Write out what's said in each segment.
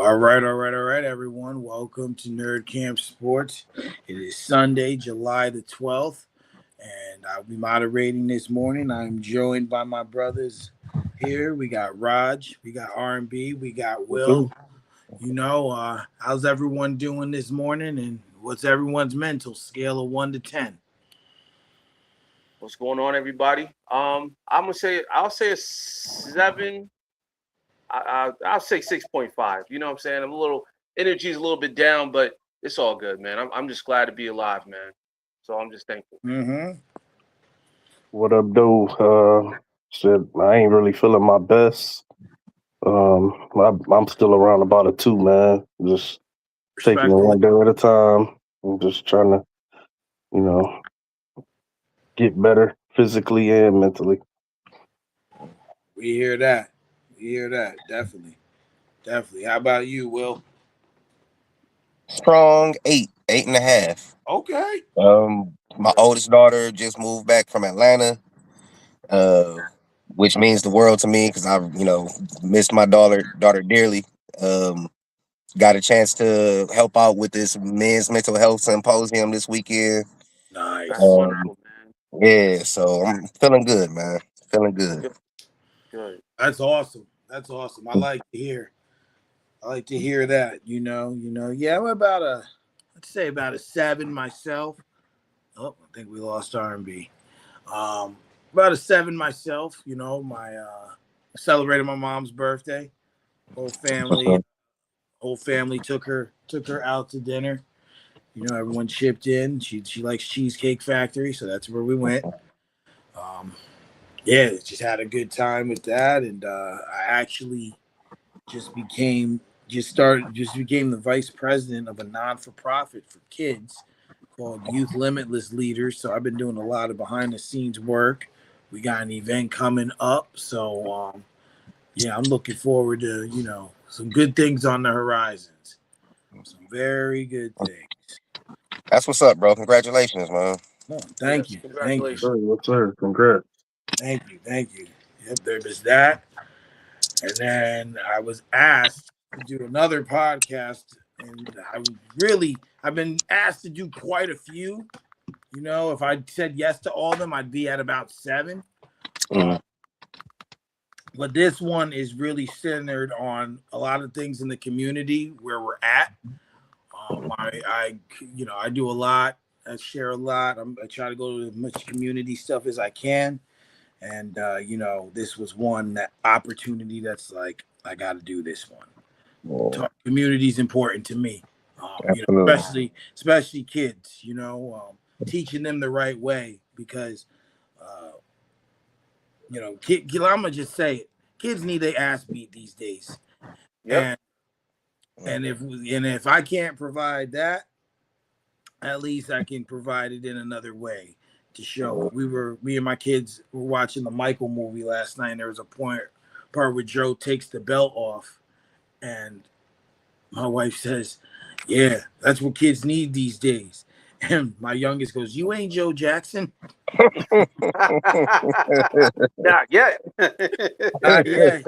All right, everyone. Welcome to Nerdcamp Sports. It is Sunday, July the 12th, and I'll be moderating this morning. I'm joined by my brothers here. We got Raj, we got R&B, we got Will. How's everyone doing this morning, and what's everyone's mental scale of 1 to 10? What's going on, everybody? I'll say a 7. I'll say 6.5. You know what I'm saying? Energy's a little bit down, but it's all good, man. I'm just glad to be alive, man. So I'm just thankful. Mm-hmm. What up, though? Said I ain't really feeling my best. I'm still around about a 2, man. Just taking it Respectfully. one day at a time. I'm just trying to, you know, get better physically and mentally. We hear that. We hear that. Definitely. Definitely. How about you, Will? Strong 8.5. Okay. My oldest daughter just moved back from Atlanta, uh, which means the world to me because I missed my daughter dearly. Um, got a chance to help out with this men's mental health symposium this weekend. That's Nice. Um, wonderful, man. yeah, so I'm feeling good, man. Feeling good. Good, good. That's awesome. That's awesome. I like to hear that. Yeah, I'm let's say about a 7 myself. Oh, I think we lost R&B. About a 7 myself. My celebrated my mom's birthday. Whole family, Okay. whole family took her out to dinner. Everyone chipped in. She likes Cheesecake Factory, so that's where we went. Um, yeah, just had a good time with that, and I actually just became just became the vice president of a non-for-profit for kids called Youth Limitless Leaders. So I've been doing a lot of behind the scenes work. We got an event coming up, so yeah, I'm looking forward to some good things on the horizons. Some very good things. That's what's up, bro. Congratulations, man. Oh, thank Yes, you, thank you, congratulations. Yes, sir. Congrats. thank you. Yep, there was that. And then I was asked to do another podcast, and I've been asked to do quite a few. If I said yes to all of them, I'd be at about 7. Mm. But this one is really centered on a lot of things in the community where we're at. I do a lot. I share a lot. I try to go to as much community stuff as I can. And this was one that opportunity that's like I got to do this one. Yeah, Community is important to me. absolutely. Especially kids. Teaching them the right way because uh, I'm gonna just say it. Kids need their ass beat these days, Yep. and if I can't provide that, at least I can provide it in another way to show it. Me and my kids were watching the Michael movie last night, and there was a part where Joe takes the belt off, and my wife says, "Yeah, that's what kids need these days." And my youngest goes, "You ain't Joe Jackson." Not yet. Not yet.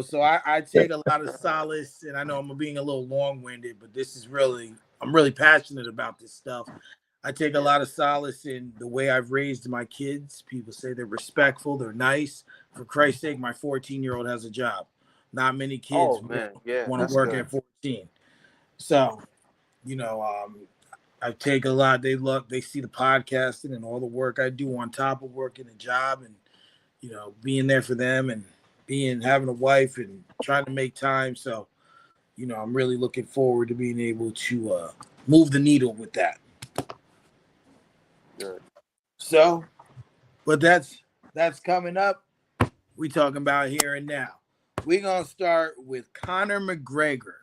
So I take a lot of solace, and I know I'm being a little long-winded, but I'm really passionate about this stuff. I take a Yeah. lot of solace in the way I've raised my kids. People say they're respectful, they're nice. For Christ's sake, my 14-year-old has a job. Not many kids Oh man, yeah, want to that's work good. at 14. So, you know, um, I take a lot. They see the podcasting and all the work I do on top of working a job, and being there for them, and having a wife and trying to make time. So, I'm really looking forward to being able to move the needle with that. Good. So, but that's coming up. We talking about here and now. We're gonna start with Conor McGregor,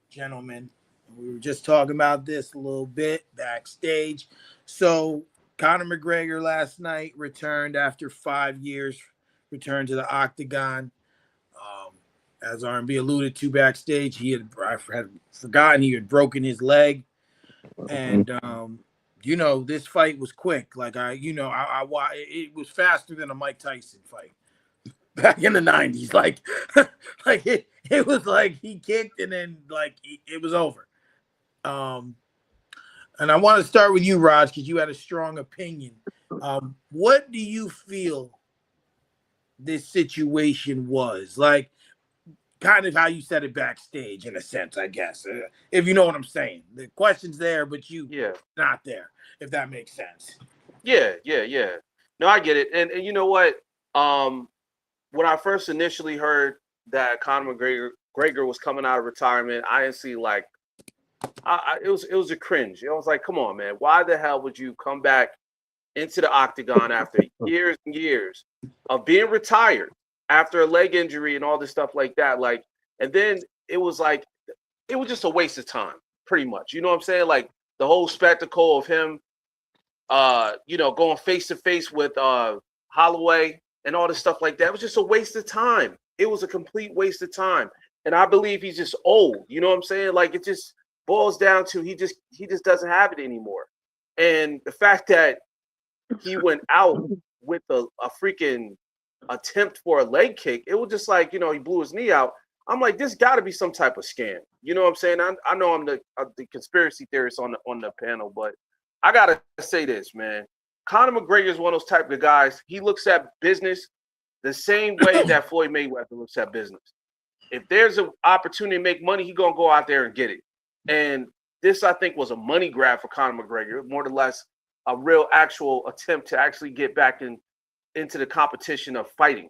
gentlemen. We were just talking about this a little bit backstage. So Conor McGregor last night returned after 5 years, returned to the octagon. Um, as R&B alluded to backstage, I had forgotten he had broken his leg, and this fight was quick. Like it was faster than a Mike Tyson fight. back in the 90s. Like, like it was like he kicked and then like it was over. And I want to start with you, Raj, because you had a strong opinion. What do you feel this situation was? Like, kind of how you said it backstage, in a sense, I guess, if you know what I'm saying. The question's there, but you not there, if that makes sense. Yeah. No, I get it. And you know what? When I first initially heard that Conor McGregor was coming out of retirement, I didn't see like, it was a cringe. I was like, come on, man, why the hell would you come back into the octagon after years and years of being retired after a leg injury and all this stuff like that? Like, and then it was just a waste of time, pretty much. You know what I'm saying? Like the whole spectacle of him, going face to face with Holloway and all this stuff like that. It was just a waste of time. It was a complete waste of time. And I believe he's just old. You know what I'm saying? Like it just boils down to he just doesn't have it anymore. And the fact that he went out with a freaking attempt for a leg kick, it was just like, he blew his knee out. I'm like, this got to be some type of scam. You know what I'm saying? I know I'm the conspiracy theorist on the panel, but I got to say this, man. Conor McGregor is one of those type of guys. He looks at business the same way that Floyd Mayweather looks at business. If there's an opportunity to make money, he's going to go out there and get it. And this, I think, was a money grab for Conor McGregor, more or less a real actual attempt to actually get back into the competition of fighting.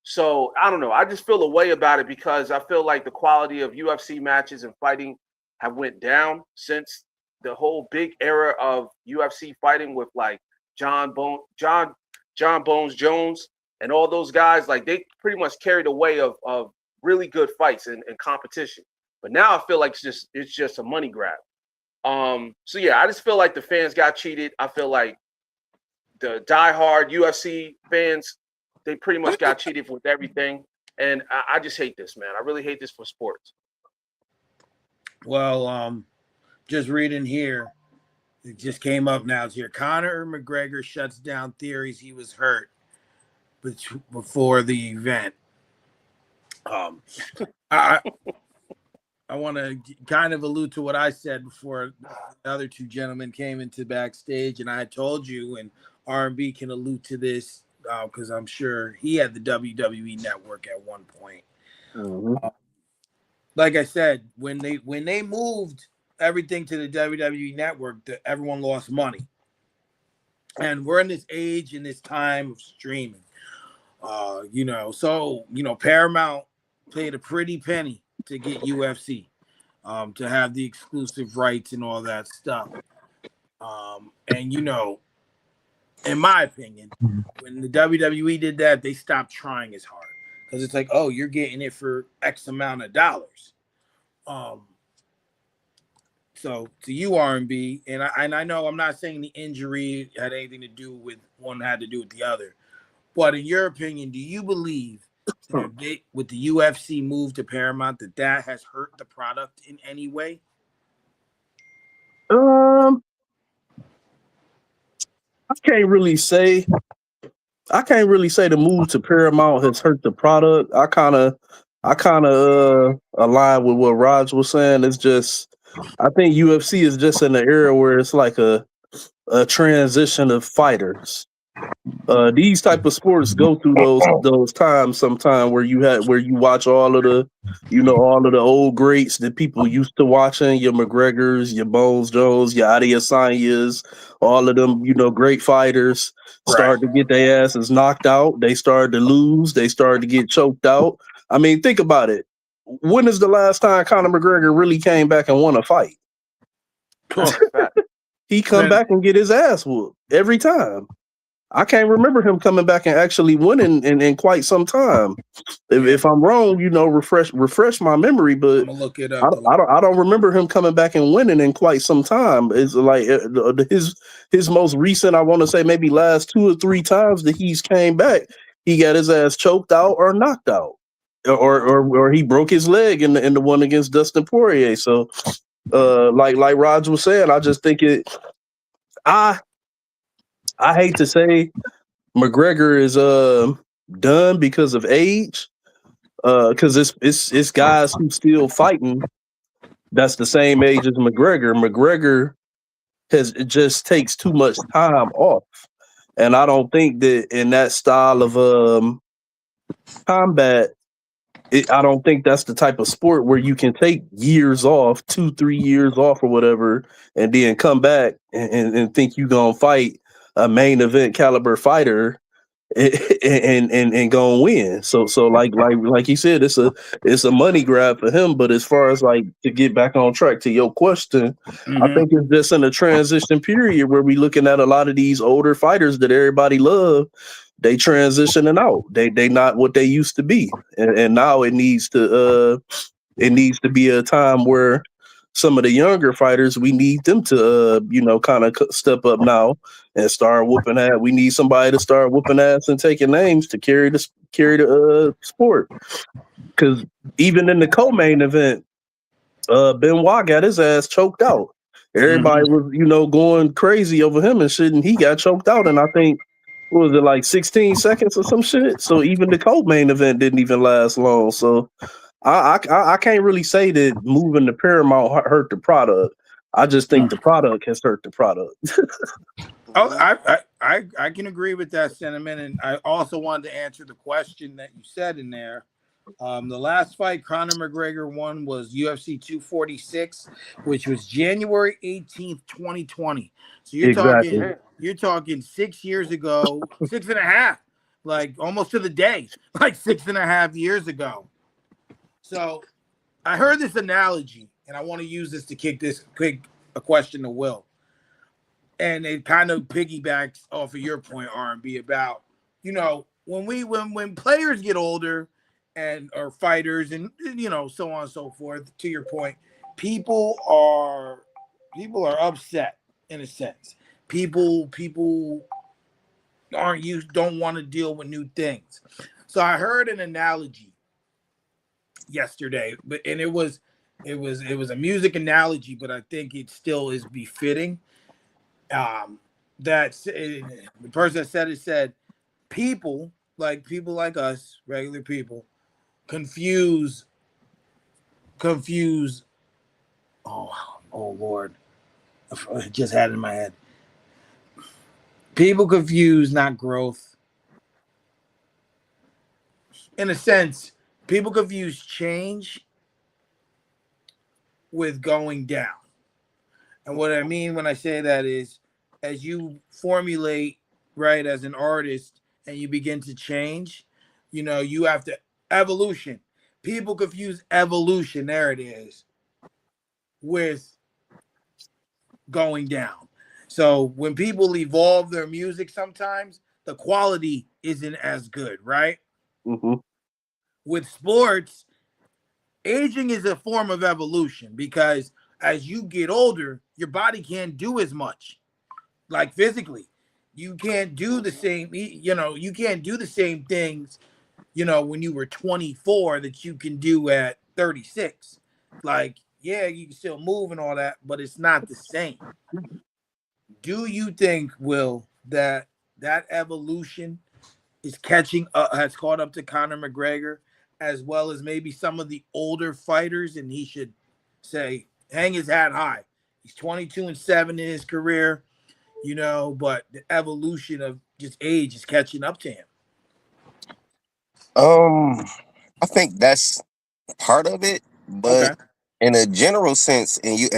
So I don't know. I just feel a way about it because I feel like the quality of UFC matches and fighting have went down since the whole big era of UFC fighting with like John Bones Jones and all those guys. Like they pretty much carried a way of really good fights and competition. But now I feel like it's just a money grab. So yeah, I just feel like the fans got cheated. I feel like the diehard UFC fans, they pretty much got cheated with everything. And I just hate this, man. I really hate this for sports. Well, just reading here, it just came up now. It's here. Conor McGregor shuts down theories he was hurt before the event. I want to kind of allude to what I said before the other two gentlemen came into backstage, and I had told you, and R&B can allude to this because I'm sure he had the WWE Network at one point. Mm-hmm. Like I said, when they moved everything to the WWE Network, everyone lost money, and we're in this age, in this time of streaming. So Paramount paid a pretty penny to get UFC, to have the exclusive rights and all that stuff. And in my opinion, when the WWE did that, they stopped trying as hard because it's like, oh, you're getting it for X amount of dollars. So to you, R&B, and I know I'm not saying the injury had anything to do with one, had to do with the other, but in your opinion, do you believe that with the UFC move to Paramount that has hurt the product in any way? I can't really say the move to Paramount has hurt the product. I kind of align with what Raj was saying. It's just, I think UFC is just in an era where it's like a transition of fighters. These type of sports go through those times sometime where you watch all of the old greats that people used to watching, your McGregors, your Bones Jones, your Adesanyas, all of them, great fighters start to get their asses knocked out. They started to lose. They started to get choked out. I mean, think about it. When is the last time Conor McGregor really came back and won a fight? He come back and get his ass whooped every time. I can't remember him coming back and actually winning in quite some time. If I'm wrong, refresh my memory. But I'm gonna look it up. I don't remember him coming back and winning in quite some time. It's like his most recent, I want to say maybe last 2 or 3 times that he's came back, he got his ass choked out or knocked out, or he broke his leg in the one against Dustin Poirier. So, like Raj was saying, I just think I hate to say McGregor done because of age. Because it's guys who still fighting that's the same age as McGregor. McGregor it just takes too much time off, and I don't think that in that style of combat, I don't think that's the type of sport where you can take years off, 2-3 years off or whatever, and then come back and think you gonna fight a main event caliber fighter and gonna win. So like you said, it's a money grab for him. But as far as like to get back on track to your question, I think it's just in a transition period where we looking at a lot of these older fighters that everybody love. They transitioning out. They not what they used to be, and now it needs to be a time where some of the younger fighters, we need them to kind of step up now and start whooping ass. We need somebody to start whooping ass and taking names to carry the sport. Because even in the co-main event, Benoit got his ass choked out. Everybody was going crazy over him and shit, and he got choked out. And I think, what was it, like 16 seconds or some shit? So even the co-main event didn't even last long. So I can't really say that moving to Paramount hurt the product. I just think the product has hurt the product. I can agree with that sentiment, and I also wanted to answer the question that you said in there. The last fight Conor McGregor won was UFC 246, which was January 18th, 2020. So you're talking 6 years ago, 6.5, like almost to the day, like 6.5 years ago. So I heard this analogy, and I want to use this to kick a question to Will. And it kind of piggybacks off of your point, R&B, about, when players get older or fighters and, so on and so forth, to your point, people are upset in a sense. People don't want to deal with new things. So I heard an analogy yesterday, and it was a music analogy, but I think it still is befitting. The person that said it said, people like us, regular people, confuse. Oh Lord, I just had it in my head. People confuse not growth. In a sense, people confuse change with going down. And what I mean when I say that is, as you formulate, right, as an artist, and you begin to change, you have to evolution. People confuse evolution, there it is, with going down. So when people evolve their music, sometimes the quality isn't as good, right? With sports, aging is a form of evolution, because as you get older, your body can't do as much. Like physically, you can't do the same, you can't do the same things, when you were 24 that you can do at 36. Like, yeah, you can still move and all that, but it's not the same. Do you think, Will, that evolution is has caught up to Conor McGregor, as well as maybe some of the older fighters, and he should hang his hat high? He's 22-7 in his career, but the evolution of just age is catching up to him. I think that's part of it, but in a general sense, I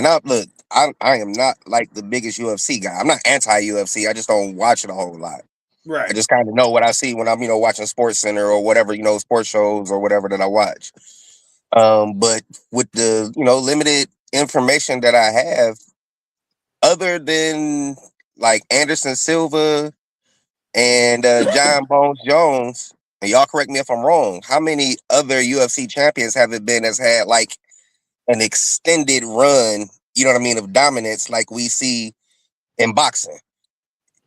am not like the biggest UFC guy. I'm not anti-UFC. I just don't watch it a whole lot. Right. I just kind of know what I see when I'm, watching Sports Center or whatever, sports shows or whatever that I watch. But with the, limited information that I have, other than like Anderson Silva and John Bones Jones, and y'all correct me if I'm wrong, how many other UFC champions have it been that's had like an extended run, of dominance like we see in boxing?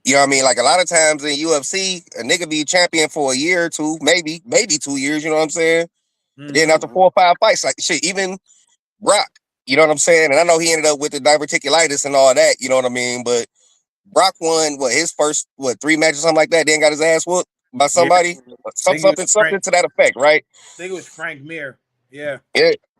You know what I mean? Like a lot of times in UFC, a nigga be champion for a year or two, maybe 2 years, you know what I'm saying? And then after 4 or 5 fights, like shit, even Brock, you know what I'm saying? And I know he ended up with the diverticulitis and all that, you know what I mean? But Brock won his first 3 matches, something like that, then got his ass whooped. by Yeah, somebody, I think it was something Frank. to that effect, right? I think it was Frank Mir. Yeah,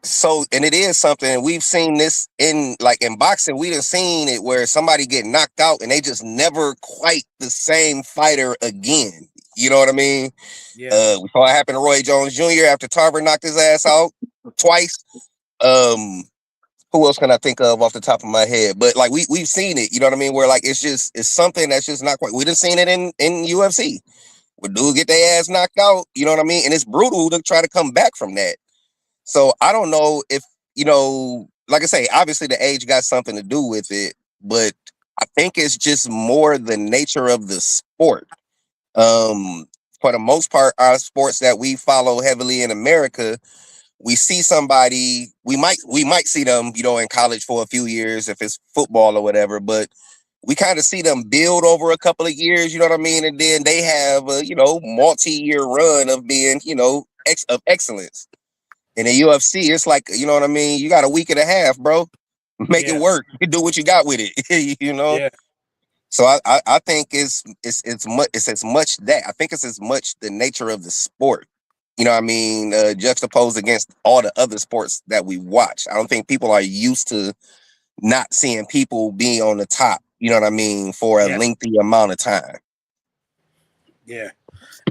So, and it is something we've seen this in like in boxing. We done seen it where somebody get knocked out and they just never quite the same fighter again. You know what I mean? yeah, We saw it happen to Roy Jones Jr. after Tarver knocked his ass out twice. Um, who else can I think of off the top of my head? But like we've seen it. You know what I mean? Where like it's something that's just not quite. We done seen it in UFC. Where dudes get their ass knocked out. You know what I mean? And it's brutal to try to come back from that. So I don't know if, like I say, obviously the age got something to do with it, but I think it's just more the nature of the sport. Um, for the most part, our sports that we follow heavily in America, we see somebody, we might see them, in college for a few years if it's football or whatever, but we kind of see them build over a couple of years, you know what I mean? And then they have a, multi-year run of being, of excellence. In the UFC, it's like, you know what I mean? You got a week and a half, bro. Make it yeah, work. You do what you got with it, yeah, So I think it's as much that I think it's as much the nature of the sport. You know what I mean? Juxtaposed against all the other sports that we watch. I don't think people are used to not seeing people be on the top, you know what I mean, for a yeah, lengthy amount of time. yeah.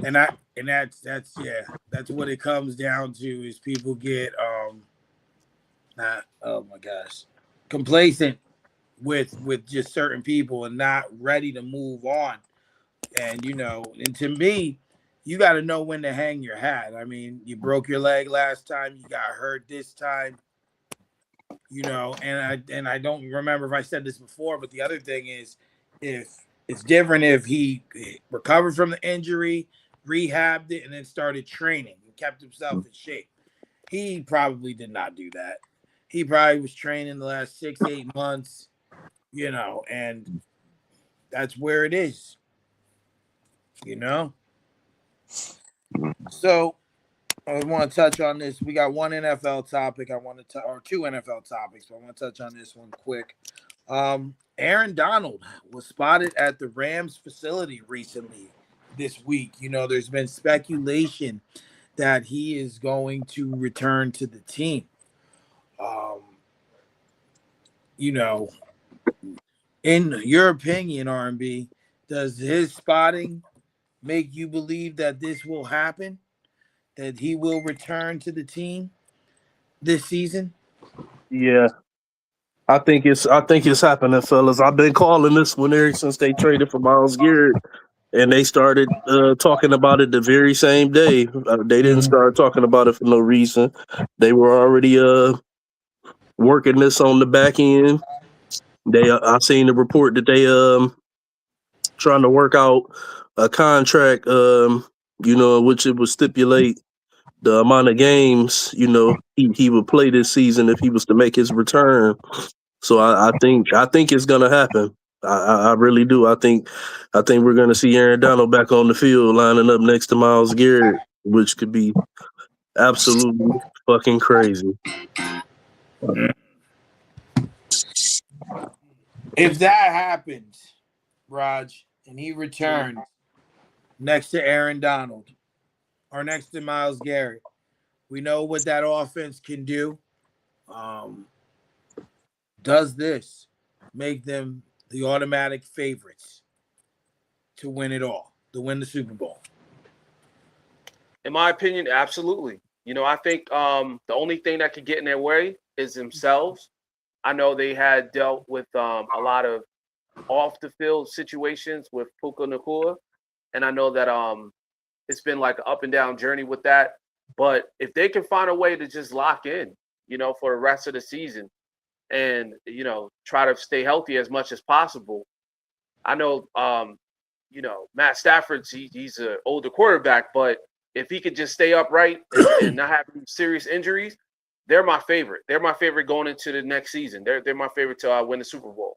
And that's yeah. That's what it comes down to is people get not oh my gosh complacent with just certain people and not ready to move on. And and to me, you got to know when to hang your hat. I mean, you broke your leg last time, you got hurt this time, and I don't remember if I said this before, but the other thing is, if it's different if he recovered from the injury, rehabbed it, and then started training and kept himself in shape. He probably did not do that. He probably was training the last 6 8 months, and that's where it is, you know. So I want to touch on this. We got one NFL topic. Or two NFL topics. But I want to touch on this one quick. Aaron Donald was spotted at the Rams facility recently this week. There's been speculation that he is going to return to the team. Um, you know, in your opinion, R&B, does his spotting make you believe that this will happen? That he will return to the team this season? Yeah, I think it's happening, fellas. I've been calling this one ever since they traded for Miles Garrett, and they started talking about it the very same day. They didn't Mhm. start talking about it for no reason. They were already working this on the back end. I seen the report that they trying to work out a contract, which it would stipulate the amount of games, he would play this season if he was to make his return. So I think it's gonna happen. I really do. I think we're gonna see Aaron Donald back on the field lining up next to Miles Garrett, which could be absolutely fucking crazy. If that happens, Raj, and he returns next to Aaron Donald or next to Miles Garrett, we know what that offense can do. Um, does this make them the automatic favorites to win it all, to win the Super Bowl? In my opinion, absolutely. I think the only thing that could get in their way is themselves. I know they had dealt with a lot of off the field situations with Puka Nakua, and I know that it's been like an up and down journey with that. But if they can find a way to just lock in, for the rest of the season, and try to stay healthy as much as possible. I know Matt Stafford's he's an older quarterback, but if he could just stay upright and not have any serious injuries, they're my favorite. They're my favorite going into the next season. They're my favorite to win the Super Bowl.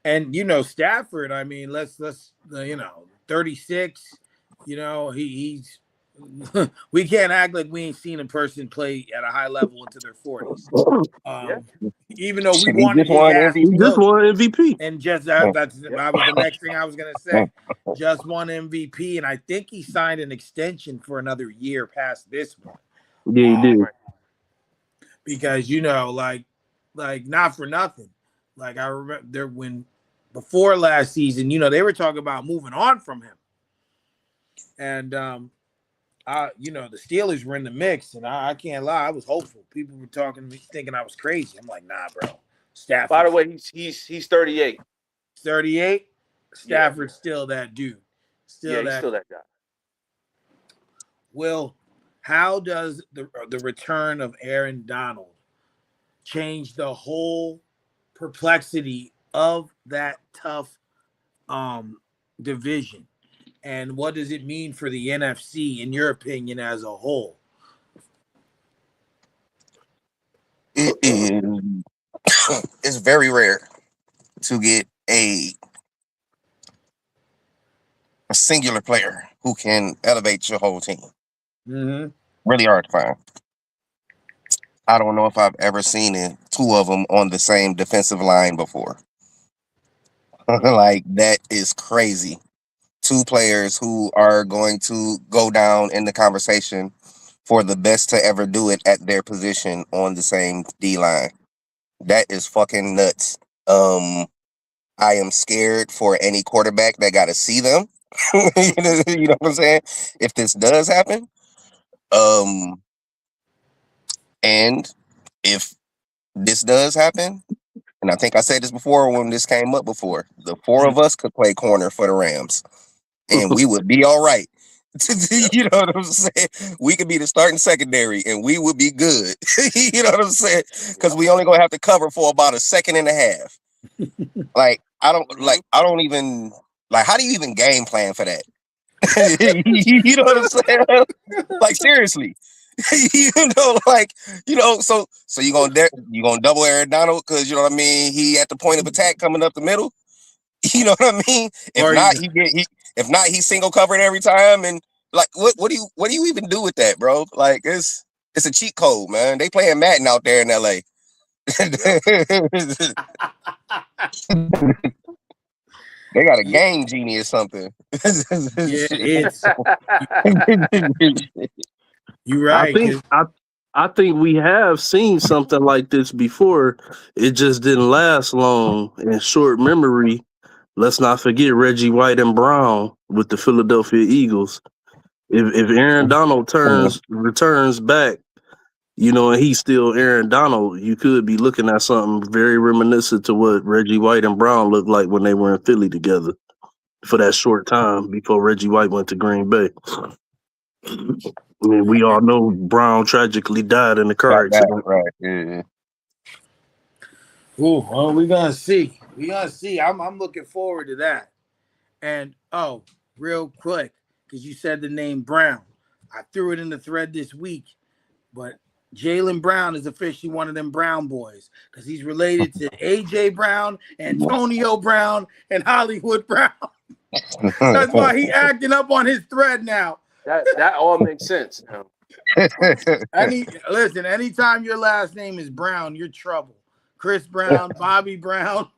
And Stafford, I mean, let's 36, he's we can't act like we ain't seen a person play at a high level into their 40s. Yeah. Even though we Shit, he wanted just his won ass He MVP. just look, won MVP. and just that was the next thing I was gonna say. Just won MVP, and I think he signed an extension for another year past this one. Yeah, he did. Right. Because like not for nothing. Like I remember there when before last season, they were talking about moving on from him. And the Steelers were in the mix, and I can't lie, I was hopeful. People were talking to me thinking I was crazy. I'm like, nah, bro. Stafford. By the way, he's 38. 38. Stafford's still that dude. He's still that guy. Will, how does the return of Aaron Donald change the whole perplexity of that tough division? And what does it mean for the NFC, in your opinion, as a whole? It is. It's very rare to get a singular player who can elevate your whole team. Mm-hmm. Really hard to find. I don't know if I've ever seen two of them on the same defensive line before. Like, that is crazy. Two players who are going to go down in the conversation for the best to ever do it at their position on the same D line. That is fucking nuts. I am scared for any quarterback that got to see them. You know what I'm saying? If this does happen, and if this does happen, and I think I said this before when this came up before, the four of us could play corner for the Rams, and we would be all right. You know what I'm saying? We could be the starting secondary, and we would be good. You know what I'm saying? Because we only gonna have to cover for about a second and a half. Like, I don't even like. How do you even game plan for that? You know what I'm saying? Like, seriously. So you gonna double Aaron Donald because you know what I mean? He at the point of attack coming up the middle. You know what I mean? If not, he's single covered every time. And like, what do you even do with that, bro? Like, it's a cheat code, man. They playing Madden out there in LA. They got a game genie or something. You're right. I think we have seen something like this before. It just didn't last long. In short memory, let's not forget Reggie White and Brown with the Philadelphia Eagles. If Aaron Donald returns back, and he's still Aaron Donald, you could be looking at something very reminiscent to what Reggie White and Brown looked like when they were in Philly together for that short time before Reggie White went to Green Bay. I mean, we all know Brown tragically died in the car accident. Right. Yeah. Ooh, well, we're gonna see. I'm looking forward to that. And real quick, because you said the name Brown, I threw it in the thread this week, but Jaylen Brown is officially one of them Brown boys because he's related to AJ Brown, Antonio Brown, and Hollywood Brown. That's why he acting up on his thread now. That all makes sense now. Anytime your last name is Brown, you're trouble. Chris Brown, Bobby Brown,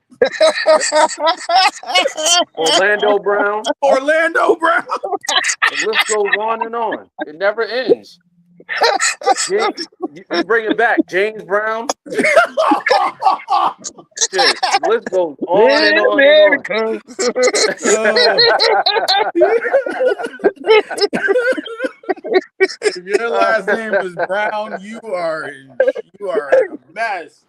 Orlando Brown. The list goes on and on. It never ends. You bring it back, James Brown. Shit, the list goes on and on If your last name was Brown, you are a mess.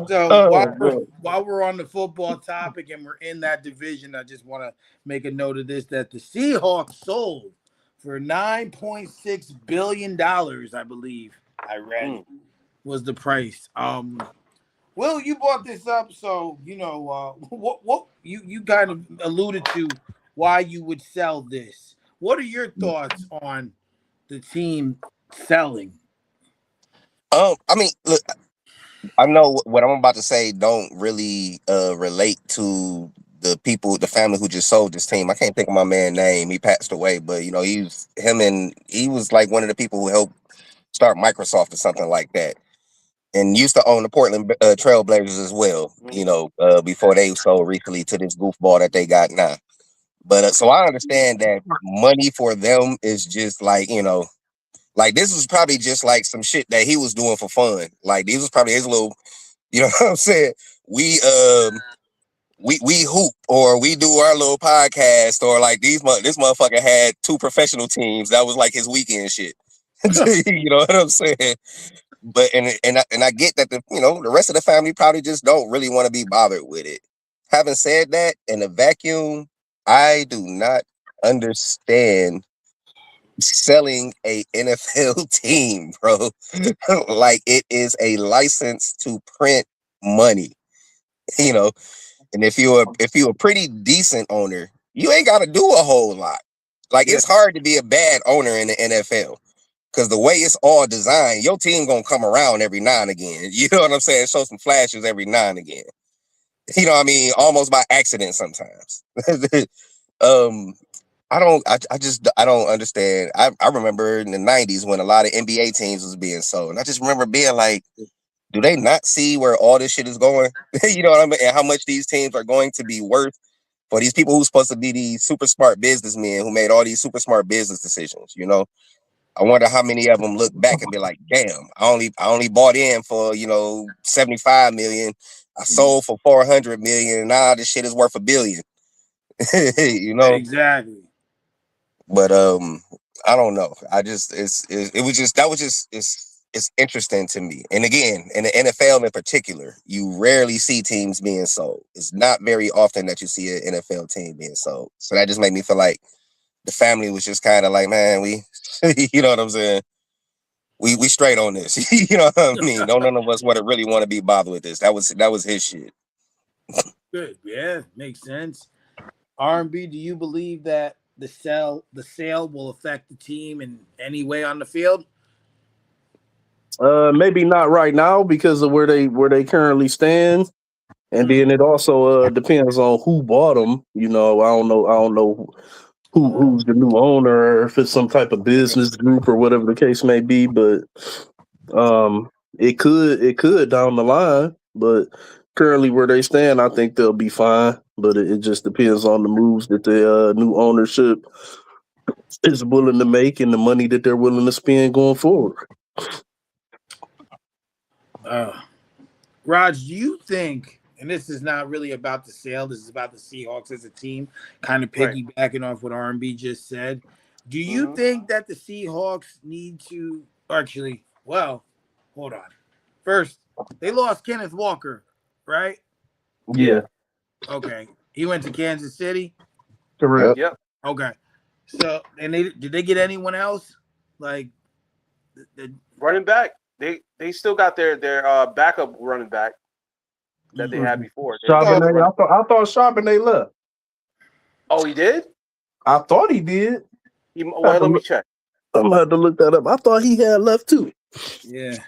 So while we're on the football topic and we're in that division, I just want to make a note of this, that the Seahawks sold for $9.6 billion, I believe I read was the price. Will, you brought this up, so what you kind of alluded to why you would sell this. What are your thoughts on the team selling? I mean, look, I know what I'm about to say don't really relate to the people, the family who just sold this team. I can't think of my man's name. He passed away, but you know, he was like one of the people who helped start Microsoft or something like that, and used to own the Portland Trailblazers as well. You know, before they sold recently to this goofball that they got now. But so I understand that money for them is just like, you know, like this was probably just like some shit that he was doing for fun. Like these was probably his little, you know what I'm saying? We we hoop or we do our little podcast or like this motherfucker had 2 professional teams. That was like his weekend shit. You know what I'm saying? But and I get that the rest of the family probably just don't really want to be bothered with it. Having said that, in a vacuum, I do not understand selling a NFL team, bro. Like it is a license to print money, you know. And if you're a pretty decent owner, you ain't got to do a whole lot. Like it's hard to be a bad owner in the NFL. Because the way it's all designed, your team gonna come around every now and again. You know what I'm saying? Show some flashes every now and again. You know what I mean? Almost by accident sometimes. um, I don't understand. I remember in the 90s when a lot of NBA teams was being sold. And I just remember being like, do they not see where all this shit is going? You know what I mean? And how much these teams are going to be worth for these people who's supposed to be these super smart businessmen who made all these super smart business decisions, you know? I wonder how many of them look back and be like, damn, I only bought in for, 75 million. I sold for 400 million, and now this shit is worth $1 billion. You know? Exactly. But I don't know. It's interesting to me. And again, in the NFL in particular, you rarely see teams being sold. It's not very often that you see an NFL team being sold. So that just made me feel like the family was just kind of like, man, we, you know what I'm saying? We straight on this. You know what I mean? No, none of us really want to be bothered with this. That was his shit. Good. Yeah, makes sense. R&B, do you believe that the sale will affect the team in any way on the field? Maybe not right now because of where they currently stand, and then it also depends on who bought them. You know, I don't know who's the new owner, or if it's some type of business group or whatever the case may be. But it could down the line. But currently where they stand, I think they'll be fine. But it just depends on the moves that the new ownership is willing to make and the money that they're willing to spend going forward. Raj, do you think, and this is not really about the sale, this is about the Seahawks as a team, kind of piggybacking off what R&B just said. Do you think that the Seahawks need to actually, well, hold on. First, they lost Kenneth Walker, right? Yeah. Okay. He went to Kansas City. Correct. Yep. Okay. So, and did they get anyone else? Like the running back. They still got their backup running back that they had before. Charbonnet, I thought Charbonnet left. Oh, he did? I thought he did. Well, let me check. I'm gonna have to look that up. I thought he had left too. Yeah.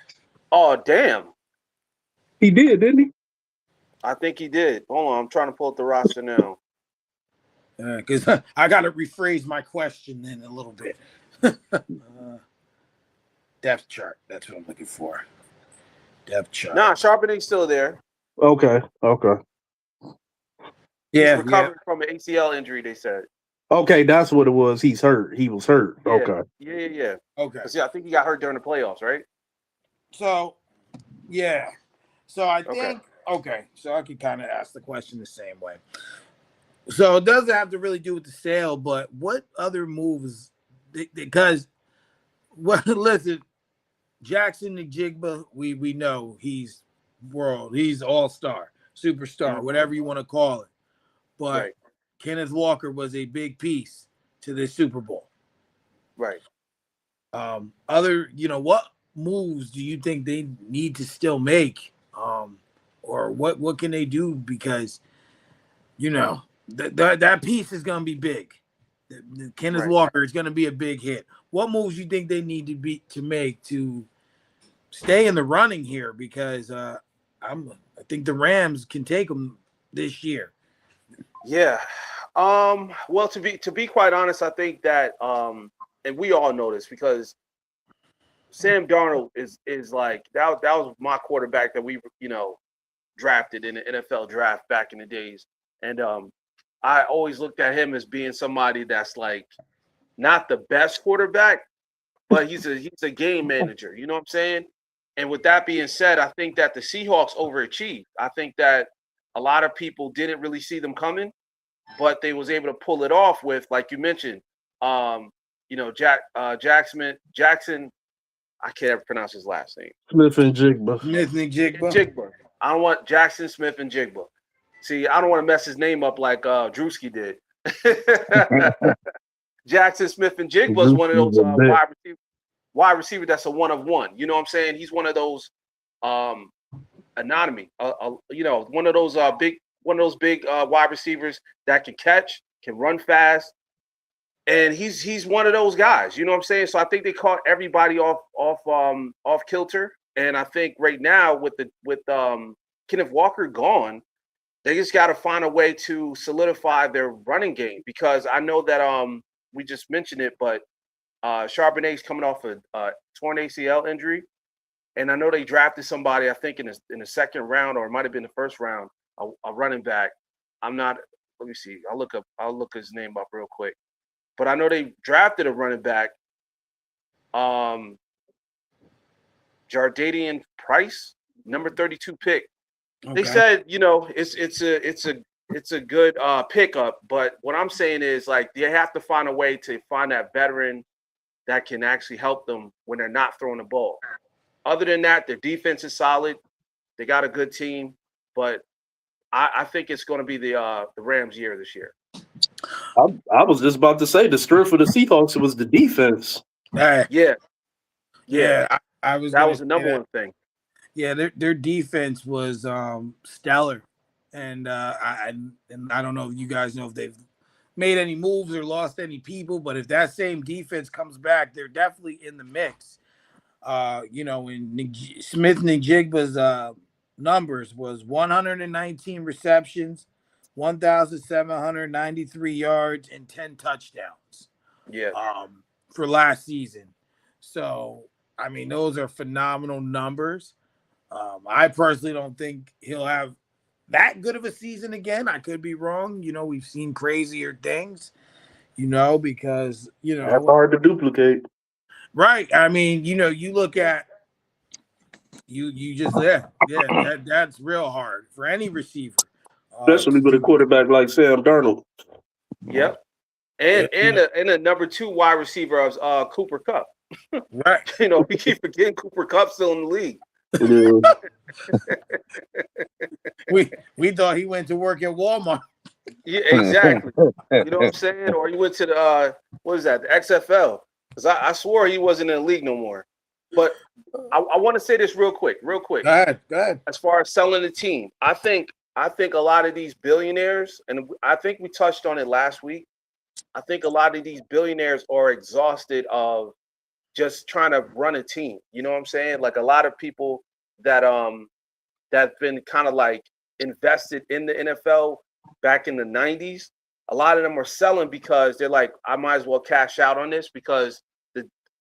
Oh, damn. He did, didn't he? I think he did. Hold on, I'm trying to pull up the roster now. Because I got to rephrase my question then a little bit. Depth chart. That's what I'm looking for. Depth chart. Nah, Charbonnet's still there. Okay. He's recovering from an ACL injury, they said. Okay, that's what it was. He's hurt. He was hurt. Yeah. Okay. Yeah. Okay. See, I think he got hurt during the playoffs, right? So, yeah. So I think, okay. So I could kind of ask the question the same way. So it doesn't have to really do with the sale, but what other moves? Because, well, listen, Jackson Njigba, we know he's all-star, superstar, whatever you want to call it. But Kenneth Walker was a big piece to this Super Bowl. Right. What moves do you think they need to still make? Or what can they do? Because, that piece is going to be big. Kenneth Walker is going to be a big hit. What moves you think they need to make to stay in the running here? Because I think the Rams can take them this year. Yeah. Well, to be quite honest, I think that and we all know this because Sam Darnold is like that was my quarterback that we drafted in the NFL draft back in the days, and I always looked at him as being somebody that's like not the best quarterback, but he's a game manager. You know what I'm saying? And with that being said, I think that the Seahawks overachieved. I think that a lot of people didn't really see them coming, but they was able to pull it off with, like you mentioned, Jackson. I can't ever pronounce his last name. Smith and Jigba. Smith and Jigba. Jigba. I don't want Jackson Smith and Jigba. See, I don't want to mess his name up like Drewski did. Jackson Smith and Jigba is one of those wide receiver that's a one of one. You know what I'm saying? He's one of those anatomy. One of those big wide receivers that can catch, can run fast, and he's one of those guys. You know what I'm saying? So I think they caught everybody off kilter, and I think right now with Kenneth Walker gone, they just got to find a way to solidify their running game because I know that we just mentioned it, but Charbonnet's coming off a torn ACL injury, and I know they drafted somebody I think in the second round or it might have been the first round, a running back. I'm not. Let me see. I'll look his name up real quick. But I know they drafted a running back, Jardadian Price, number 32 pick. Okay. They said, it's a good pickup, but what I'm saying is like they have to find a way to find that veteran that can actually help them when they're not throwing the ball. Other than that, their defense is solid. They got a good team, but I think it's going to be the Rams' year this year. I was just about to say the strength of the Seahawks was the defense. Yeah. I was. That was the number one thing. Yeah, their defense was stellar, and I don't know if you guys know if they've made any moves or lost any people, but if that same defense comes back, they're definitely in the mix. In Smith and Jigba's numbers was 119 receptions, 1,793 yards, and 10 touchdowns. Yeah. For last season. So, I mean, those are phenomenal numbers. I personally don't think he'll have that good of a season again. I could be wrong. We've seen crazier things, because, that's hard to duplicate. Right. I mean, you look at you just that's real hard for any receiver. Especially with a quarterback like Sam Darnold. Yep. And a number 2 wide receiver of Cooper Kupp. Right. We keep forgetting Cooper Kupp still in the league. Yeah. we thought he went to work at Walmart. Yeah, exactly. You know what I'm saying? Or he went to the what is that? The XFL. Because I swore he wasn't in the league no more. But I want to say this real quick. Go ahead. As far as selling the team, I think a lot of these billionaires, and I think we touched on it last week. I think a lot of these billionaires are exhausted of just trying to run a team. You know what I'm saying? Like a lot of people that's been kind of like invested in the NFL back in the 90s. A lot of them are selling because they're like, I might as well cash out on this because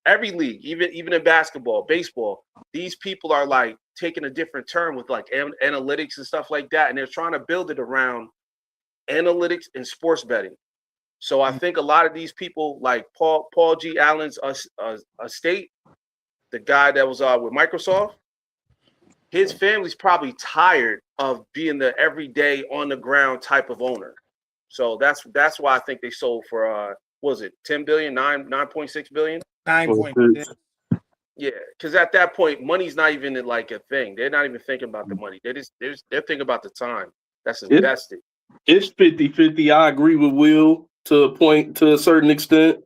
every league, even in basketball, baseball, these people are like taking a different turn with like analytics and stuff like that. And they're trying to build it around analytics and sports betting. So I think a lot of these people like Paul G. Allen's estate, the guy that was with Microsoft, his family's probably tired of being the everyday on the ground type of owner. So that's why I think they sold for what was it 10 billion, 9.6 billion? 9.6. Yeah, because at that point, money's not even like a thing. They're not even thinking about the money. They're thinking about the time that's invested. It's 50-50. I agree with Will to a certain extent.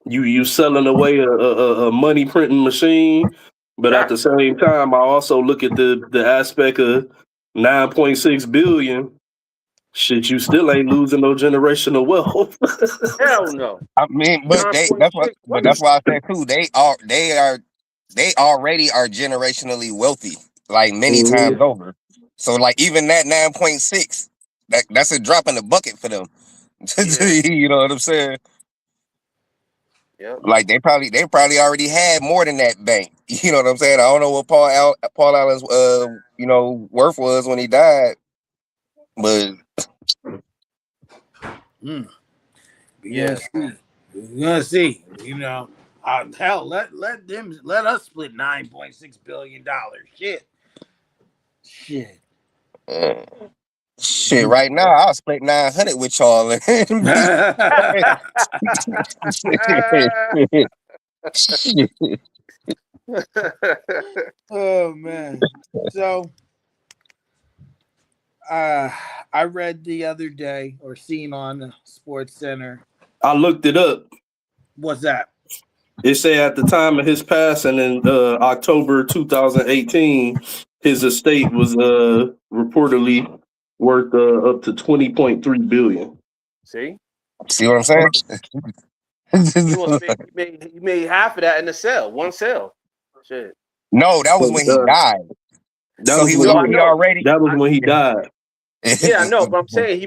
You selling away a money printing machine, but at the same time, I also look at the aspect of 9.6 billion. Shit, you still ain't losing no generational wealth. Hell no. I mean, but that's why I said too. They already are generationally wealthy, like many times over. So like even that 9.6, that's a drop in the bucket for them. Yeah. You know what I'm saying? Yep. Like they probably already had more than that bank. You know what I'm saying? I don't know what Paul Allen's worth was when he died, but Mm. Yeah. We're gonna see. You know, hell, let us split $9.6 billion. Shit. uh, shit. Right now, I'll split 900 with y'all. And be- Shit. Oh man. So I read the other day or seen on Sports Center. I looked it up. What's that? It say at the time of his passing in October 2018, his estate was reportedly worth up to 20.3 billion. See, See what I'm saying? he made half of that in the sale, one sale. Shit. No, that was But, when he died. that So was he when was No, I he, know. already. that was when he died. Yeah, I know, but I'm saying he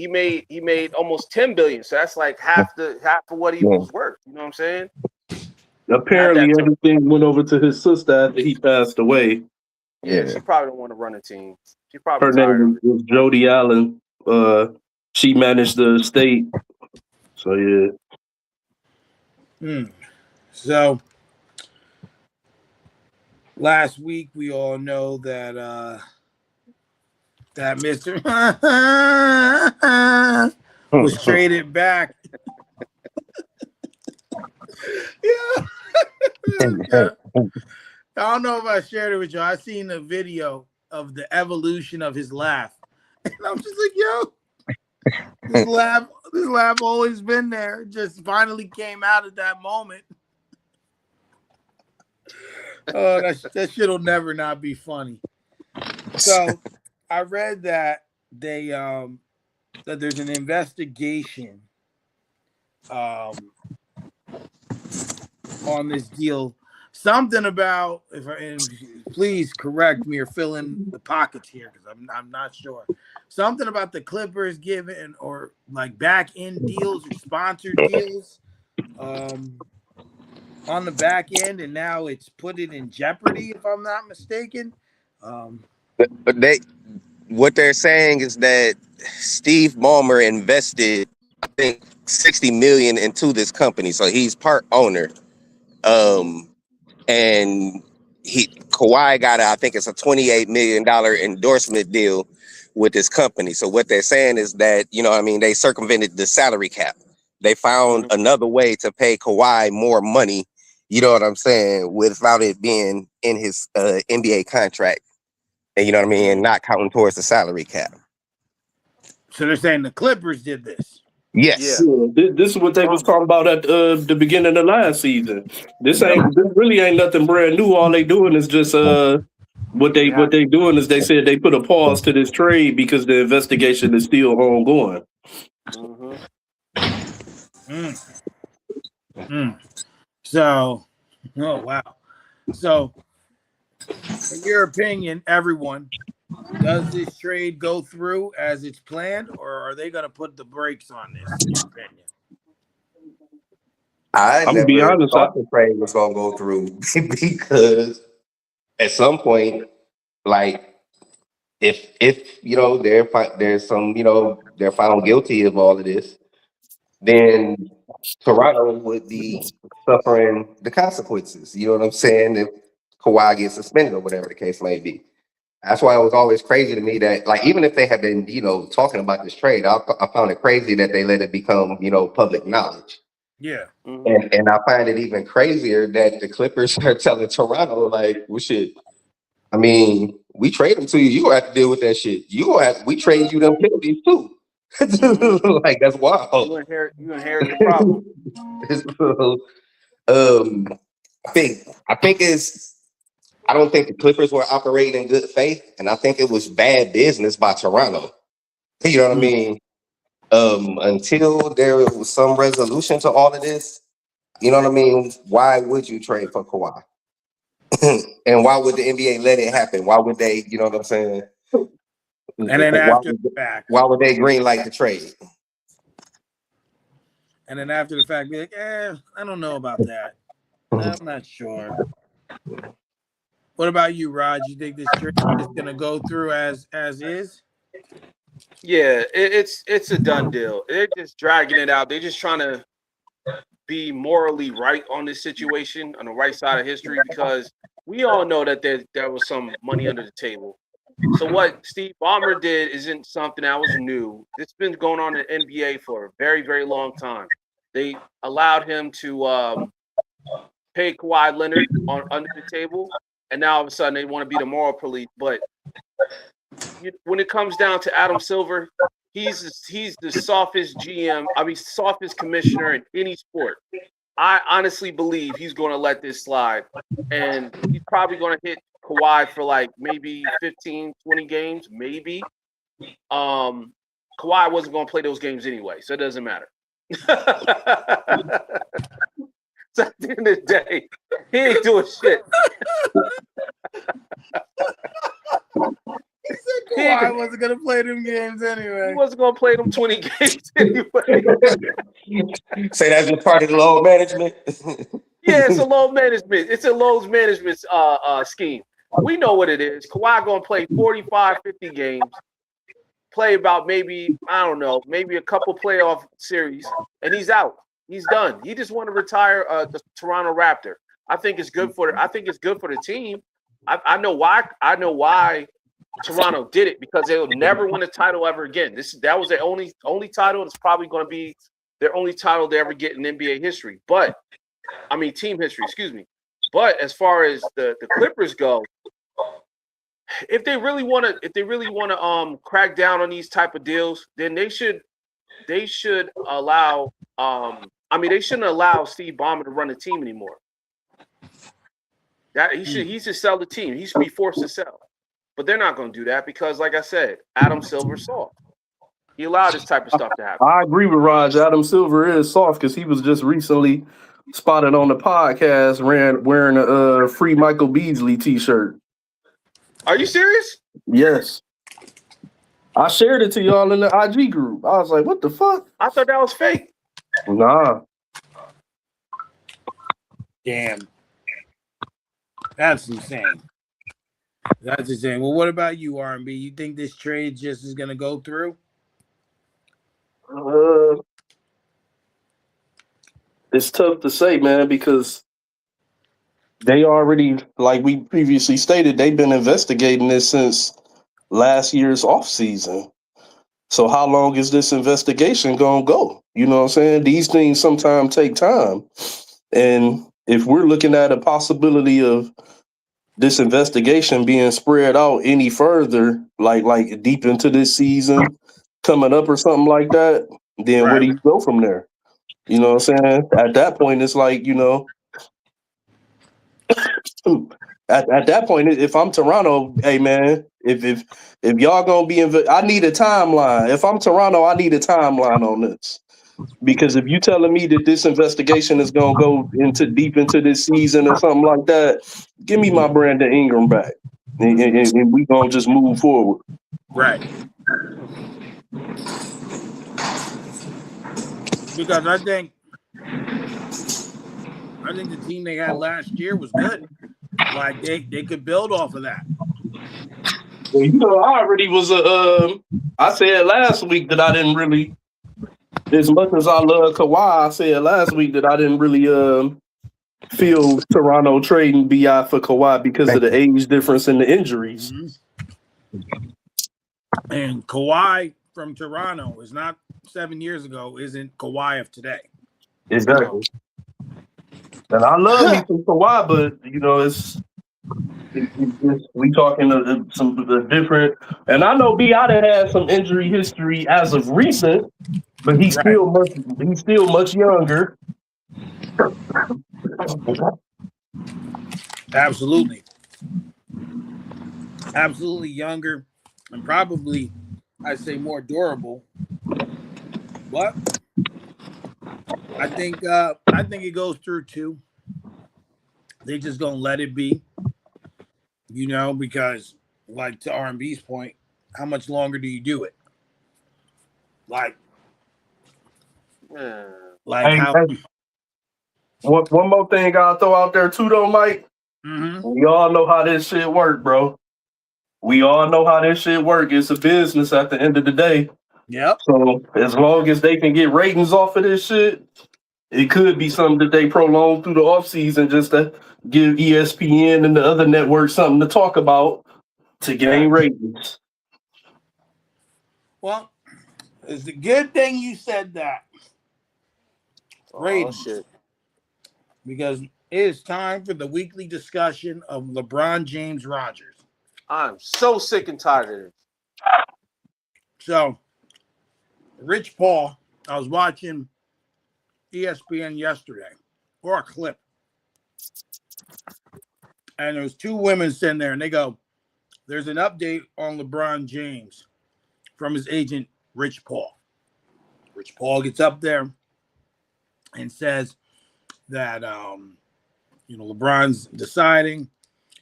made almost 10 billion. So that's like half of what he Yeah. was worth. You know what I'm saying? Apparently, At that time. everything went over to his sister after he passed away. Yeah, Yeah. she probably don't want to run a team. She probably Her tired of name it. was Jody Allen. She managed the estate. So yeah. So last week we all know that that Mr. was traded back. Yeah. Yeah. I don't know if I shared it with you. I seen a video of the evolution of his laugh. And I'm just like, yo, this laugh always been there. It just finally came out at that moment. Oh, that shit'll never not be funny. So I read that that there's an investigation on this deal. Something about and please correct me or fill in the pockets here because I'm not sure. Something about the Clippers giving or like back end deals or sponsored deals on the back end, and now it's put it in jeopardy if I'm not mistaken. But what they're saying is that Steve Ballmer invested, I think, 60 million into this company, so he's part owner. And Kawhi got I think it's a $28 million endorsement deal with this company. So what they're saying is that, they circumvented the salary cap. They found Mhm. another way to pay Kawhi more money, you know what I'm saying, without it being in his NBA contract. And you know what I mean, and not counting towards the salary cap. So they're saying the Clippers did this. Yes. Yeah. Yeah, this is what they was talking about at the beginning of last season. This really ain't nothing brand new. All they doing is just what they doing is they said they put a pause to this trade because the investigation is still ongoing. Mm-hmm. So, oh wow. So, in your opinion, everyone, does this trade go through as it's planned, or are they going to put the brakes on this? In your opinion, I I'm gonna be never honest. thought the trade was gonna go through because at some point, like if there's some they're found guilty of all of this, then Toronto would be suffering the consequences. You know what I'm saying? If Kawhi gets suspended or whatever the case may be. That's why it was always crazy to me that, like, even if they had been, talking about this trade, I found it crazy that they let it become, public knowledge. yeah. Mm-hmm. And I find it even crazier that the Clippers are telling Toronto, like, well, shit, I mean, we trade them to you. You gonna have to deal with that shit. We trade you them penalties too. Mm-hmm. Like, that's wild. You inherit the problem. So, um, I think I don't think the Clippers were operating in good faith, and I think it was bad business by Toronto. You know what I mean? Until there was some resolution to all of this, you know what I mean? Why would you trade for Kawhi? And why would the NBA let it happen? Why would they, you know what I'm saying? And then after the fact, why would they green light the trade? and then after the fact, be like, I don't know about that. I'm not sure. What about you, Rod? You think this trade is gonna go through as is? Yeah, it's a done deal. They're just dragging it out. They're just trying to be morally right on this situation, on the right side of history, because we all know that there was some money under the table. So what Steve Ballmer did isn't something that was new. It's been going on in the NBA for a very, very long time. They allowed him to pay Kawhi Leonard on under the table, and now all of a sudden they want to be the moral police. But when it comes down to Adam Silver, he's the softest GM. I mean, softest commissioner in any sport. I honestly believe he's going to let this slide, and he's probably going to hit Kawhi for like maybe 15, 20 games, maybe. Kawhi wasn't going to play those games anyway, so it doesn't matter. So at the end of the day, he ain't doing shit. He said Kawhi wasn't gonna play them games anyway. He wasn't gonna play them 20 games anyway. Say that's just part of the load management. Yeah, it's a load management. It's a load management scheme. We know what it is. Kawhi gonna play 45, 50 games, play about maybe, I don't know, maybe a couple playoff series, and he's out. He's done. He just want to retire the Toronto Raptor. I think it's good for the team. I know why. I know why Toronto did it, because they will never win a title ever again. That was their only title. It's probably going to be their only title they ever get in NBA history. But I mean, team history, excuse me. But as far as the Clippers go, if they really want to crack down on these type of deals, then they should allow they shouldn't allow Steve Ballmer to run the team anymore. That he should sell the team. He should be forced to sell. But they're not going to do that because, like I said, Adam Silver soft. He allowed this type of stuff to happen. I agree with Raj. Adam Silver is soft because he was just recently spotted on the podcast wearing a free Michael Beasley t-shirt. Are you serious? Yes. I shared it to y'all in the IG group. I was like, what the fuck? I thought that was fake. Nah. Damn. That's insane. That's insane. Well, what about you, R&B? You think this trade just is going to go through? It's tough to say, man, because they already, like we previously stated, they've been investigating this since last year's offseason. So how long is this investigation going to go? You know what I'm saying? These things sometimes take time. And if we're looking at a possibility of this investigation being spread out any further, like deep into this season coming up or something like that, then where do you go from there? You know what I'm saying? At that point, it's like, you know, at that point, if I'm Toronto, hey man, if y'all gonna be I need a timeline. If I'm Toronto, I need a timeline on this. Because if you telling me that this investigation is gonna go deep into this season or something like that, give me my Brandon Ingram back, and we gonna just move forward. Right. Because I think the team they had last year was good. Like they could build off of that. Well, you know, I already was I said last week that I didn't really, as much as I love Kawhi, I said last week that I didn't really feel Toronto trading BI for Kawhi because of the age difference and the injuries. Mm-hmm. And Kawhi from Toronto is not 7 years ago, isn't Kawhi of today. Exactly. And I love me some Kawhi, but you know, it's we talking some different. And I know B.I. done had some injury history as of recent, but he's still much younger. Absolutely younger, and probably I'd say more durable. But I think it goes through too. They just gonna let it be, you know, because like to R&B's point, how much longer do you do it? Like Hey, how? one more thing I'll throw out there too, though, Mike. Mm-hmm. We all know how this shit work, bro. We all know how this shit work. It's a business at the end of the day. Yep. So as long as they can get ratings off of this shit, it could be something that they prolong through the offseason just to give ESPN and the other networks something to talk about to gain ratings. Well, it's a good thing you said that. Oh shit! Because it is time for the weekly discussion of LeBron James Rogers. I'm so sick and tired of this. So, Rich Paul, I was watching ESPN yesterday, or a clip, and there was two women sitting there, and they go, "There's an update on LeBron James from his agent, Rich Paul." Rich Paul gets up there and says that LeBron's deciding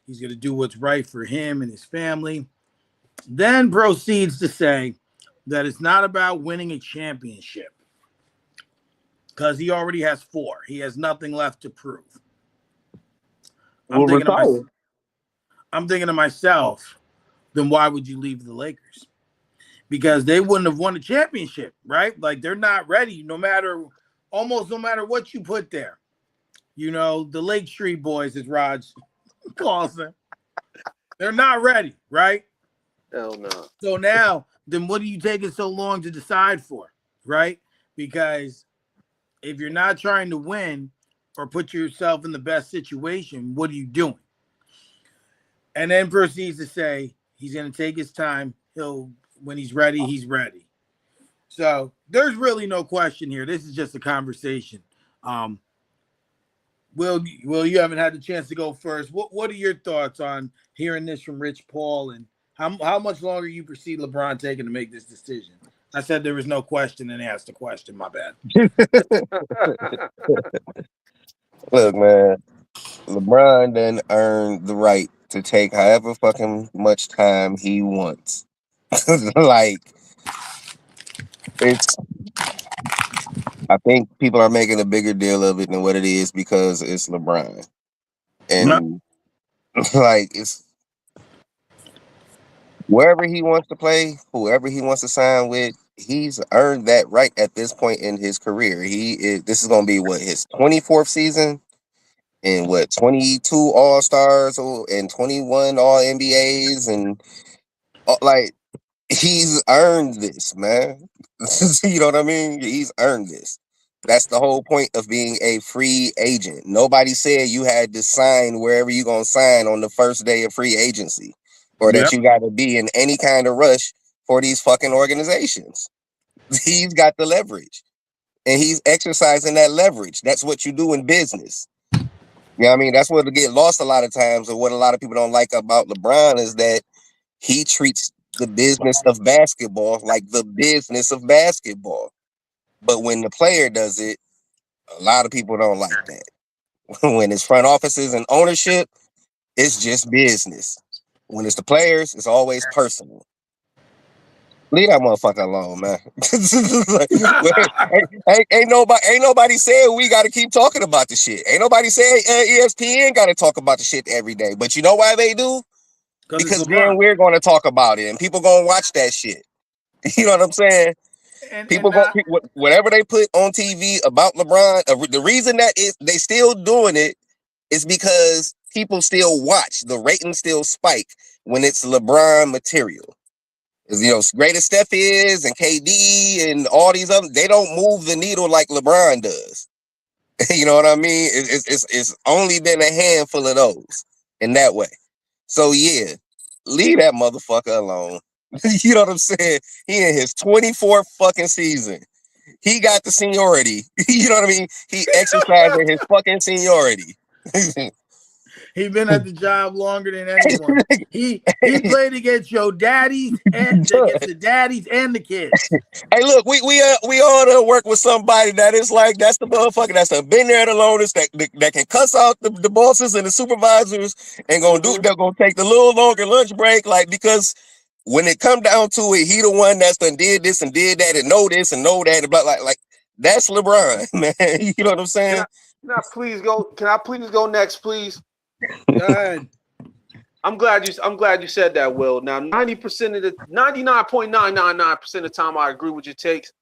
he's going to do what's right for him and his family. Then proceeds to say that it's not about winning a championship because he already has 4. He has nothing left to prove. I'm thinking to myself, then why would you leave the Lakers? Because they wouldn't have won a championship, right? Like they're not ready, no matter what you put there. You know, the Lake Street Boys, as Raj calls them, they're not ready, right? Hell no. So now, then what are you taking so long to decide for, right? Because if you're not trying to win or put yourself in the best situation, what are you doing? And then proceeds to say he's going to take his time. When he's ready, he's ready. So there's really no question here. This is just a conversation. Will, you haven't had the chance to go first. What are your thoughts on hearing this from Rich Paul, and how much longer you perceive LeBron taking to make this decision? I said there was no question and asked a question. My bad. Look, man, LeBron then earned the right to take however fucking much time he wants. Like, I think people are making a bigger deal of it than what it is because it's LeBron. And like, it's wherever he wants to play, whoever he wants to sign with, he's earned that right at this point in his career. This is going to be his 24th season and 22 All-Stars and 21 All-NBAs and like, he's earned this, man. You know what I mean? He's earned this. That's the whole point of being a free agent. Nobody said you had to sign wherever you're going to sign on the first day of free agency or that you got to be in any kind of rush for these fucking organizations. He's got the leverage and he's exercising that leverage. That's what you do in business. You know what I mean? That's what get lost a lot of times, or what a lot of people don't like about LeBron is that he treats the business of basketball like the business of basketball. But when the player does it, a lot of people don't like that. When it's front offices and ownership, it's just business. When it's the players, it's always personal. Leave that motherfucker alone, man. ain't nobody saying we got to keep talking about the shit. Ain't nobody saying ESPN got to talk about the shit every day. But you know why they do? Because then we're going to talk about it, and people going to watch that shit. You know what I'm saying? Whatever they put on TV about LeBron, the reason that they still doing it is because people still watch. The ratings still spike when it's LeBron material. As great as Steph is and KD and all these other, they don't move the needle like LeBron does. You know what I mean? It's only been a handful of those in that way. So yeah, leave that motherfucker alone. You know what I'm saying? He in his 24th fucking season. He got the seniority. You know what I mean? He exercising his fucking seniority. He been at the job longer than anyone. He played against your daddies and against the daddies and the kids. Hey, look, we all work with somebody that is like, that's the motherfucker that's been there the longest, that can cuss out the bosses and the supervisors and they're gonna take the little longer lunch break, like, because when it come down to it, he the one that's done did this and did that and know this and know that. But like that's LeBron, man. You know what I'm saying? Can I please go? Can I please go next, please? Go ahead. I'm glad you said that, Will. Now, 90% of the 99.999% of the time I agree with your takes,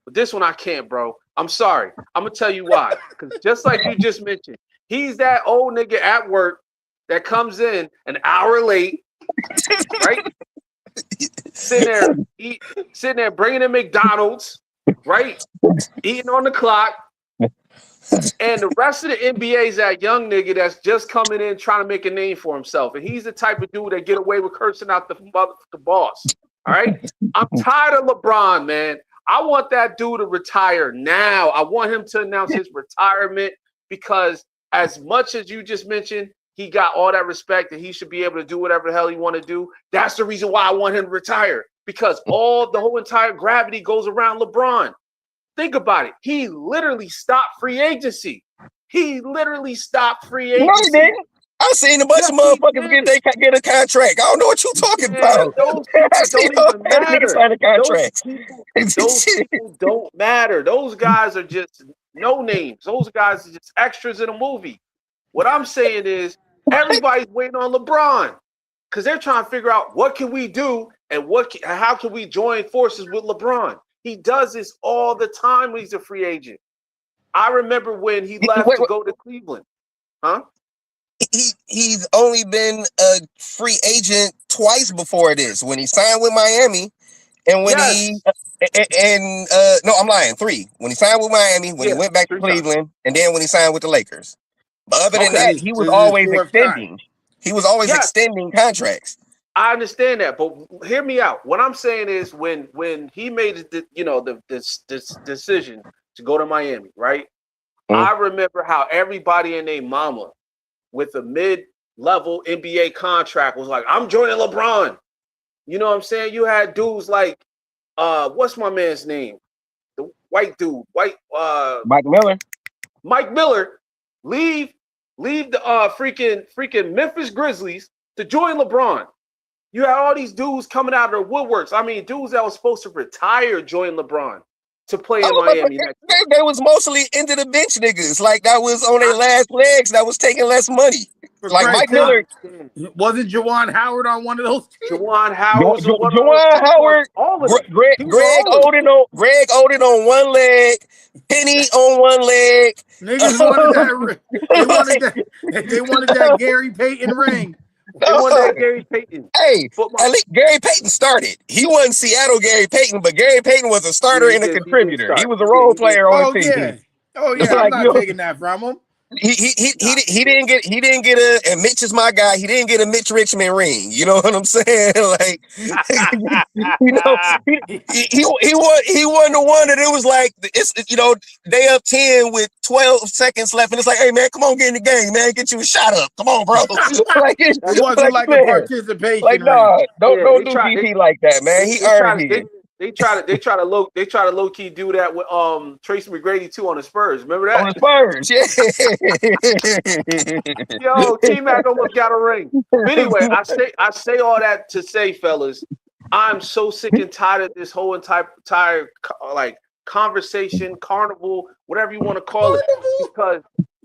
but this one I can't, bro. I'm sorry. I'm gonna tell you why. Because just like you just mentioned, he's that old nigga at work that comes in an hour late, right? Sitting there bringing in McDonald's, right? Eating on the clock. And the rest of the NBA is that young nigga that's just coming in trying to make a name for himself. And he's the type of dude that get away with cursing out the boss. All right? I'm tired of LeBron, man. I want that dude to retire now. I want him to announce his retirement because as much as you just mentioned, he got all that respect and he should be able to do whatever the hell he want to do. That's the reason why I want him to retire because the whole entire gravity goes around LeBron. Think about it. He literally stopped free agency. No, he didn't. I seen a bunch of motherfuckers get a contract. I don't know what you talking about. Those people don't even matter. Sign a contract. Those people don't matter. Those guys are just no names. Those guys are just extras in a movie. What I'm saying is everybody's waiting on LeBron because they're trying to figure out what can we do and how can we join forces with LeBron. He does this all the time when he's a free agent. I remember when he left to go to Cleveland. Huh? He's only been a free agent twice before this. When he signed with Miami, and when no, I'm lying. 3. When he signed with Miami, when he went back to Cleveland, and then when he signed with the Lakers. But other than that, he was always extending. He was always extending contracts. I understand that, but hear me out. What I'm saying is when he made this decision to go to Miami, right? I remember how everybody and their mama with a mid-level NBA contract was like, I'm joining LeBron. You know what I'm saying? You had dudes like, what's my man's name? The white dude, Mike Miller. Mike Miller, leave the freaking Memphis Grizzlies to join LeBron. You had all these dudes coming out of the woodworks. I mean, dudes that was supposed to retire join LeBron to play in Miami. They was mostly into the bench niggas. Like that was on their last legs. That was taking less money. Like Mike Miller. Wasn't Juwan Howard on one of those teams? Juwan Howard. Greg Oden on one leg. Penny on one leg. Niggas wanted that. They wanted that Gary Payton ring. They wanted that Gary Payton. Hey, at least Gary Payton started. He wasn't Seattle Gary Payton, but Gary Payton was a starter and a contributor. He was a role player on the team. I'm not taking that from him. He didn't get a, and Mitch is my guy. He didn't get a Mitch Richmond ring. You know what I'm saying? Like, he wasn't the one that it was like they up 10 with 12 seconds left, and it's like, hey man, come on, get in the game, man, get you a shot up. Come on, bro. It wasn't like a participation. Like, no, don't do DP like that, man. He earned it. They try to low key do that with Tracy McGrady too on the Spurs. Remember that? On the Spurs, yeah. Yo, T-Mac almost got a ring. But anyway, I say all that to say, fellas, I'm so sick and tired of this whole entire like conversation, carnival, whatever you want to call it, because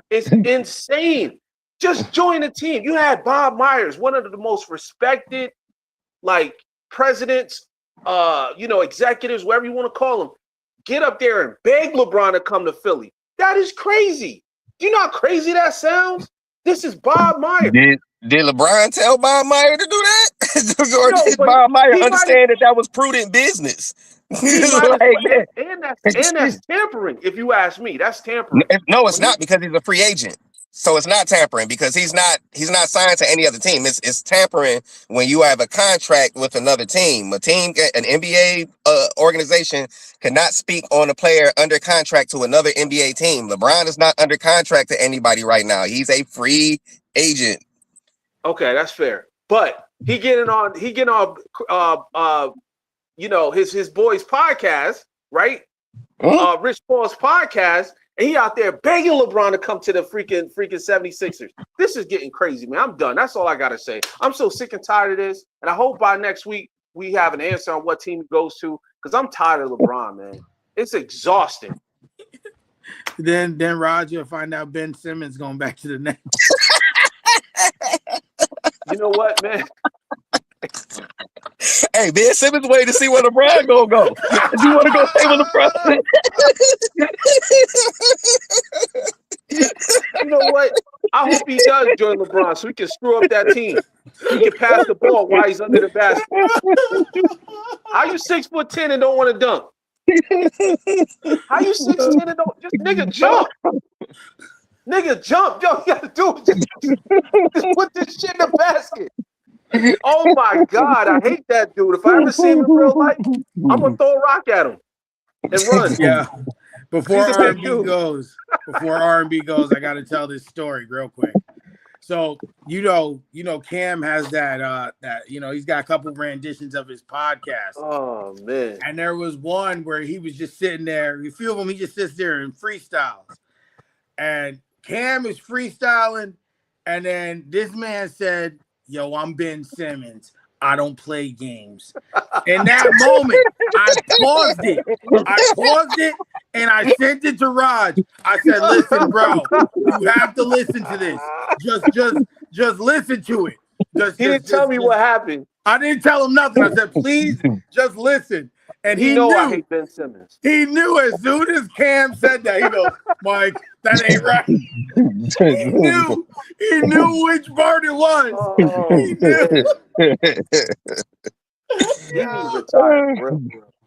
it's insane. Just join the team. You had Bob Myers, one of the most respected like presidents, executives, whatever you want to call them, get up there and beg LeBron to come to Philly. That is crazy. Do you know how crazy that sounds? This is Bob Myers. Did LeBron tell Bob Myers to do that? Or did Bob Myers understand that was prudent business? And that's tampering, if you ask me. That's tampering. No, it's not, because he's a free agent. So it's not tampering because he's not signed to any other team. It's tampering when you have a contract with another team. An NBA organization cannot speak on a player under contract to another NBA team. LeBron is not under contract to anybody right now. He's a free agent. Okay, that's fair. But he getting on his boys podcast, right? Mm-hmm. Rich Paul's podcast. And he out there begging LeBron to come to the freaking 76ers. This is getting crazy, man. I'm done. That's all I got to say. I'm so sick and tired of this. And I hope by next week, we have an answer on what team he goes to, because I'm tired of LeBron, man. It's exhausting. Then Roger will find out Ben Simmons going back to the Nets. You know what, man? Hey, Ben Simmons waiting to see where LeBron gonna go. If you want to go stay with LeBron. You know what? I hope he does join LeBron so he can screw up that team. He can pass the ball while he's under the basket. How you 6'10" and don't want to dunk? How you 6'10" and don't just nigga jump? Nigga jump, yo! You gotta do it. Just put this shit in the basket. Oh my God, I hate that dude. If I ever see him in real life, I'm gonna throw a rock at him and run. Yeah. Before He's a big R&B dude. goes, I got to tell this story real quick. So, you know, Cam has that he's got a couple renditions of his podcast. Oh man. And there was one where he was just sitting there. A few of them, he just sits there and freestyles. And Cam is freestyling. And then this man said, "Yo, I'm Ben Simmons. I don't play games." In that moment, I paused it and I sent it to Raj. I said, "Listen, bro, you have to listen to this. Just listen to it." He didn't tell me what happened. I didn't tell him nothing. I said, "Please, just listen." And he know knew. I hate Ben Simmons. He knew as soon as Cam said that. He goes, "Mike, that ain't right." He knew which part it was. Oh, He knew. He needs to retire. Bro.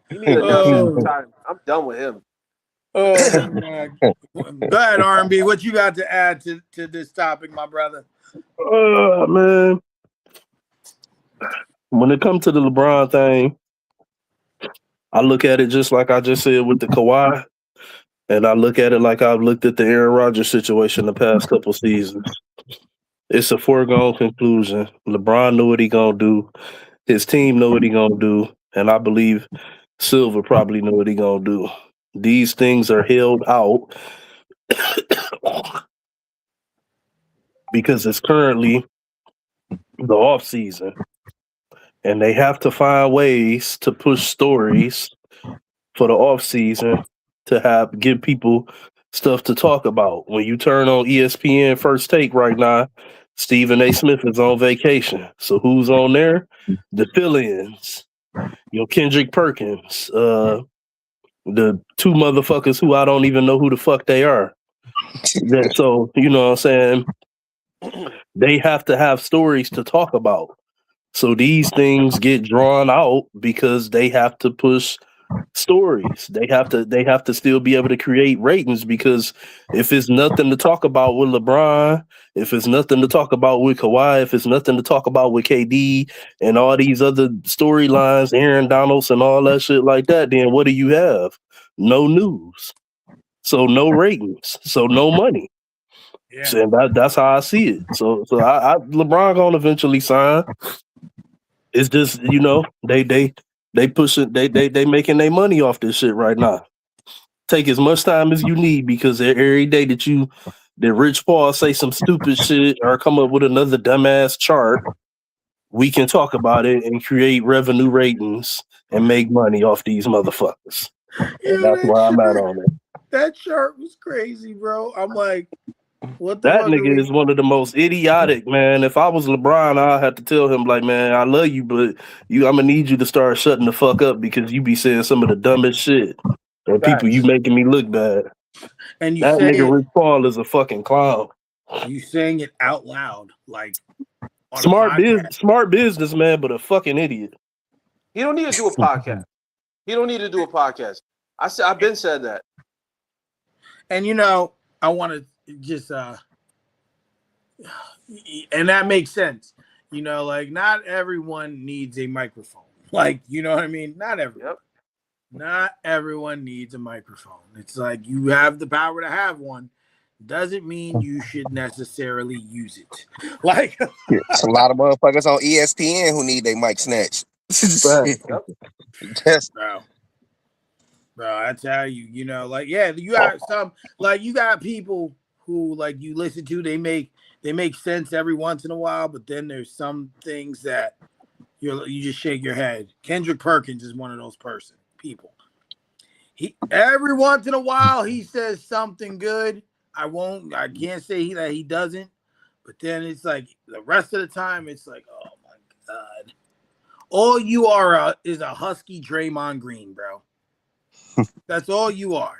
He needs to retire. I'm done with him. Oh man. Go ahead, R&B. What you got to add to this topic, my brother? Man. When it comes to the LeBron thing, I look at it just like I just said with the Kawhi, and I look at it like I've looked at the Aaron Rodgers situation the past couple seasons. It's a foregone conclusion. LeBron knew what he gonna do. His team know what he gonna do, and I believe Silver probably know what he gonna do. These things are held out because it's currently the off season, and they have to find ways to push stories for the off season to give people stuff to talk about. When you turn on ESPN First Take right now, Stephen A. Smith is on vacation. So who's on there? The fill-ins. Kendrick Perkins. The two motherfuckers who I don't even know who the fuck they are. So, you know what I'm saying? They have to have stories to talk about. So these things get drawn out because they have to push stories. They have to still be able to create ratings, because if it's nothing to talk about with LeBron, if it's nothing to talk about with Kawhi, if it's nothing to talk about with KD and all these other storylines, Aaron Donalds and all that shit like that, then what do you have? No news. So no ratings. So no money. Yeah. And that's how I see it. So I LeBron gonna eventually sign. It's just, they push it. They making their money off this shit right now. Take as much time as you need, because every day that Rich Paul say some stupid shit or come up with another dumbass chart, we can talk about it and create revenue ratings and make money off these motherfuckers. And that's where I'm at on it. That chart was crazy, bro. I'm like, what the That fuck nigga is one of the most idiotic, man. If I was LeBron, I'd have to tell him, like, man, I love you, but I'm gonna need you to start shutting the fuck up, because you be saying some of the dumbest shit. And people, you making me look bad. And that nigga Rich Paul is a fucking clown. You saying it out loud, like smart businessman, but a fucking idiot. He don't need to do a podcast. I've been said that. And I want to just and that makes sense. Like, not everyone needs a microphone. Like, you know what I mean? Not everyone. Yep. Not everyone needs a microphone. It's like, you have the power to have one. Doesn't mean you should necessarily use it. Like, it's a lot of motherfuckers on ESPN who need their mic snatched. Yes. Bro, I tell you, like, yeah, you got some, like, you got people who, like, you listen to, they make sense every once in a while, but then there's some things that, you just shake your head. Kendrick Perkins is one of those people. He every once in a while he says something good. I can't say that he doesn't, but then it's like the rest of the time it's like, oh my God. All you are is a husky Draymond Green, bro. That's all you are.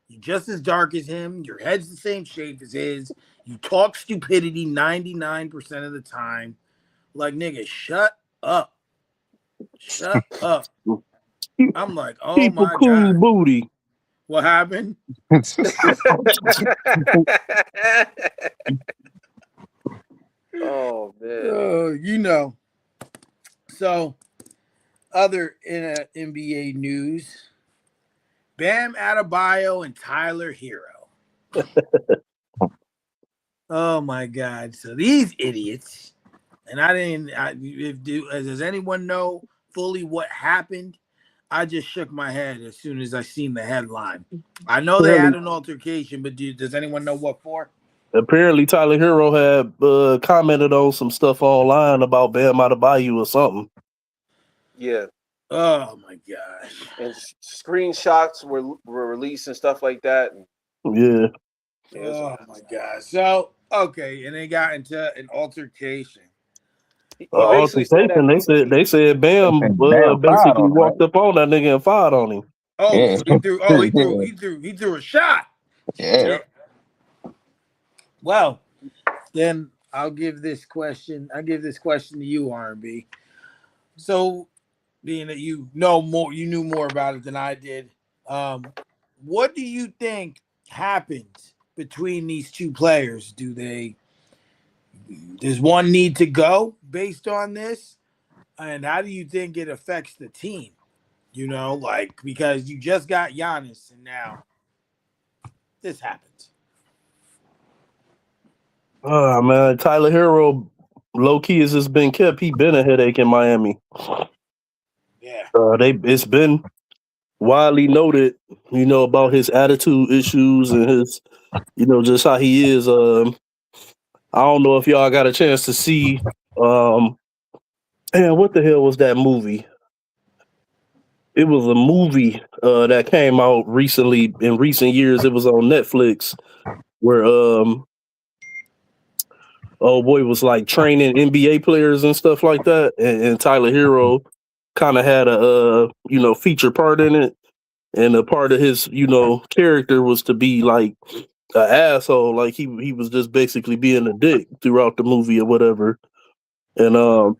You're just as dark as him. Your head's the same shape as his. You talk stupidity 99% of the time. Like, nigga, shut up. Shut up. I'm like, oh Keep a my cool God. booty. What happened? Oh man. You know. So, other NBA news, Bam Adebayo and Tyler Hero. Oh my God! So these idiots, and does anyone know fully what happened? I just shook my head as soon as I seen the headline. I know they had an altercation, but does anyone know what for? Apparently, Tyler Hero had commented on some stuff online about Bam Adebayo or something. Yeah. Oh my gosh! And screenshots were released and stuff like that. Yeah. Oh my gosh! So okay, and they got into an altercation. He basically said that They said Bam Bam fired basically on him, right? walked up on that nigga and fired on him. Oh, Yeah. so he threw a shot. Yeah. Well, then I'll give this question to you, R&B. So, being that you knew more about it than I did. What do you think happened between these two players? Does one need to go based on this? And how do you think it affects the team? Because you just got Giannis and now this happens. Man, Tyler Hero, low key as it's been kept, he been a headache in Miami. Yeah. It's been widely noted, about his attitude issues and his, just how he is. I don't know if y'all got a chance to see. Man, what the hell was that movie? It was a movie that came out recently in recent years. It was on Netflix where oh boy was like training NBA players and stuff like that, and Tyler Hero kind of had a feature part in it, and a part of his character was to be like an asshole, like he was just basically being a dick throughout the movie or whatever, and I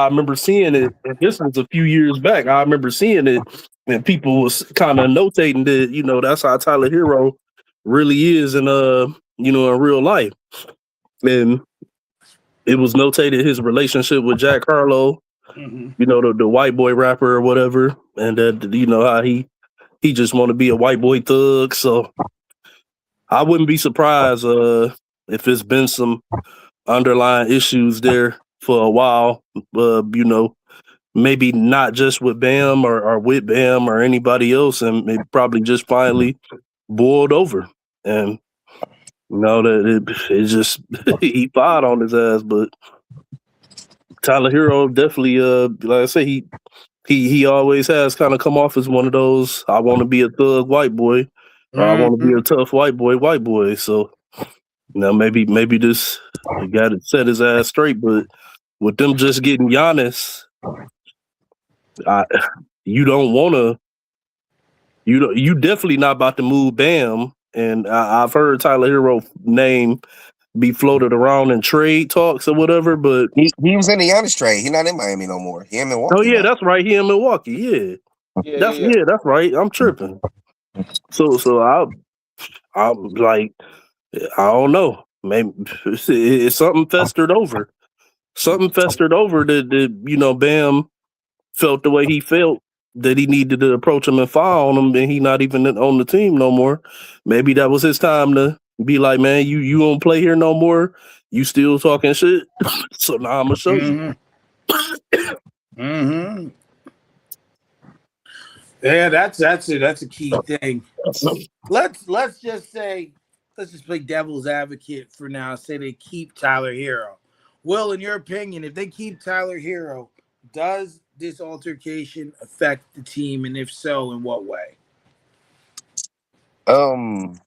remember seeing it, and this was a few years back. I remember seeing it, and people was kind of notating that that's how Tyler Hero really is in real life. And it was notated his relationship with Jack Harlow, the white boy rapper or whatever, and that how he just want to be a white boy thug. So I wouldn't be surprised if it's been some underlying issues there for a while. Maybe not just with Bam or with Bam or anybody else, and maybe probably just finally boiled over. And that it just he fired on his ass, but Tyler Hero definitely like I say, he always has kind of come off as one of those I want to be a thug white boy, or I want to be a tough white boy. So maybe this he got to set his ass straight, but with them just getting Giannis, you don't want to. You definitely not about to move Bam, and I've heard Tyler Hero name be floated around in trade talks or whatever. But He was in the Giannis trade. He's not in Miami no more. He in Milwaukee. Oh yeah, now. that's right. He in Milwaukee. Yeah, that's right. I'm tripping. So I'm like, I don't know. Maybe it's something festered over. Something festered over that Bam felt the way he felt, that he needed to approach him and foul on him, and he not even on the team no more. Maybe that was his time to be like, man, you don't play here no more. You still talking shit. So now I'm gonna show you. Yeah, that's a key thing. Let's just play devil's advocate for now. Say they keep Tyler Hero. Will, in your opinion, if they keep Tyler Hero, does this altercation affect the team, and if so, in what way? Um,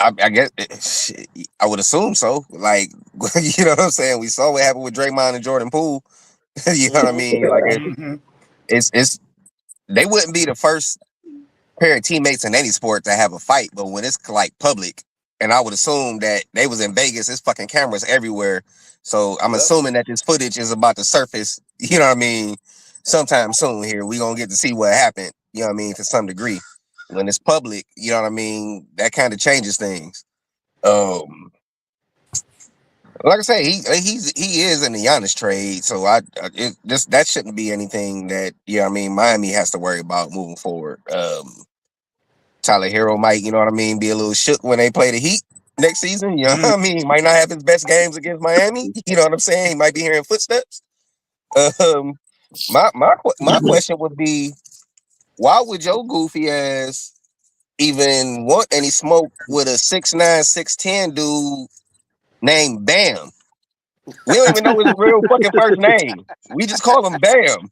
I guess I would assume so. Like, you know what I'm saying? We saw what happened with Draymond and Jordan Poole. You know what I mean? Like, Mhm. it's they wouldn't be the first pair of teammates in any sport to have a fight, but when it's like public, and I would assume that they was in Vegas, there's fucking cameras everywhere. So I'm Yep. assuming that this footage is about to surface, you know what I mean, sometime soon here. We gonna get to see what happened, you know what I mean, to some degree. When it's public, you know what I mean, that kind of changes things. Like I say, he is in the Giannis trade, so that shouldn't be anything that, you know what I mean, Miami has to worry about moving forward. Tyler Hero might, you know what I mean, be a little shook when they play the Heat next season. You know what I mean? He might not have his best games against Miami. You know what I'm saying? He might be hearing footsteps. Um, my question would be, why would your goofy ass even want any smoke with a 6'9", 6'10" dude named Bam? We don't even know his real fucking first name. We just call him Bam.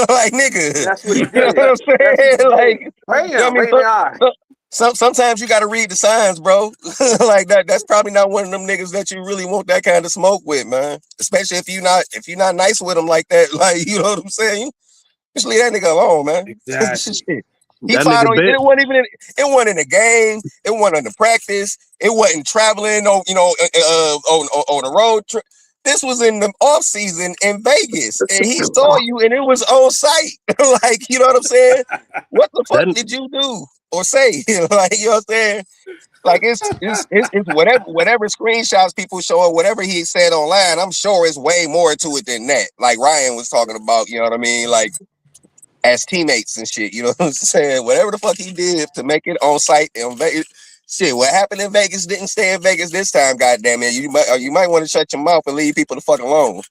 Like, nigga. That's what he You know did. what I'm That's what he saying? did. Like, Bam, you know what I mean? right in the eye. Sometimes you got to read the signs, bro. Like that's probably not one of them niggas that you really want that kind of smoke with, man. Especially if you're not nice with him like that. Like, you know what I'm saying? Just leave that nigga alone, man. Exactly. Shit. He That tried nigga on. bet. It wasn't in the game. It wasn't in the practice. It wasn't traveling on, on the road trip. This was in the off season in Vegas, and he saw you, and it was on site. Like, you know what I'm saying? What the fuck That did you do or say? Like, you know what I'm saying? Like, it's whatever screenshots people show, whatever he said online. I'm sure it's way more to it than that. Like Ryan was talking about, you know what I mean? Like, as teammates and shit, you know what I'm saying? Whatever the fuck he did to make it on site in Vegas. Shit, what happened in Vegas didn't stay in Vegas this time, goddamn it. You might want to shut your mouth and leave people the fuck alone.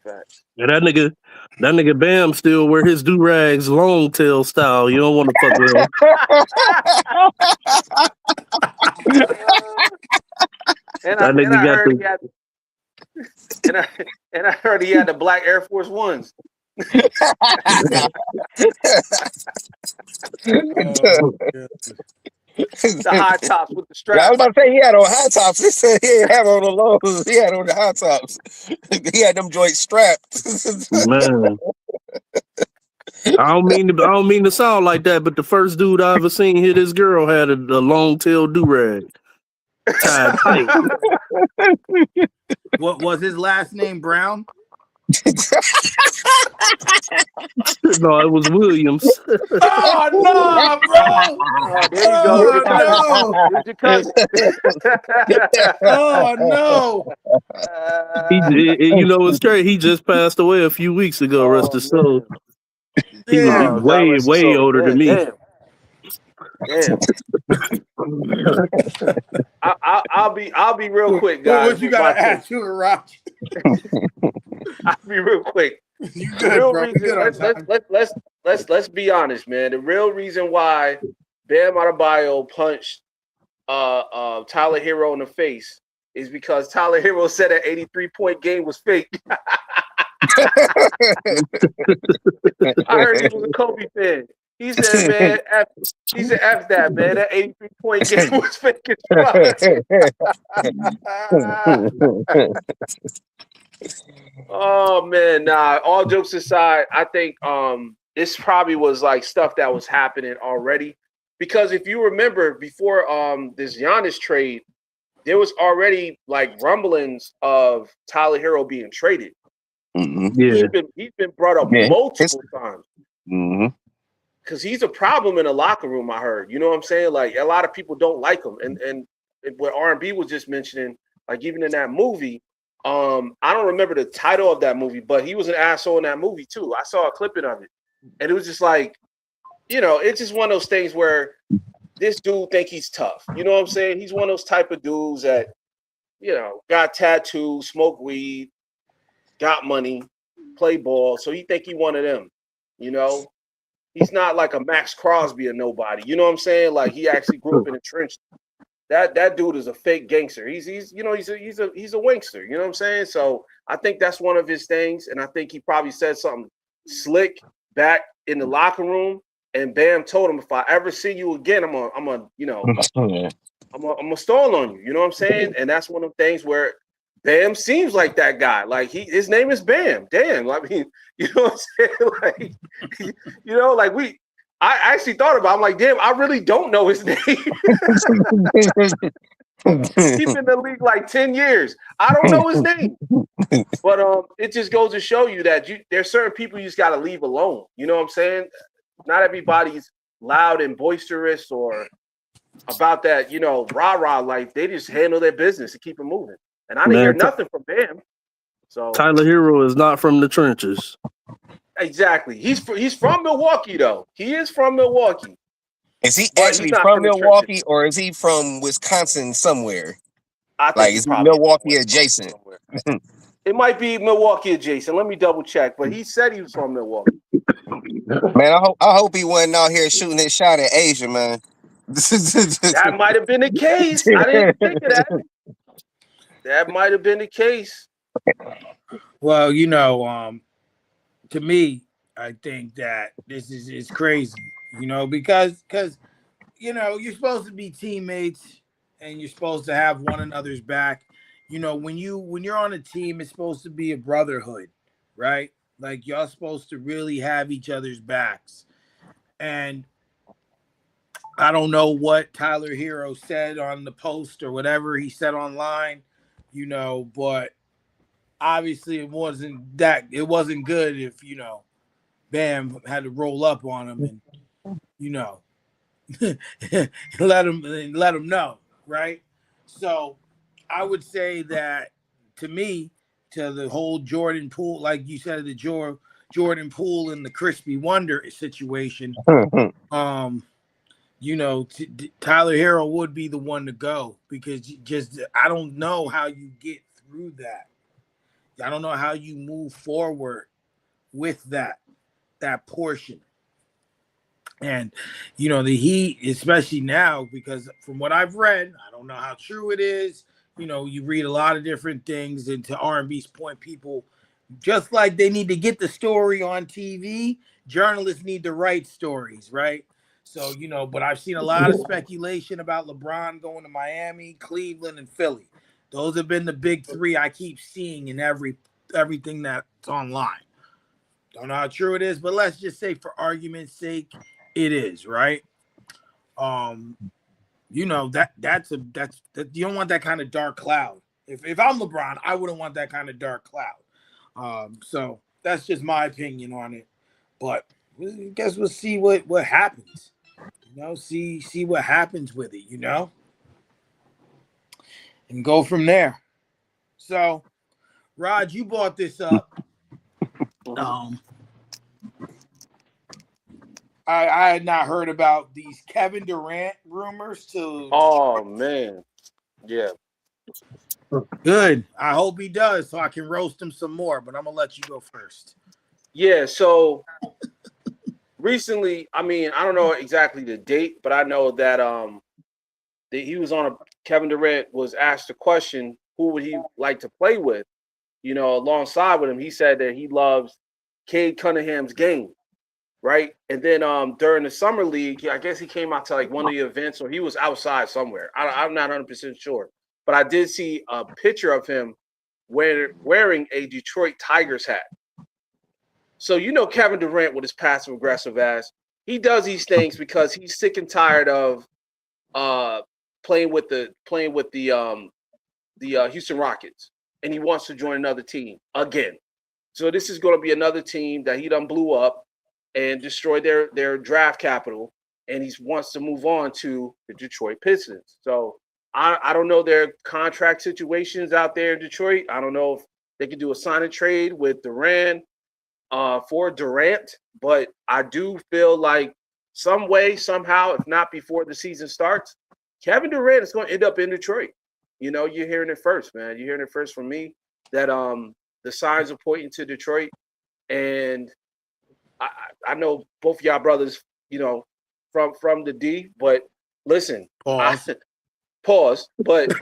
Facts. yeah, that nigga Bam still wear his do rags long tail style. You don't want to fuck with him. And That nigga I got heard the he had and I heard he had the black Air Force Ones. The high tops with the Yeah, I was straps. about to say he had on high tops. He said he didn't have on the lows. He had on the high tops. He had them joints strapped. man. I don't mean to sound like that, but the first dude I ever seen hit his girl had a long tail do rag tied tight. What was his last name? Brown. No, it was Williams. Oh no, bro! Oh, there you go. Your cousin. Oh Here's your cousin. no! Oh no! You know, it's crazy. He just passed away a few weeks ago. Rest Oh his soul. man. He Damn. Oh, God rest his way soul. older than me. Damn. I'll be real quick, guys. What you with my gotta ask to it, Rock? I'll be real quick. You The good, real bro? You reason, good on time. let's be honest, man. The real reason why Bam Adebayo punched Tyler Hero in the face is because Tyler Hero said an 83-point game was fake. I heard he was a Kobe fan. He said, man, F that, man. That 83-point game was fake as fuck. Oh man, nah. All jokes aside, I think this probably was like stuff that was happening already. Because if you remember before this Giannis trade, there was already like rumblings of Tyler Hero being traded. Mm-hmm. Yeah, He's been brought up Yeah. multiple times. Mm-hmm. Because he's a problem in the locker room, I heard. You know what I'm saying? Like a lot of people don't like him. And what R&B was just mentioning, like even in that movie, I don't remember the title of that movie, but he was an asshole in that movie too. I saw a clipping of it. And it was just like, you know, it's just one of those things where this dude think he's tough. You know what I'm saying? He's one of those type of dudes that, you know, got tattoos, smoke weed, got money, play ball. So he think he one of them, you know? He's not like a Max Crosby or nobody. You know what I'm saying? Like he actually grew up in the trench. that dude is a fake gangster. He's a wankster. You know what I'm saying? So I think that's one of his things, and I think he probably said something slick back in the locker room. And Bam told him, if I ever see you again, I'm gonna stall on you. You know what I'm saying? And that's one of the things where Bam seems like that guy. Like his name is Bam. Damn. I mean, you know what I'm saying? Like, I actually thought about it. I'm like, damn, I really don't know his name. He's been in the league like 10 years. I don't know his name. But it just goes to show you that there's certain people you just got to leave alone. You know what I'm saying? Not everybody's loud and boisterous or about that, rah-rah life. They just handle their business and keep it moving. And I didn't hear nothing from Bam. So Tyler Hero is not from the trenches. Exactly. He's from Milwaukee, though. He is from Milwaukee. Is he actually from Milwaukee, or is he from Wisconsin somewhere? I think like, is he Milwaukee adjacent? It might be Milwaukee adjacent. Let me double check. But he said he was from Milwaukee. Man, I hope he wasn't out here shooting his shot at Asia, man. That might have been the case. I didn't think of that. That might have been the case. Well, to me, I think that this is crazy, because you're supposed to be teammates and you're supposed to have one another's back. When you're on a team, it's supposed to be a brotherhood, right? Like, y'all supposed to really have each other's backs. And I don't know what Tyler Hero said on the post or whatever he said online, but obviously it wasn't good if, Bam had to roll up on him and, let him know, right? So I would say that, to me, to the whole Jordan Poole, like you said, the Jordan Poole and the Crispy Wonder situation, Tyler Hero would be the one to go, because I don't know how you get through that. I don't know how you move forward with that portion. And, the Heat, especially now, because from what I've read, I don't know how true it is. You read a lot of different things, and to R&B's point, people, just like they need to get the story on TV, journalists need to write stories, right? So, but I've seen a lot of speculation about LeBron going to Miami, Cleveland, and Philly. Those have been the big three I keep seeing in everything that's online. Don't know how true it is, but let's just say, for argument's sake, it is, right? That's you don't want that kind of dark cloud. If I'm LeBron, I wouldn't want that kind of dark cloud. So that's just my opinion on it. But I guess we'll see what happens. See what happens with it, and go from there. So, Rod, you brought this up. I had not heard about these Kevin Durant rumors to. Oh, man. Yeah. Good. I hope he does, so I can roast him some more, but I'm going to let you go first. Yeah, so recently, I mean, I don't know exactly the date, but I know that he was on Kevin Durant was asked the question, who would he like to play with, alongside with him. He said that he loves Cade Cunningham's game. Right. And then during the summer league, I guess he came out to like one of the events, or he was outside somewhere. I'm not 100% sure. But I did see a picture of him wearing a Detroit Tigers hat. So, Kevin Durant, with his passive aggressive ass, he does these things because he's sick and tired of playing with the Houston Rockets, and he wants to join another team again. So this is going to be another team that he done blew up and destroy their draft capital, and he wants to move on to the Detroit Pistons. So I don't know their contract situations out there in Detroit. I don't know if they can do a sign and trade with Durant for Durant, but I do feel like some way, somehow, if not before the season starts, Kevin Durant is going to end up in Detroit. You're hearing it first, man. You're hearing it first from me that the signs are pointing to Detroit, and I know both of y'all brothers, from the D, but listen, Pause. But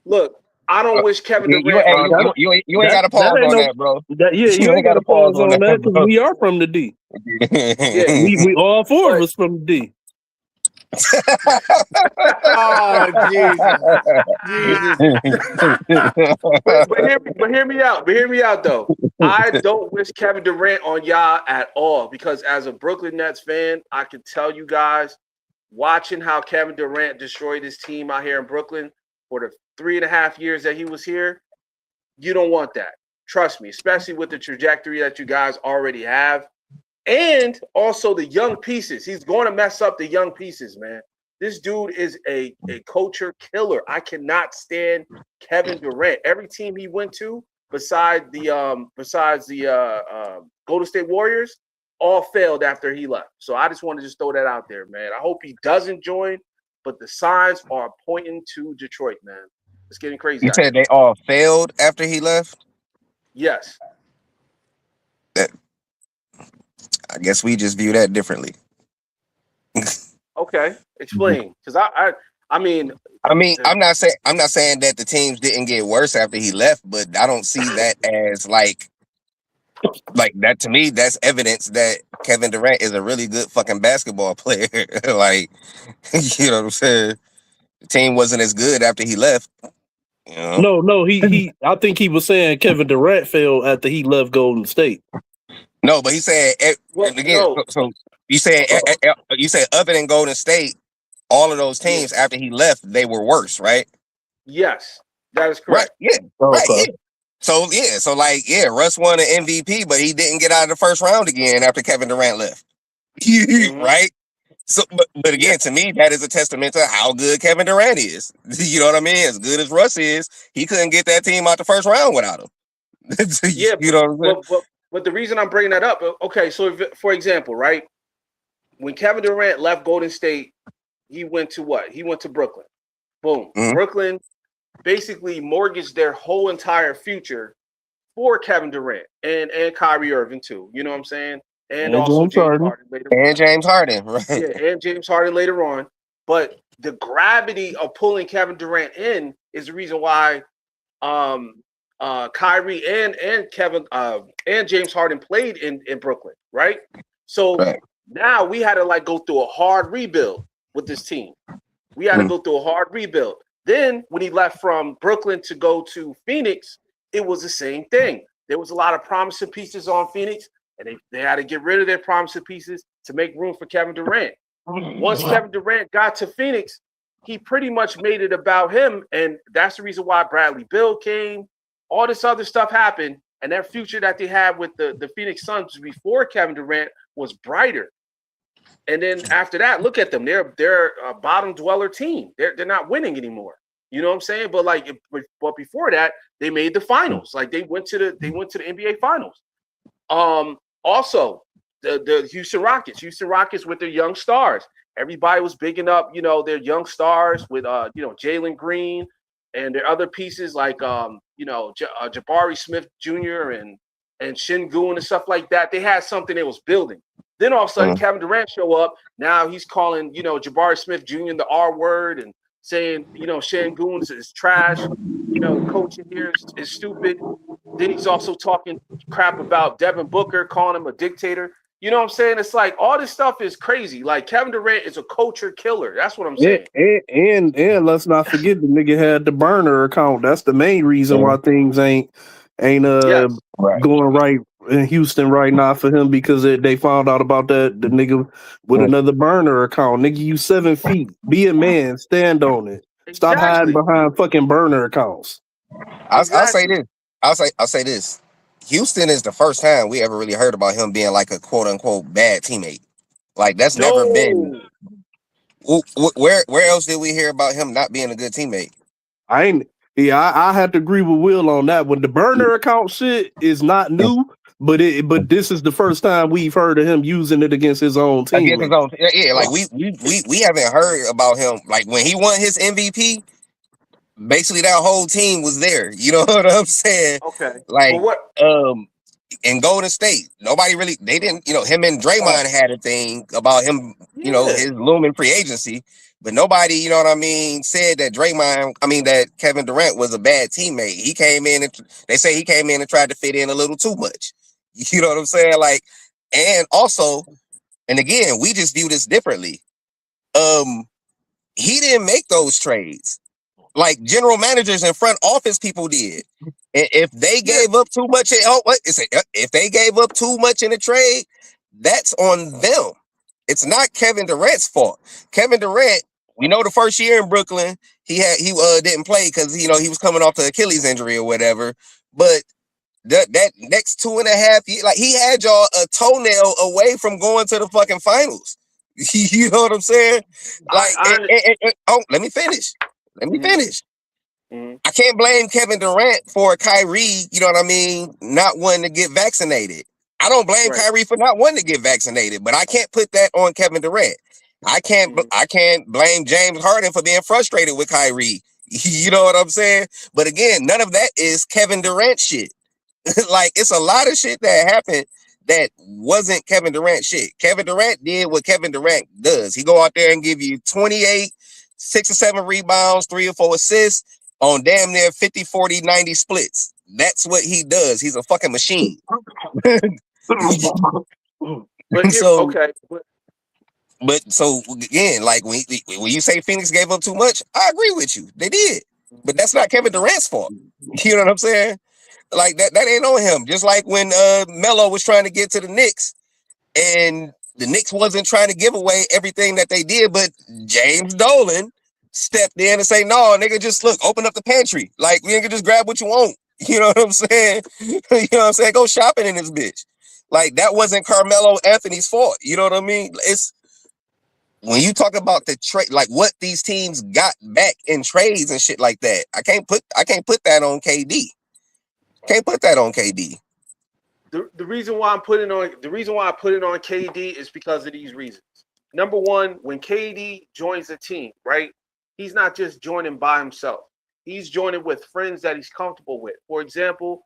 look, I don't wish Kevin You, Durant on you, you, you, you ain't got to pause ain't on no that, bro. you ain't got to pause on that because bro. we are from the D. Yeah. We all four of But- us from the D. Oh Jesus, Jesus. but hear me out. But hear me out though. I don't wish Kevin Durant on y'all at all because as a Brooklyn Nets fan, I can tell you guys, watching how Kevin Durant destroyed his team out here in Brooklyn for the 3.5 years that he was here, you don't want that. Trust me, especially with the trajectory that you guys already have. And also the young pieces. He's going to mess up the young pieces, man. This dude is a culture killer. I cannot stand Kevin Durant. Every team he went to, besides the Golden State Warriors, all failed after he left. So I just want to just throw that out there, man. I hope he doesn't join, but the signs are pointing to Detroit, man. It's getting crazy. You said they all failed after he left? Yes. I guess we just view that differently. Okay. Explain. Because I mean, I'm not saying that the teams didn't get worse after he left, but I don't see that as like that. To me, that's evidence that Kevin Durant is a really good fucking basketball player. Like, you know what I'm saying? The team wasn't as good after he left. You know? No, he. I think he was saying Kevin Durant failed after he left Golden State. No, but he said again. no. So you said other than Golden State, all of those teams after he left, they were worse, right? Yes, that is correct. Right. Yeah. Right. Yeah. So Russ won an MVP, but he didn't get out of the first round again after Kevin Durant left. Right. So, but again, to me, that is a testament to how good Kevin Durant is. You know what I mean? As good as Russ is, he couldn't get that team out the first round without him. Yeah, you know what I'm saying? But the reason I'm bringing that up, okay, so for example, right, when Kevin Durant left Golden State, he went to what? He went to Brooklyn. Boom. Mhm. Brooklyn basically mortgaged their whole entire future for Kevin Durant and Kyrie Irving too. You know what I'm saying? And also James Harden later on. And James Harden, right? Yeah, and James Harden later on. But the gravity of pulling Kevin Durant in is the reason why Kyrie and Kevin and James Harden played in Brooklyn, right? So now we had to like go through a hard rebuild with this team. We had to go through a hard rebuild. Then when he left from Brooklyn to go to Phoenix, it was the same thing. There was a lot of promising pieces on Phoenix, and they had to get rid of their promising pieces to make room for Kevin Durant. Once Kevin Durant got to Phoenix, he pretty much made it about him, and that's the reason why Bradley Beal came. All this other stuff happened, and that future that they had with the Phoenix Suns before Kevin Durant was brighter. And then after that, look at them. They're a bottom dweller team. They're not winning anymore. You know what I'm saying? But before that, they made the finals. Like they went to the NBA finals. Also the Houston Rockets with their young stars. Everybody was bigging up, their young stars with Jalen Green and their other pieces like Jabari Smith Jr. and Şengün and stuff like that. They had something they was building. Then all of a sudden, Kevin Durant show up. Now he's calling, Jabari Smith Jr. the R word and saying, Şengün is trash. Coaching here is stupid. Then he's also talking crap about Devin Booker, calling him a dictator. You know what I'm saying? It's like all this stuff is crazy. Like Kevin Durant is a culture killer. That's what I'm saying. And let's not forget the nigga had the burner account. That's the main reason why things ain't going right in Houston right now for him, because they found out about the nigga with another burner account. Nigga, you 7 feet. Be a man. Stand on it. Stop hiding behind fucking burner accounts. I'll say this. I'll say this. Houston is the first time we ever really heard about him being like a quote unquote bad teammate. Like that's never been. Where else did we hear about him not being a good teammate? I had to agree with Will on that one. The burner account shit is not new, but this is the first time we've heard of him using it against his own team. Like we haven't heard about him. Like when he won his MVP, basically that whole team was there. You know what I'm saying? Okay. Like in Golden State, nobody really, they didn't, him and Draymond had a thing about him, his looming free agency, But nobody, you know what I mean, said that that Kevin Durant was a bad teammate. He came in and they say he came in and tried to fit in a little too much. You know what I'm saying? Like, and also, and again, we just view this differently. He didn't make those trades. Like general managers and front office people did. If they gave up too much, if they gave up too much in a trade, that's on them. It's not Kevin Durant's fault. Kevin Durant, we know the first year in Brooklyn, he didn't play because he was coming off the Achilles injury or whatever. But that next 2.5 years, like he had y'all a toenail away from going to the fucking finals. You know what I'm saying? Like, let me finish. Mm-hmm. I can't blame Kevin Durant for Kyrie, you know what I mean, not wanting to get vaccinated. I don't blame Kyrie for not wanting to get vaccinated, but I can't put that on Kevin Durant. I can't blame James Harden for being frustrated with Kyrie. You know what I'm saying? But again, none of that is Kevin Durant shit. Like, it's a lot of shit that happened that wasn't Kevin Durant shit. Kevin Durant did what Kevin Durant does. He go out there and give you 28, 6 or 7 rebounds, 3 or 4 assists on damn near 50, 40, 90 splits. That's what he does. He's a fucking machine. So again, like when you say Phoenix gave up too much, I agree with you. They did. But that's not Kevin Durant's fault. You know what I'm saying? Like that ain't on him. Just like when Melo was trying to get to the Knicks and the Knicks wasn't trying to give away everything that they did, but James Dolan stepped in and say, no, nigga, just look, open up the pantry. Like, we can just grab what you want. You know what I'm saying? You know what I'm saying? Go shopping in this bitch. Like, that wasn't Carmelo Anthony's fault. You know what I mean? It's when you talk about the trade, like what these teams got back in trades and shit like that. I can't put that on KD. Can't put that on KD. The reason why I put it on KD is because of these reasons. Number one, when KD joins a team, right? He's not just joining by himself. He's joining with friends that he's comfortable with. For example,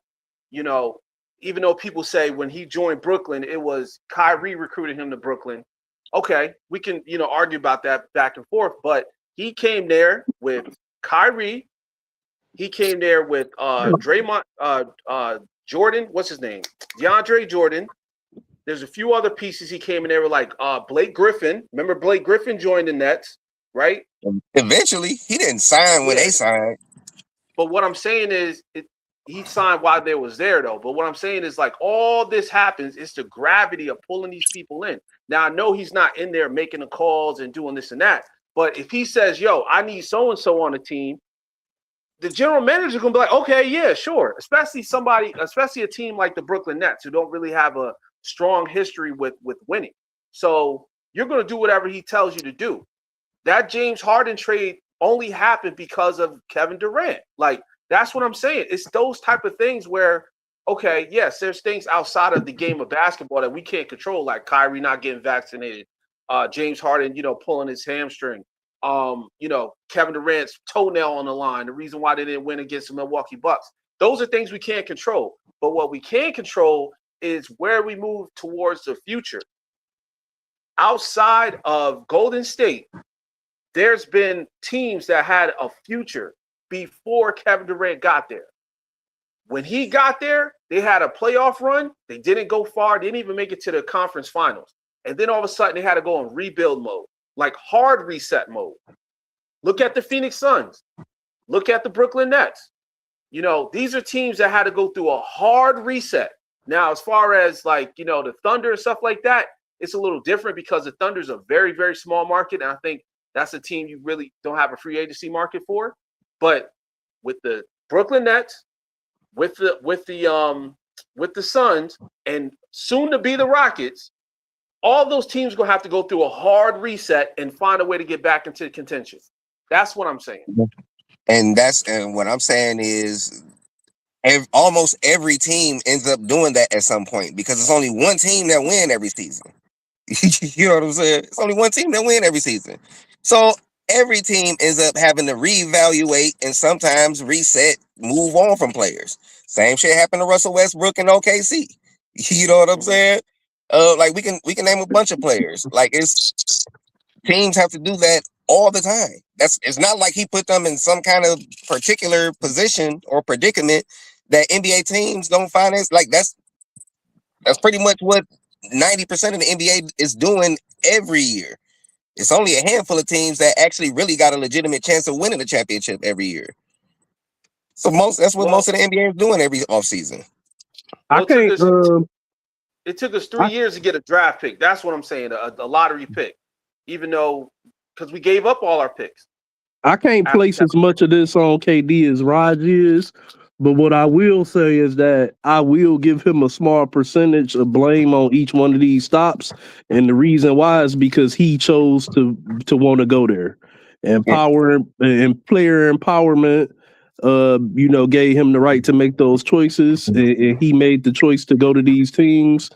even though people say when he joined Brooklyn, it was Kyrie recruited him to Brooklyn. Okay, we can, argue about that back and forth, but he came there with Kyrie. He came there with Draymond, Jordan, what's his name? DeAndre Jordan. There's a few other pieces he came in there with, like Blake Griffin. Remember Blake Griffin joined the Nets, right? Eventually, he didn't sign when they signed. But what I'm saying is, he signed while they was there, though. But what I'm saying is, like, all this happens, it's the gravity of pulling these people in. Now, I know he's not in there making the calls and doing this and that. But if he says, yo, I need so-and-so on the team, the general manager is going to be like, okay, yeah, sure. Especially a team like the Brooklyn Nets who don't really have a strong history with winning. So you're going to do whatever he tells you to do. That James Harden trade only happened because of Kevin Durant. Like, that's what I'm saying. It's those type of things where, okay, yes, there's things outside of the game of basketball that we can't control, like Kyrie not getting vaccinated, James Harden, pulling his hamstring. Kevin Durant's toenail on the line, the reason why they didn't win against the Milwaukee Bucks. Those are things we can't control. But what we can control is where we move towards the future. Outside of Golden State, there's been teams that had a future before Kevin Durant got there. When he got there, they had a playoff run. They didn't go far. They didn't even make it to the conference finals. And then all of a sudden, they had to go in rebuild mode. Like hard reset mode. Look at the Phoenix Suns. Look at the Brooklyn Nets. These are teams that had to go through a hard reset. Now, as far as the Thunder and stuff like that, it's a little different because the Thunder's a very, very small market. And I think that's a team you really don't have a free agency market for. But with the Brooklyn Nets, with the Suns, and soon to be the Rockets, all those teams are going to have to go through a hard reset and find a way to get back into contention. That's what I'm saying. And what I'm saying is almost every team ends up doing that at some point because it's only one team that win every season. You know what I'm saying? It's only one team that win every season. So every team ends up having to reevaluate and sometimes reset, move on from players. Same shit happened to Russell Westbrook and OKC. You know what I'm saying? Like we can name a bunch of players. Like teams have to do that all the time. It's not like he put them in some kind of particular position or predicament that NBA teams don't finance. Like that's pretty much what 90% of the NBA is doing every year. It's only a handful of teams that actually really got a legitimate chance of winning the championship every year. So that's what most of the NBA is doing every offseason. I can't. It took us 3 years to get a draft pick. That's what I'm saying, a lottery pick. Even though, because we gave up all our picks. I can't place as much of this on KD as Raj is, but what I will say is that I will give him a small percentage of blame on each one of these stops, and the reason why is because he chose to want to go there. And power and player empowerment, gave him the right to make those choices, and he made the choice to go to these teams,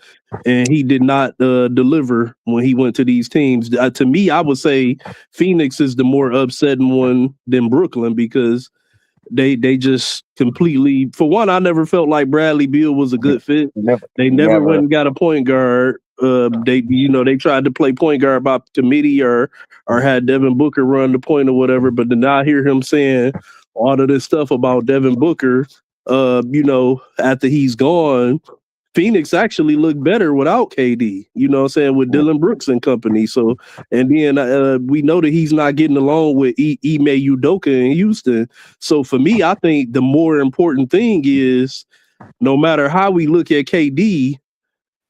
and he did not deliver when he went to these teams. To me, I would say Phoenix is the more upsetting one than Brooklyn because they just completely. For one, I never felt like Bradley Beal was a good fit. They never went and got a point guard. They tried to play point guard by committee or had Devin Booker run the point or whatever. But then I hear him saying all of this stuff about Devin Booker. After he's gone, Phoenix actually looked better without KD, you know what I'm saying, with Dylan Brooks and company. So, and then we know that he's not getting along with Ime Udoka in Houston. So for me, I think the more important thing is no matter how we look at KD,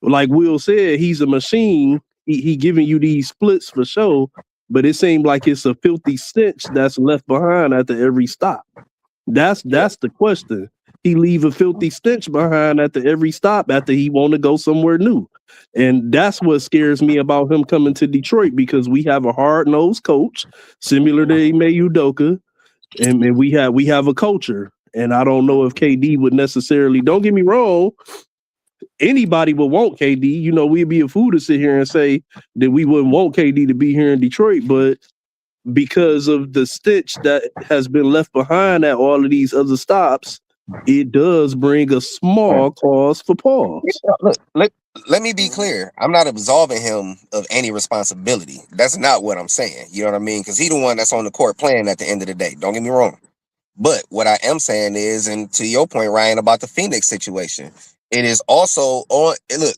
like Will said, he's a machine. He giving you these splits for show, but it seemed like it's a filthy stench that's left behind after every stop. That's the question. He leave a filthy stench behind after every stop after he want to go somewhere new. And that's what scares me about him coming to Detroit because we have a hard-nosed coach, similar to Ime Udoka, and we have a culture. And I don't know if KD would necessarily, don't get me wrong, anybody would want KD. We'd be a fool to sit here and say that we wouldn't want KD to be here in Detroit, but because of the stench that has been left behind at all of these other stops, it does bring a small cause for pause. Look, let me be clear. I'm not absolving him of any responsibility. That's not what I'm saying. You know what I mean? Because he's the one that's on the court playing at the end of the day. Don't get me wrong. But what I am saying is, and to your point, Ryan, about the Phoenix situation, it is also on. Look,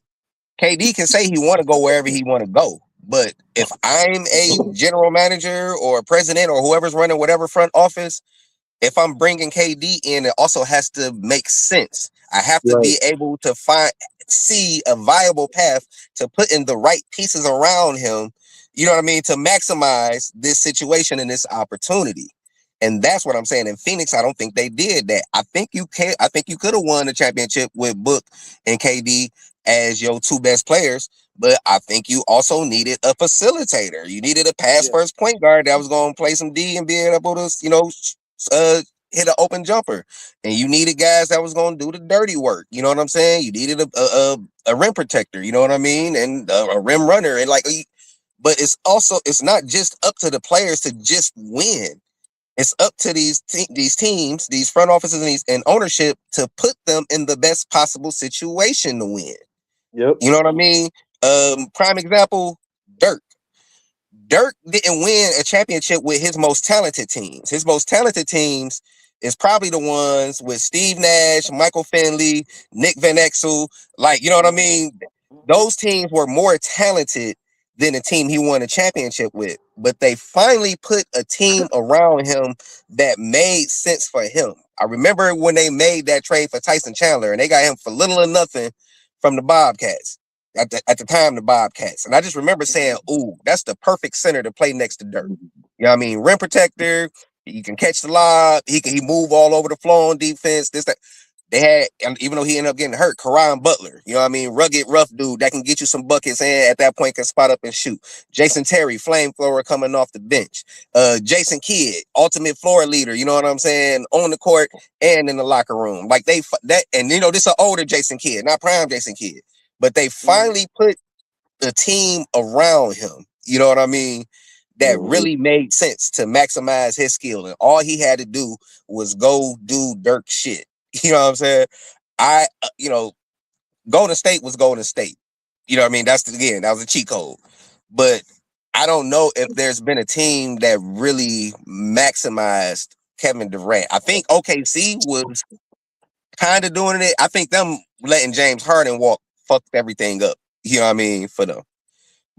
KD can say he want to go wherever he want to go. But if I'm a general manager or a president or whoever's running whatever front office, if I'm bringing KD in, it also has to make sense. I have to be able to see a viable path to put in the right pieces around him, you know what I mean, to maximize this situation and this opportunity. And that's what I'm saying. In Phoenix, I don't think they did that. I think you could have won the championship with Book and KD as your two best players, but I think you also needed a facilitator. You needed a pass first point guard that was going to play some D and be able to, hit an open jumper. And you needed guys that was going to do the dirty work. You know what I'm saying? You needed a rim protector. You know what I mean? And a rim runner. And but it's not just up to the players to just win. It's up to these teams, these front offices, and ownership to put them in the best possible situation to win. Yep. You know what I mean? Prime example, Dirk. Dirk didn't win a championship with his most talented teams. His most talented teams is probably the ones with Steve Nash, Michael Finley, Nick Van Exel. Like, you know what I mean? Those teams were more talented than the team he won a championship with. But they finally put a team around him that made sense for him. I remember when they made that trade for Tyson Chandler, and they got him for little or nothing from the Bobcats. At the time, the Bobcats. And I just remember saying, ooh, that's the perfect center to play next to Dirk. You know what I mean? Rim protector, he can catch the lob, he move all over the floor on defense, this, that. They had, and even though he ended up getting hurt, Karan Butler, you know what I mean? Rugged, rough dude that can get you some buckets and at that point can spot up and shoot. Jason Terry, flamethrower coming off the bench. Jason Kidd, ultimate floor leader, you know what I'm saying? On the court and in the locker room. Like this is an older Jason Kidd, not prime Jason Kidd. But they finally put a team around him, you know what I mean, that really made sense to maximize his skill. And all he had to do was go do Dirk shit. You know what I'm saying? Golden State was Golden State. You know what I mean? That was a cheat code. But I don't know if there's been a team that really maximized Kevin Durant. I think OKC was kind of doing it. I think them letting James Harden walk fucked everything up. You know what I mean? For them.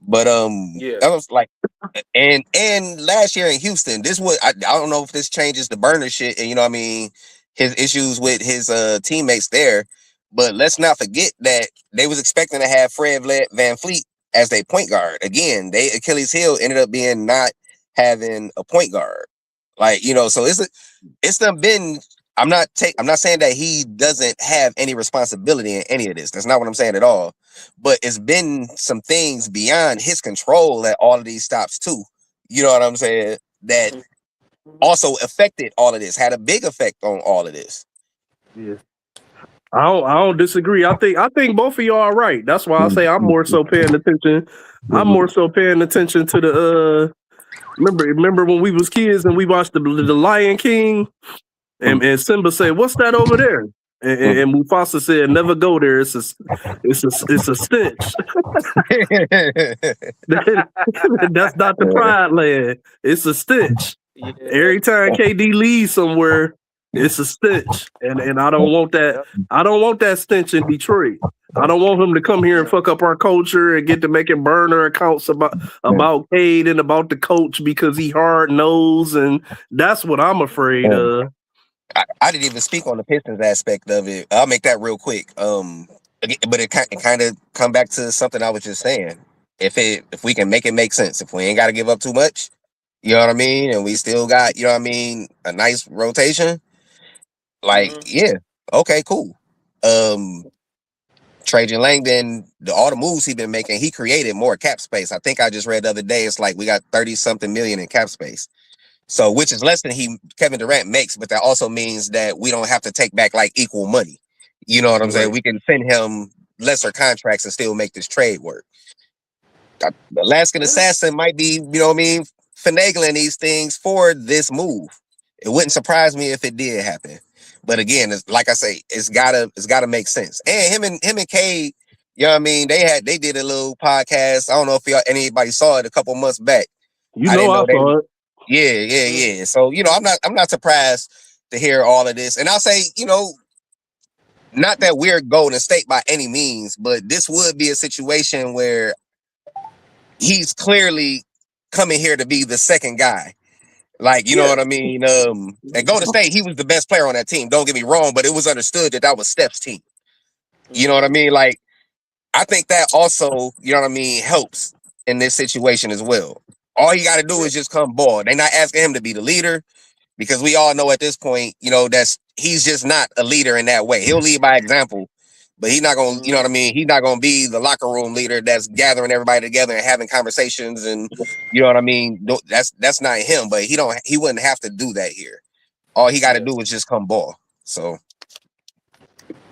But Yeah. that was like, and last year in Houston, this was I don't know if this changes the burner shit, and you know what I mean, his issues with his teammates there. But let's not forget that they was expecting to have Fred Van Fleet as their point guard. Again, they Achilles heel ended up being not having a point guard. Like, you know, so it's done been. I'm not saying that he doesn't have any responsibility in any of this. That's not what I'm saying at all. But it's been some things beyond his control at all of these stops too. You know what I'm saying? That also affected all of this, had a big effect on all of this. Yeah. I don't disagree. I think both of y'all are right. That's why I say I'm more so paying attention. I'm more so paying attention to the remember when we was kids and we watched the Lion King and Simba said, "What's that over there?" And Mufasa said, "Never go there. It's a stench." That's not the Pride Land. It's a stench. Yeah. Every time KD leaves somewhere, it's a stench, and I don't want that. Yep. I don't want that stench in Detroit. I don't want him to come here and fuck up our culture and get to making burner accounts about Cade and about the coach because he hard nosed, and that's what I'm afraid of. I didn't even speak on the Pistons aspect of it. I'll make that real quick. But it kind of come back to something I was just saying. If we can make it make sense, if we ain't got to give up too much, you know what I mean, and we still got, you know what I mean, a nice rotation. Like, yeah, okay, cool. Trajan Langdon, all the moves he's been making, he created more cap space. I think I just read the other day, it's like we got 30-something million in cap space. So, which is less than Kevin Durant makes, but that also means that we don't have to take back like equal money. You know what I'm saying? We can send him lesser contracts and still make this trade work. The Alaskan Assassin might be, you know what I mean, finagling these things for this move. It wouldn't surprise me if it did happen. But again, it's, like I say, it's gotta make sense. And him and Cade, you know what I mean, they did a little podcast. I don't know if anybody saw it a couple months back. You know, I saw it. Yeah. So, you know, I'm not surprised to hear all of this. And I'll say, you know, not that we're Golden State by any means, but this would be a situation where he's clearly coming here to be the second guy. Like, you know what I mean? At Golden State, he was the best player on that team. Don't get me wrong, but it was understood that was Steph's team. You know what I mean? Like, I think that also, you know what I mean, helps in this situation as well. All you got to do is just come ball. They're not asking him to be the leader because we all know at this point, you know, he's just not a leader in that way. He'll lead by example, but he's not going to, you know what I mean? He's not going to be the locker room leader that's gathering everybody together and having conversations and, you know what I mean? That's not him, but he wouldn't have to do that here. All he got to do is just come ball. So.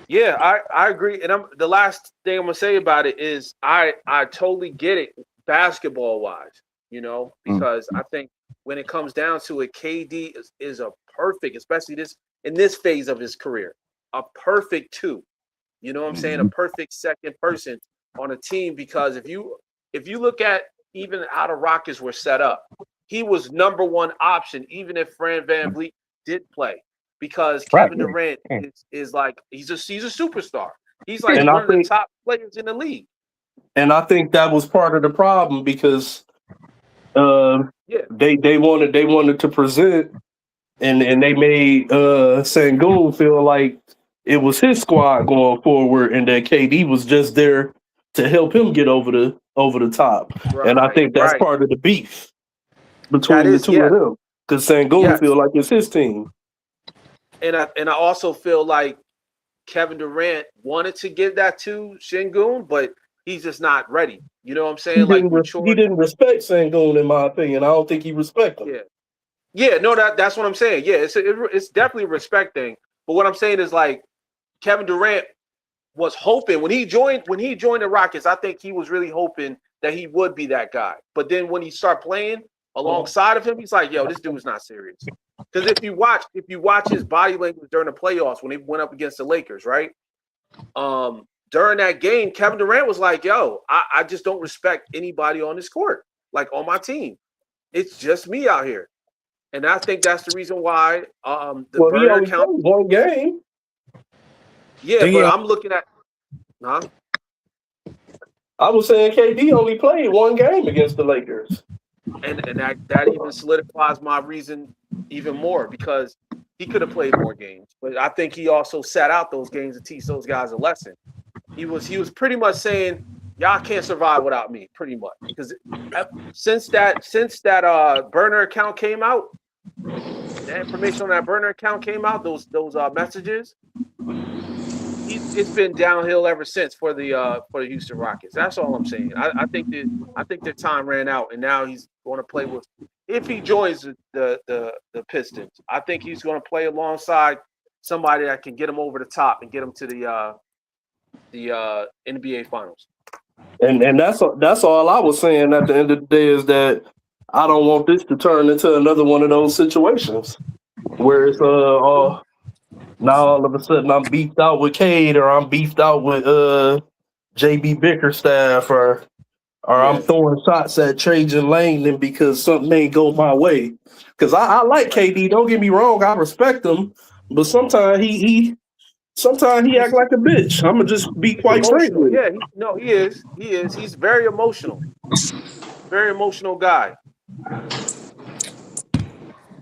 Yeah, I agree. And the last thing I'm going to say about it is I totally get it basketball wise, you know, because I think when it comes down to it, KD is a perfect, especially in this phase of his career, a perfect two. You know what I'm saying? A perfect second person on a team, because if you look at even how the Rockets were set up, he was number one option, even if Fred VanVleet did play, because Kevin Durant is like he's a superstar. He's like one of the top players in the league. And I think that was part of the problem because they wanted to present and they made Sengun feel like it was his squad going forward and that KD was just there to help him get over the top. Right, and I think that's part of the beef between the two of them. Because Sengun feel like it's his team. And I also feel like Kevin Durant wanted to give that to Sengun, but he's just not ready. You know what I'm saying? He didn't respect Sengun, in my opinion. I don't think he respected him. Yeah, no, that's what I'm saying. Yeah, it's definitely a respect thing. But what I'm saying is like Kevin Durant was hoping when he joined the Rockets, I think he was really hoping that he would be that guy. But then when he started playing alongside of him, he's like, yo, this dude's not serious. Because if you watch his body language during the playoffs when he went up against the Lakers, right? During that game, Kevin Durant was like, yo, I just don't respect anybody on this court. like on my team. It's just me out here, and I think that's the reason why the Well, he burner only account. played one game. Yeah, Think but he- I'm looking at. Huh? I was saying KD only played one game against the Lakers. And that even solidifies my reason even more because he could have played more games, but I think he also sat out those games to teach those guys a lesson. He was pretty much saying, y'all can't survive without me, pretty much. Because since that burner account came out, the information on that burner account came out, those messages, it's been downhill ever since for the Houston Rockets. That's all I'm saying. I think their time ran out, and now he's going to play with. If he joins the Pistons, I think he's going to play alongside somebody that can get him over the top and get him to the NBA Finals. And that's all I was saying at the end of the day is that I don't want this to turn into another one of those situations where it's now all of a sudden I'm beefed out with Cade or I'm beefed out with JB Bickerstaff or I'm throwing shots at Trajan Langdon because something ain't go my way. Because I like KD, don't get me wrong, I respect him, but sometimes he act like a bitch. I'm gonna just be He's quite frank emotional. with it. Yeah, he is. He is. He's very emotional. Very emotional guy.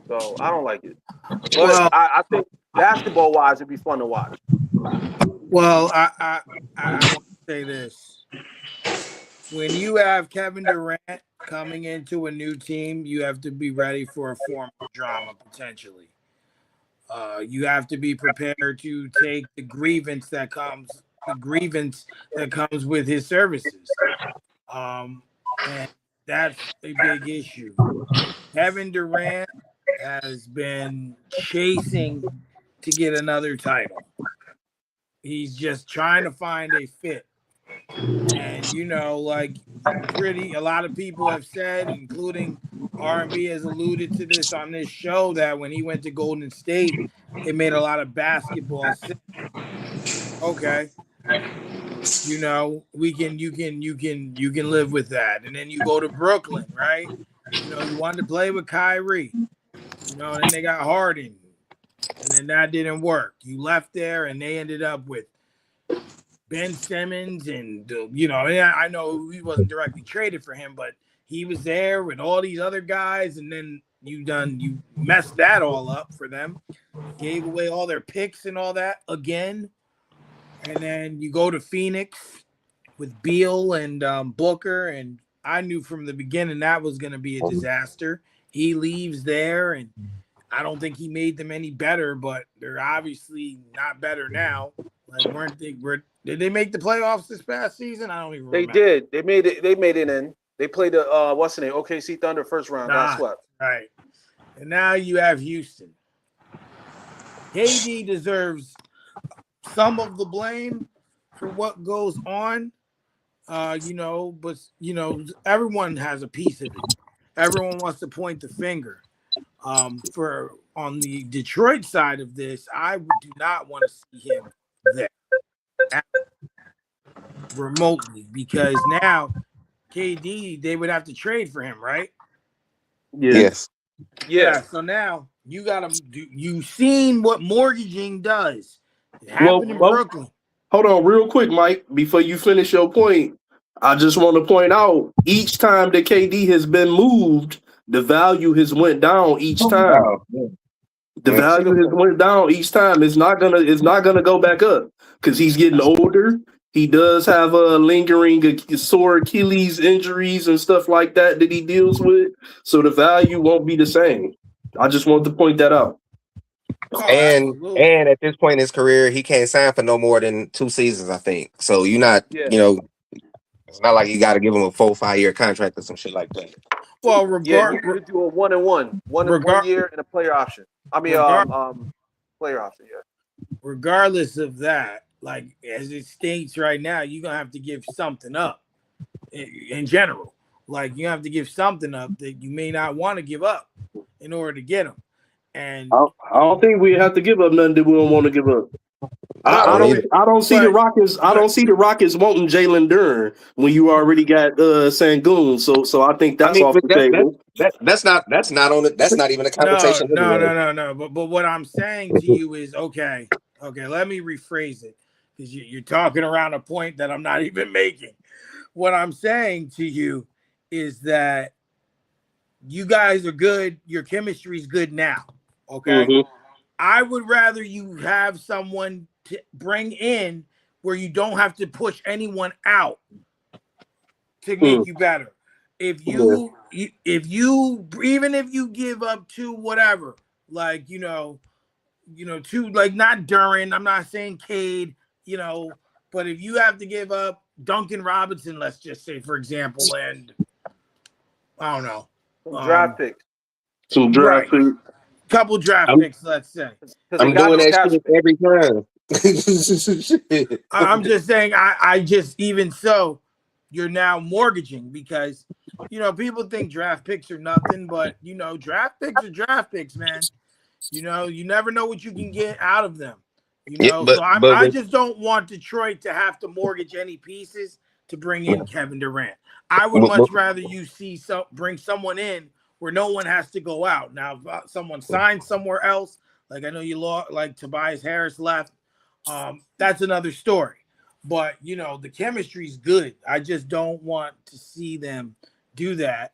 So I don't like it. But Well, I think basketball wise, it'd be fun to watch. well, I want to say this: when you have Kevin Durant coming into a new team, you have to be ready for a form of drama potentially. You have to be prepared to take the grievance that comes with his services, and that's a big issue. Kevin Durant has been chasing to get another title. He's just trying to find a fit. And like a lot of people have said, including R&B has alluded to this on this show, that when he went to Golden State, it made a lot of basketball sense. Okay. You can live with that. And then you go to Brooklyn, right? You wanted to play with Kyrie. And then they got Harden. And then that didn't work. You left there and they ended up with Ben Simmons and I know he wasn't directly traded for him, but he was there with all these other guys, and then you messed that all up for them, gave away all their picks and all that again, and then you go to Phoenix with Beal and Booker, and I knew from the beginning that was going to be a disaster. He leaves there, and I don't think he made them any better, but they're obviously not better now. Like, did they make the playoffs this past season? I don't even remember. They did. They made it in. They played the what's the name? OKC Thunder first round. Got swept. Right. And now you have Houston. KD deserves some of the blame for what goes on. But everyone has a piece of it. Everyone wants to point the finger. For on the Detroit side of this, I do not want to see him there remotely, because now KD, they would have to trade for him, right? Yes. Yeah. So now you got to do. You've seen what mortgaging does. It happened in Brooklyn. Hold on, real quick, Mike. Before you finish your point, I just want to point out each time that KD has been moved, the value has went down each time. The value has went down each time. It's not gonna go back up because he's getting older. He does have a lingering sore Achilles injuries and stuff like that he deals with. So the value won't be the same. I just want to point that out. And at this point in his career, he can't sign for no more than 2 seasons, I think. So you're not, it's not like you got to give him a 4 or 5 year contract or some shit like that. Well, you could do a 1 year and a player option. I mean, player option. Yeah. Regardless of that, like as it states right now, you're gonna have to give something up. In general, like you have to give something up that you may not want to give up in order to get him. And I don't think we have to give up nothing that we don't want to give up. I don't see the Rockets. I don't see the Rockets wanting Jalen Duren when you already got Sangoon. So I think that's off the table. That's not on it. That's not even a conversation. No. But what I'm saying to you is okay. Let me rephrase it because you're talking around a point that I'm not even making. What I'm saying to you is that you guys are good. Your chemistry is good now. Okay. Mm-hmm. I would rather you have someone to bring in where you don't have to push anyone out to make you better. If you even if you give up to whatever, like to like not Duren, I'm not saying Cade, but if you have to give up Duncan Robinson, let's just say for example, and I don't know, draft picks. Some draft picks. Couple draft picks, let's say. I'm doing that shit every time. I'm just saying, I just, even so, you're now mortgaging because, people think draft picks are nothing, but, draft picks are draft picks, man. You never know what you can get out of them. So I just don't want Detroit to have to mortgage any pieces to bring in Kevin Durant. I would much rather you bring someone in where no one has to go out. Now, if someone signs somewhere else, like I know like Tobias Harris left, that's another story. But, the chemistry's good. I just don't want to see them do that.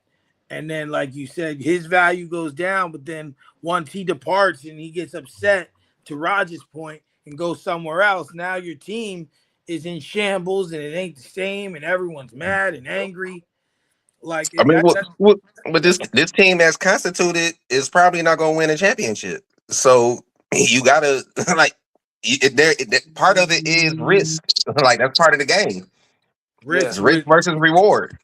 And then, like you said, his value goes down. But then once he departs and he gets upset, to Roger's point, and goes somewhere else, now your team is in shambles and it ain't the same and everyone's mad and angry. Like, but this team that's constituted is probably not going to win a championship. So you gotta part of it is risk. Like that's part of the game. Risk versus reward.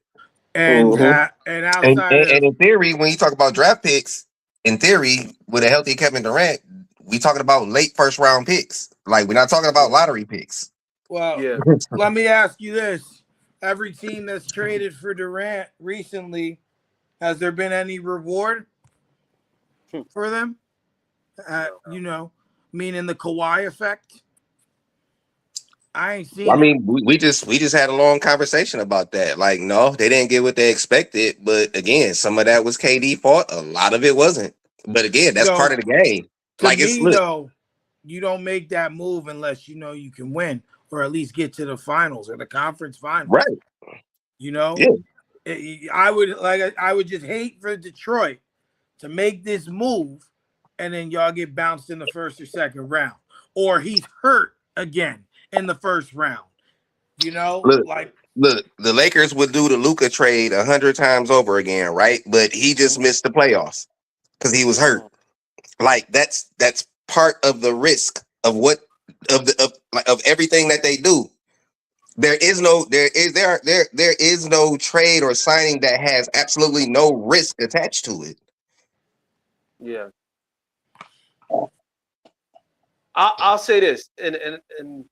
And outside and in theory, when you talk about draft picks, in theory, with a healthy Kevin Durant, we talking about late first round picks. Like we're not talking about lottery picks. Well, let me ask you this. Every team that's traded for Durant recently, has there been any reward for them? Meaning the Kawhi effect? I ain't seen it. We just had a long conversation about that. Like, no, they didn't get what they expected. But again, some of that was KD fault. A lot of it wasn't. But again, that's part of the game. Like though, you don't make that move unless you can win or at least get to the finals or the conference finals. Right. I would just hate for Detroit to make this move and then y'all get bounced in the first or second round, or he's hurt again in the first round. Look, the Lakers would do the Luka trade 100 times over again, right? But he just missed the playoffs because he was hurt. Like that's part of the risk of everything that they do. There is no trade or signing that has absolutely no risk attached to it. Yeah. I'll say this, and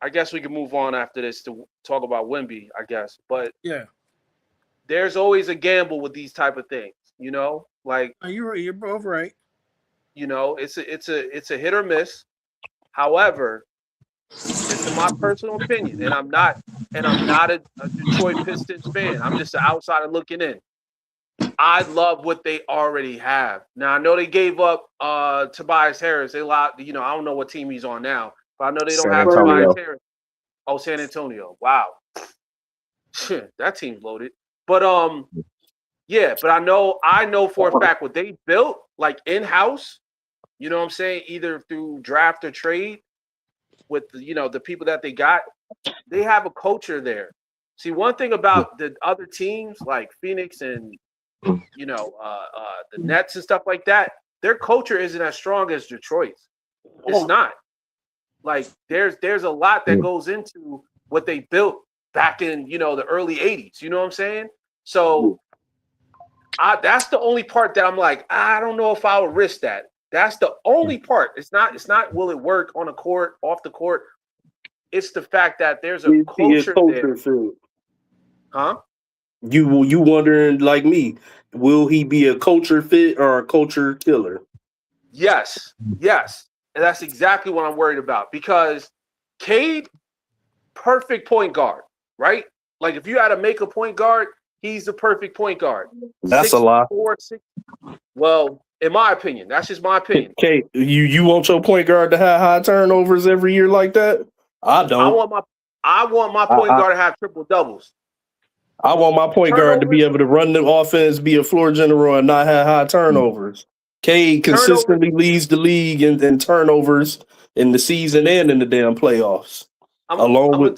I guess we can move on after this to talk about Wemby, I guess. But there's always a gamble with these type of things, Like you're both right. It's a hit or miss. However, this is my personal opinion, and I'm not a Detroit Pistons fan. I'm just an outsider looking in. I love what they already have. Now I know they gave up Tobias Harris. They I don't know what team he's on now, but I know they don't have Tobias Harris. Oh, San Antonio. Wow. That team's loaded. But but I know for a fact what they built, like in-house, you know what I'm saying, either through draft or trade with the people that they got, they have a culture there. See, one thing about the other teams like Phoenix and the Nets and stuff like that, their culture isn't as strong as Detroit's. It's not. Like there's a lot that goes into what they built back in the early 80s. You know what I'm saying? So that's the only part that I'm like, I don't know if I would risk that. That's the only part. It's not will it work on the court, off the court. It's the fact that there's a culture there. Huh? You wondering like me, will he be a culture fit or a culture killer? Yes. And that's exactly what I'm worried about because Cade, perfect point guard, right? Like if you had to make a point guard, he's the perfect point guard. That's a lie. 6'4", 6. Well, in my opinion, that's just my opinion. Kate, you want your point guard to have high turnovers every year like that? I don't. I want my point guard to have triple doubles. I want my point guard to be able to run the offense, be a floor general, and not have high turnovers. Cade consistently leads the league in turnovers in the season and in the damn playoffs. I'm gonna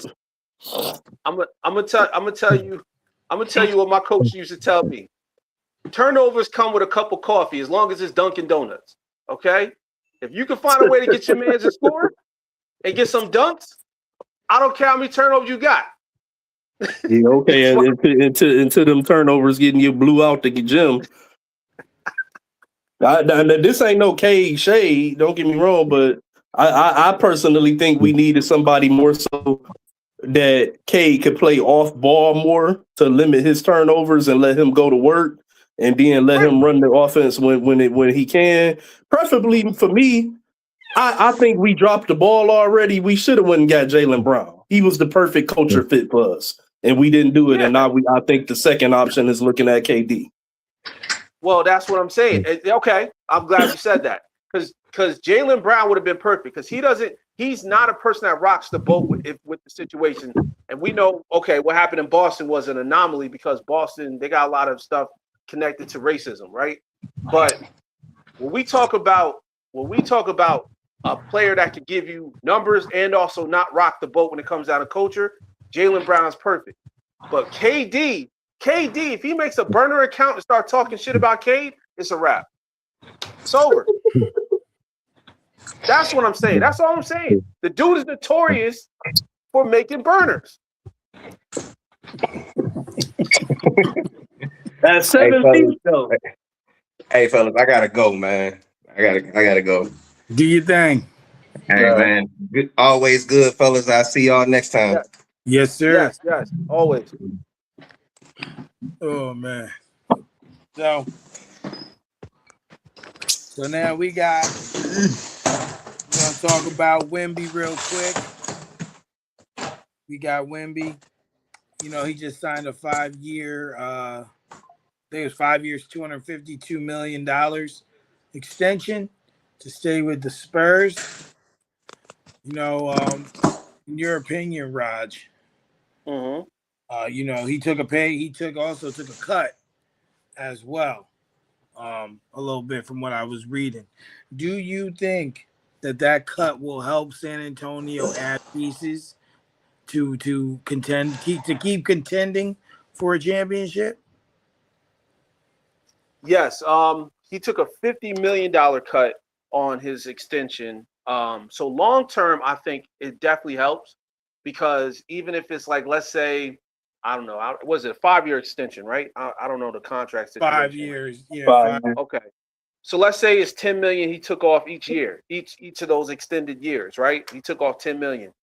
tell you what my coach used to tell me. Turnovers come with a cup of coffee as long as it's Dunkin' Donuts. Okay? If you can find a way to get your man to score and get some dunks, I don't care how many turnovers you got. Yeah, okay, and into them turnovers getting you blew out the gym. This ain't no Cade shade, don't get me wrong, but I personally think we needed somebody more so that Cade could play off ball more to limit his turnovers and let him go to work and then let him run the offense when he can. Preferably for me, I think we dropped the ball already. We should have went and got Jaylen Brown. He was the perfect culture fit for us, and we didn't do it. Yeah. And now I think the second option is looking at KD. Well, that's what I'm saying. Okay, I'm glad you said that because Jaylen Brown would have been perfect because he's not a person that rocks the boat with the situation. And we know, okay, what happened in Boston was an anomaly because Boston, they got a lot of stuff connected to racism, right? But when we talk about a player that can give you numbers and also not rock the boat when it comes down to culture, Jaylen Brown's perfect. But KD, if he makes a burner account and start talking shit about Cade, it's a wrap. It's over. That's what I'm saying. That's all I'm saying. The dude is notorious for making burners. That's 7 feet though. Hey fellas, I gotta go, man. I gotta go. Do your thing. Hey man, always good, fellas. I'll see y'all next time. Yeah. Yes, sir. Yes, always. Oh man. So now we're gonna talk about Wemby real quick. We got Wemby. You know, he just signed a 5-year, I think it was 5 years, $252 million extension to stay with the Spurs. You know, in your opinion, Raj, you know, he took a pay. He also took a cut as well, a little bit from what I was reading. Do you think that cut will help San Antonio add pieces to keep contending for a championship? Yes. He took a $50 million cut on his extension. So long term, I think it definitely helps because even if it's like, let's say, I don't know, was it a 5-year extension, right? I don't know the contract situation. 5 years, yeah. 5 years. Okay. So let's say it's $10 million he took off each year, each of those extended years, right? He took off $10 million.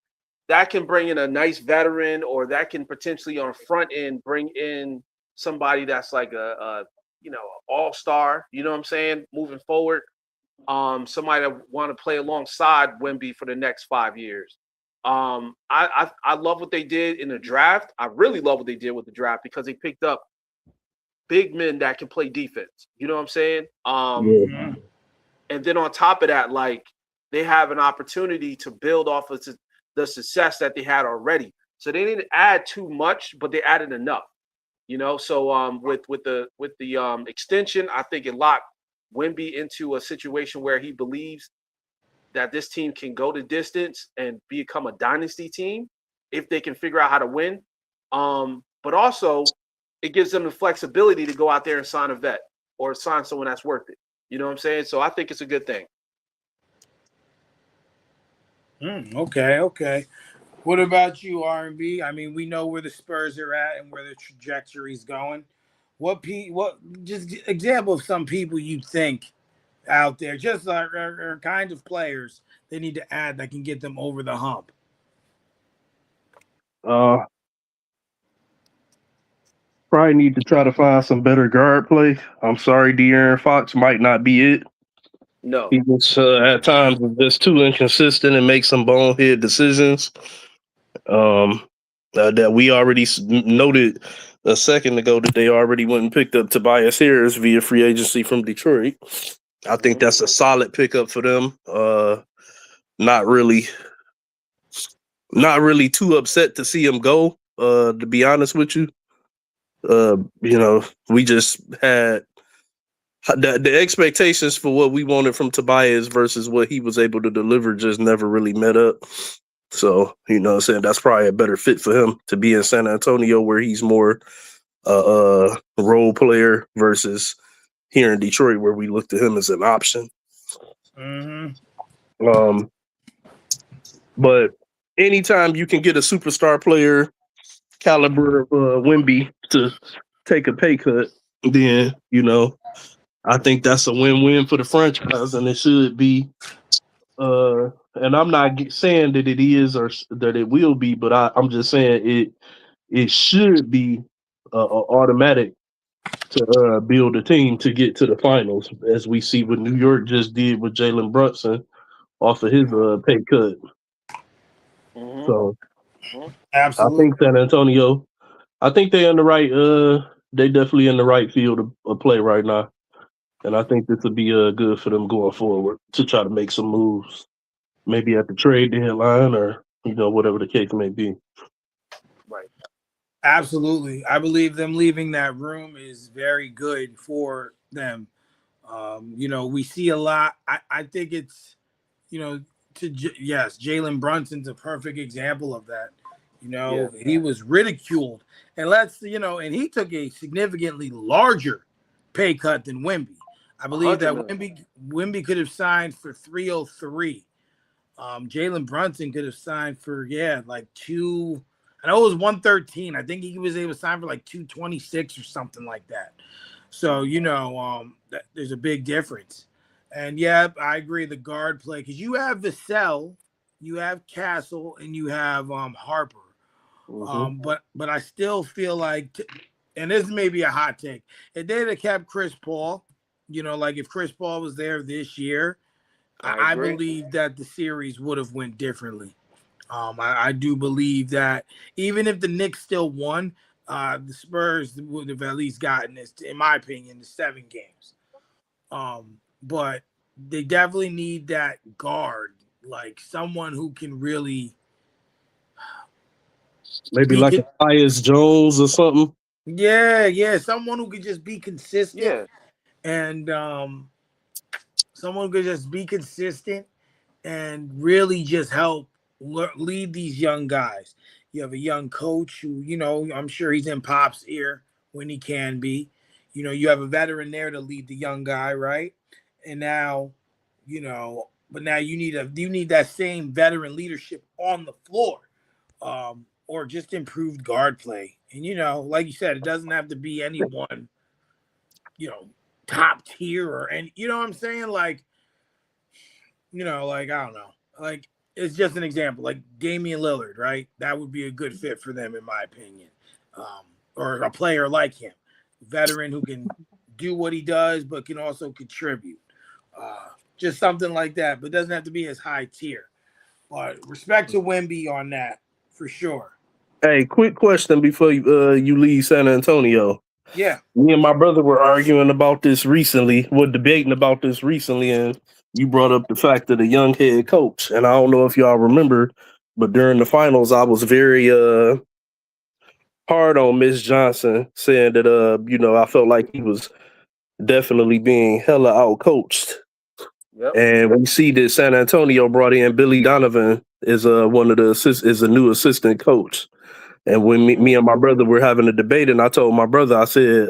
That can bring in a nice veteran, or that can potentially on the front end bring in somebody that's like a all-star, you know what I'm saying, moving forward. Somebody that want to play alongside Wemby for the next 5 years. I love what they did in the draft. I really love what they did with the draft because they picked up big men that can play defense. You know what I'm saying? And then on top of that, like they have an opportunity to build off of the success that they had already. So they didn't add too much, but they added enough. You know, so with the extension, I think it locked Wemby into a situation where he believes that this team can go the distance and become a dynasty team if they can figure out how to win. But also, it gives them the flexibility to go out there and sign a vet or sign someone that's worth it. You know what I'm saying? So I think it's a good thing. Okay. What about you, R&B? I mean, we know where the Spurs are at and where the trajectory's going. What just example of some people you think out there, just are kind of players they need to add that can get them over the hump? Probably need to try to find some better guard play. I'm sorry, De'Aaron Fox might not be it. No. He was at times just too inconsistent and make some bonehead decisions. That we already noted a second ago that they already went and picked up Tobias Harris via free agency from Detroit. I think that's a solid pickup for them. Not really too upset to see him go. To be honest with you, we just had the expectations for what we wanted from Tobias versus what he was able to deliver just never really met up. So, I'm saying that's probably a better fit for him to be in San Antonio where he's more role player versus here in Detroit where we looked at him as an option. Mm-hmm. But anytime you can get a superstar player caliber of Wemby to take a pay cut, then, I think that's a win-win for the franchise, and it should be. And I'm not saying that it is or that it will be, but I'm just saying it should be automatic to build a team to get to the finals, as we see what New York just did with Jalen Brunson off of his pay cut. Mm-hmm. So Absolutely. I think San Antonio, I think they're in the right. They definitely in the right field of play right now, and I think this would be good for them going forward to try to make some moves, maybe at the trade deadline or whatever the case may be. Right. Absolutely. I believe them leaving that room is very good for them. We see a lot. I think it's, yes, Jalen Brunson's a perfect example of that. He was ridiculed. And and he took a significantly larger pay cut than Wemby. I believe that Wemby could have signed for 303. Jalen Brunson could have signed for like two. I know it was 113. I think he was able to sign for like 226 or something like that. So there's a big difference. And I agree. The guard play, because you have Vassell, you have Castle, and you have Harper. Mm-hmm. But I still feel like, and this may be a hot take, if they'd have kept Chris Paul, like if Chris Paul was there this year, I believe that the series would have went differently. I do believe that even if the Knicks still won, the Spurs would have at least gotten this, in my opinion, the 7 games. But they definitely need that guard, like someone who can really maybe like a Tyus Jones or something. Yeah, someone who could just be consistent. Yeah. And someone who could just be consistent and really just help lead these young guys. You have a young coach who, I'm sure he's in Pop's ear when he can be. You have a veteran there to lead the young guy, right? And now, but now you need that same veteran leadership on the floor, or just improved guard play. And like you said, it doesn't have to be anyone, top tier or any. You know what I'm saying? Like, I don't know. Like, it's just an example. Like Damian Lillard, right? That would be a good fit for them, in my opinion. Or a player like him, veteran who can do what he does, but can also contribute. Just something like that, but it doesn't have to be as high tier. But respect to Wemby on that, for sure. Hey, quick question before you leave San Antonio. Yeah. Me and my brother were arguing about this recently. We're debating about this recently, and you brought up the fact of the young head coach. And I don't know if y'all remember, but during the finals, I was very hard on Miss Johnson, saying that I felt like he was definitely being hella out coached. Yep. And we see that San Antonio brought in Billy Donovan as is a new assistant coach. And when me and my brother were having a debate, and I told my brother, I said,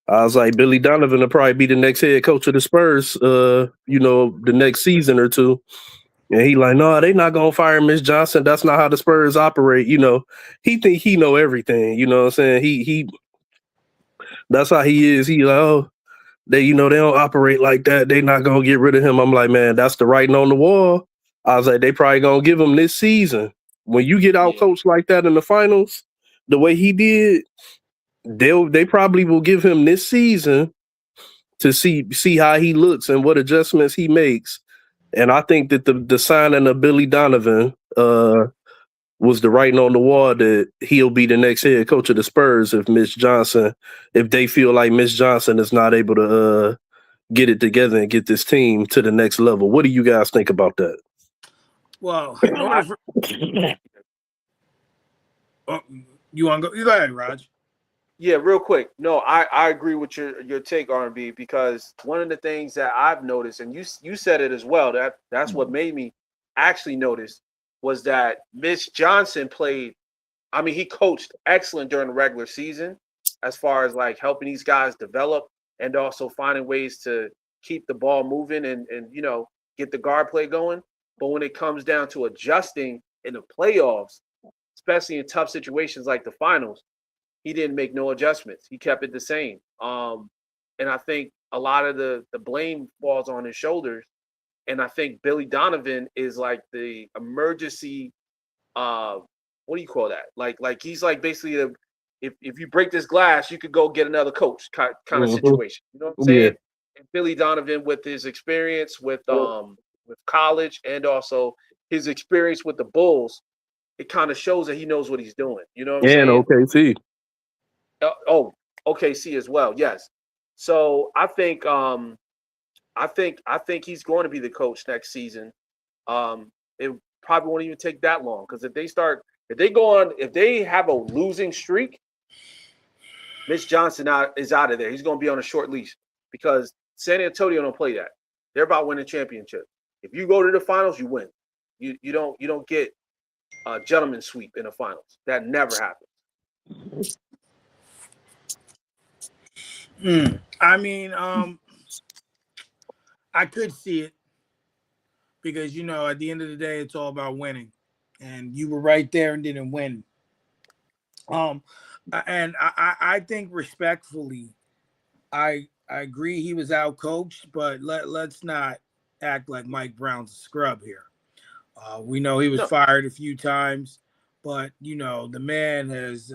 I was like, Billy Donovan will probably be the next head coach of the Spurs, the next season or two. And he like, no, they not gonna fire Miss Johnson. That's not how the Spurs operate. He think he know everything. You know what I'm saying? He that's how he is. He like, they don't operate like that. They not gonna get rid of him. I'm like, man, that's the writing on the wall. I was like, they probably gonna give him this season. When you get out coached like that in the finals, the way he did, they probably will give him this season to see how he looks and what adjustments he makes. And I think that the signing of Billy Donovan was the writing on the wall that he'll be the next head coach of the Spurs if they feel like Mitch Johnson is not able to get it together and get this team to the next level. What do you guys think about that? Well, in order for you want to go? You go ahead, Raj. Yeah, real quick. No, I agree with your take, R&B, because one of the things that I've noticed, and you said it as well, that's what made me actually notice, was that Mitch Johnson played. I mean, he coached excellent during the regular season, as far as like helping these guys develop and also finding ways to keep the ball moving and get the guard play going. But when it comes down to adjusting in the playoffs, especially in tough situations like the finals, he didn't make no adjustments. He kept it the same. And I think a lot of the blame falls on his shoulders. And I think Billy Donovan is like the emergency. What do you call that? Like he's like basically if you break this glass, you could go get another coach kind of situation. You know what I'm saying? Yeah. And Billy Donovan, with his experience with college and also his experience with the Bulls, it kind of shows that he knows what he's doing. You know what I'm And saying? OKC. OKC as well. Yes. So I think he's going to be the coach next season. It probably won't even take that long, because if they have a losing streak, Mitch Johnson is out of there. He's going to be on a short leash, because San Antonio don't play that. They're about winning championships. If you go to the finals, you win. You don't get a gentleman's sweep in the finals. That never happens. I mean, I could see it, because at the end of the day, it's all about winning, and you were right there and didn't win. And I think respectfully, I agree he was out coached, but let's not act like Mike Brown's a scrub here. We know he was fired a few times, but the man has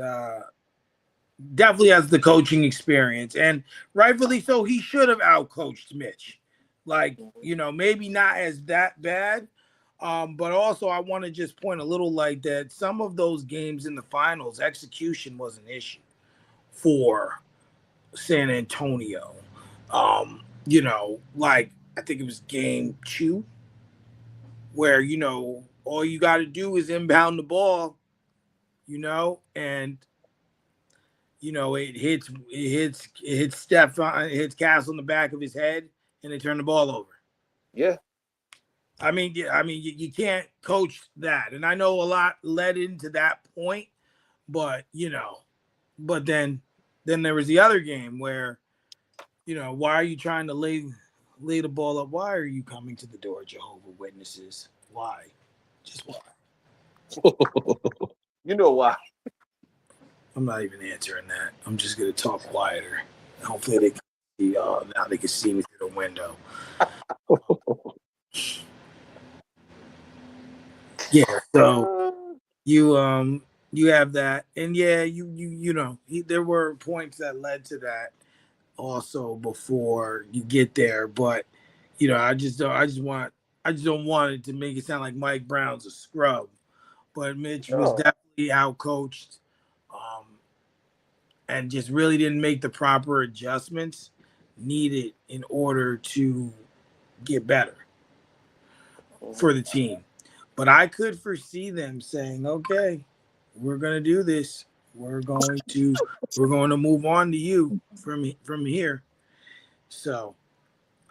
definitely has the coaching experience, and rightfully so. He should have outcoached Mitch. Like, maybe not as that bad. But also I want to just point a little light that some of those games in the finals, execution was an issue for San Antonio. Like I think it was game 2 where, all you got to do is inbound the ball, and it hits Steph, it hits Castle in the back of his head, and they turn the ball over. Yeah. I mean, you can't coach that, and I know a lot led into that point, but but then there was the other game where, why are you trying to lay the ball up? Why are you coming to the door, Jehovah Witnesses? Why? Just why? You know why? I'm not even answering that. I'm just gonna talk quieter. Hopefully they can see. Now they can see me through the window. Yeah. So you have that, and yeah, there were points that led to that also before you get there, but I just don't want it to make it sound like Mike Brown's a scrub, but Mitch was definitely out coached. And just really didn't make the proper adjustments needed in order to get better for the team. But I could foresee them saying, "Okay, we're going to do this. We're going to move on to you from here." So,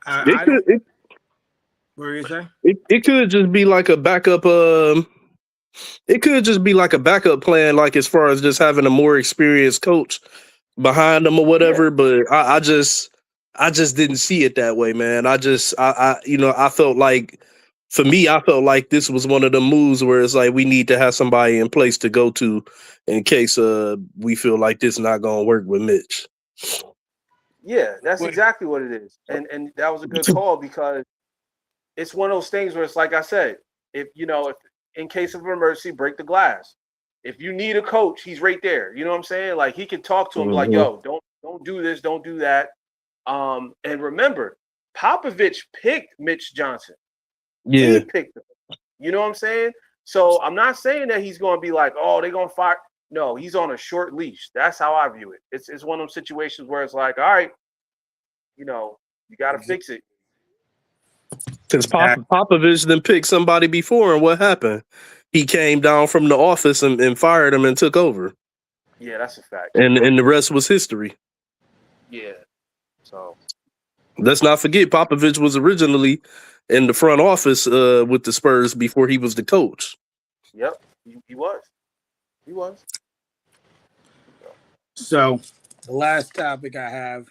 I don't. What are you saying? It could just be like a backup. It could just be like a backup plan, like as far as just having a more experienced coach behind them or whatever. Yeah. But I just didn't see it that way, man. I felt like, for me, I felt like this was one of the moves where it's like we need to have somebody in place to go to in case we feel like this is not going to work with Mitch. Yeah, that's exactly what it is, and that was a good call, because it's one of those things where it's like I said, if in case of emergency, break the glass. If you need a coach, he's right there. You know what I'm saying? Like, he can talk to him like, "Yo, don't do this, don't do that." And remember, Popovich picked Mitch Johnson. Yeah. He picked him. You know what I'm saying? So I'm not saying that he's going to be like, oh, they're going to fire. No, he's on a short leash. That's how I view it. It's one of those situations where it's like, all right, you got to fix it. Because Popovich then picked somebody before, and what happened? He came down from the office and fired him and took over. Yeah, that's a fact. And the rest was history. Yeah. So let's not forget, Popovich was originally in the front office with the Spurs before he was the coach. Yep, he was. He was. So the last topic I have,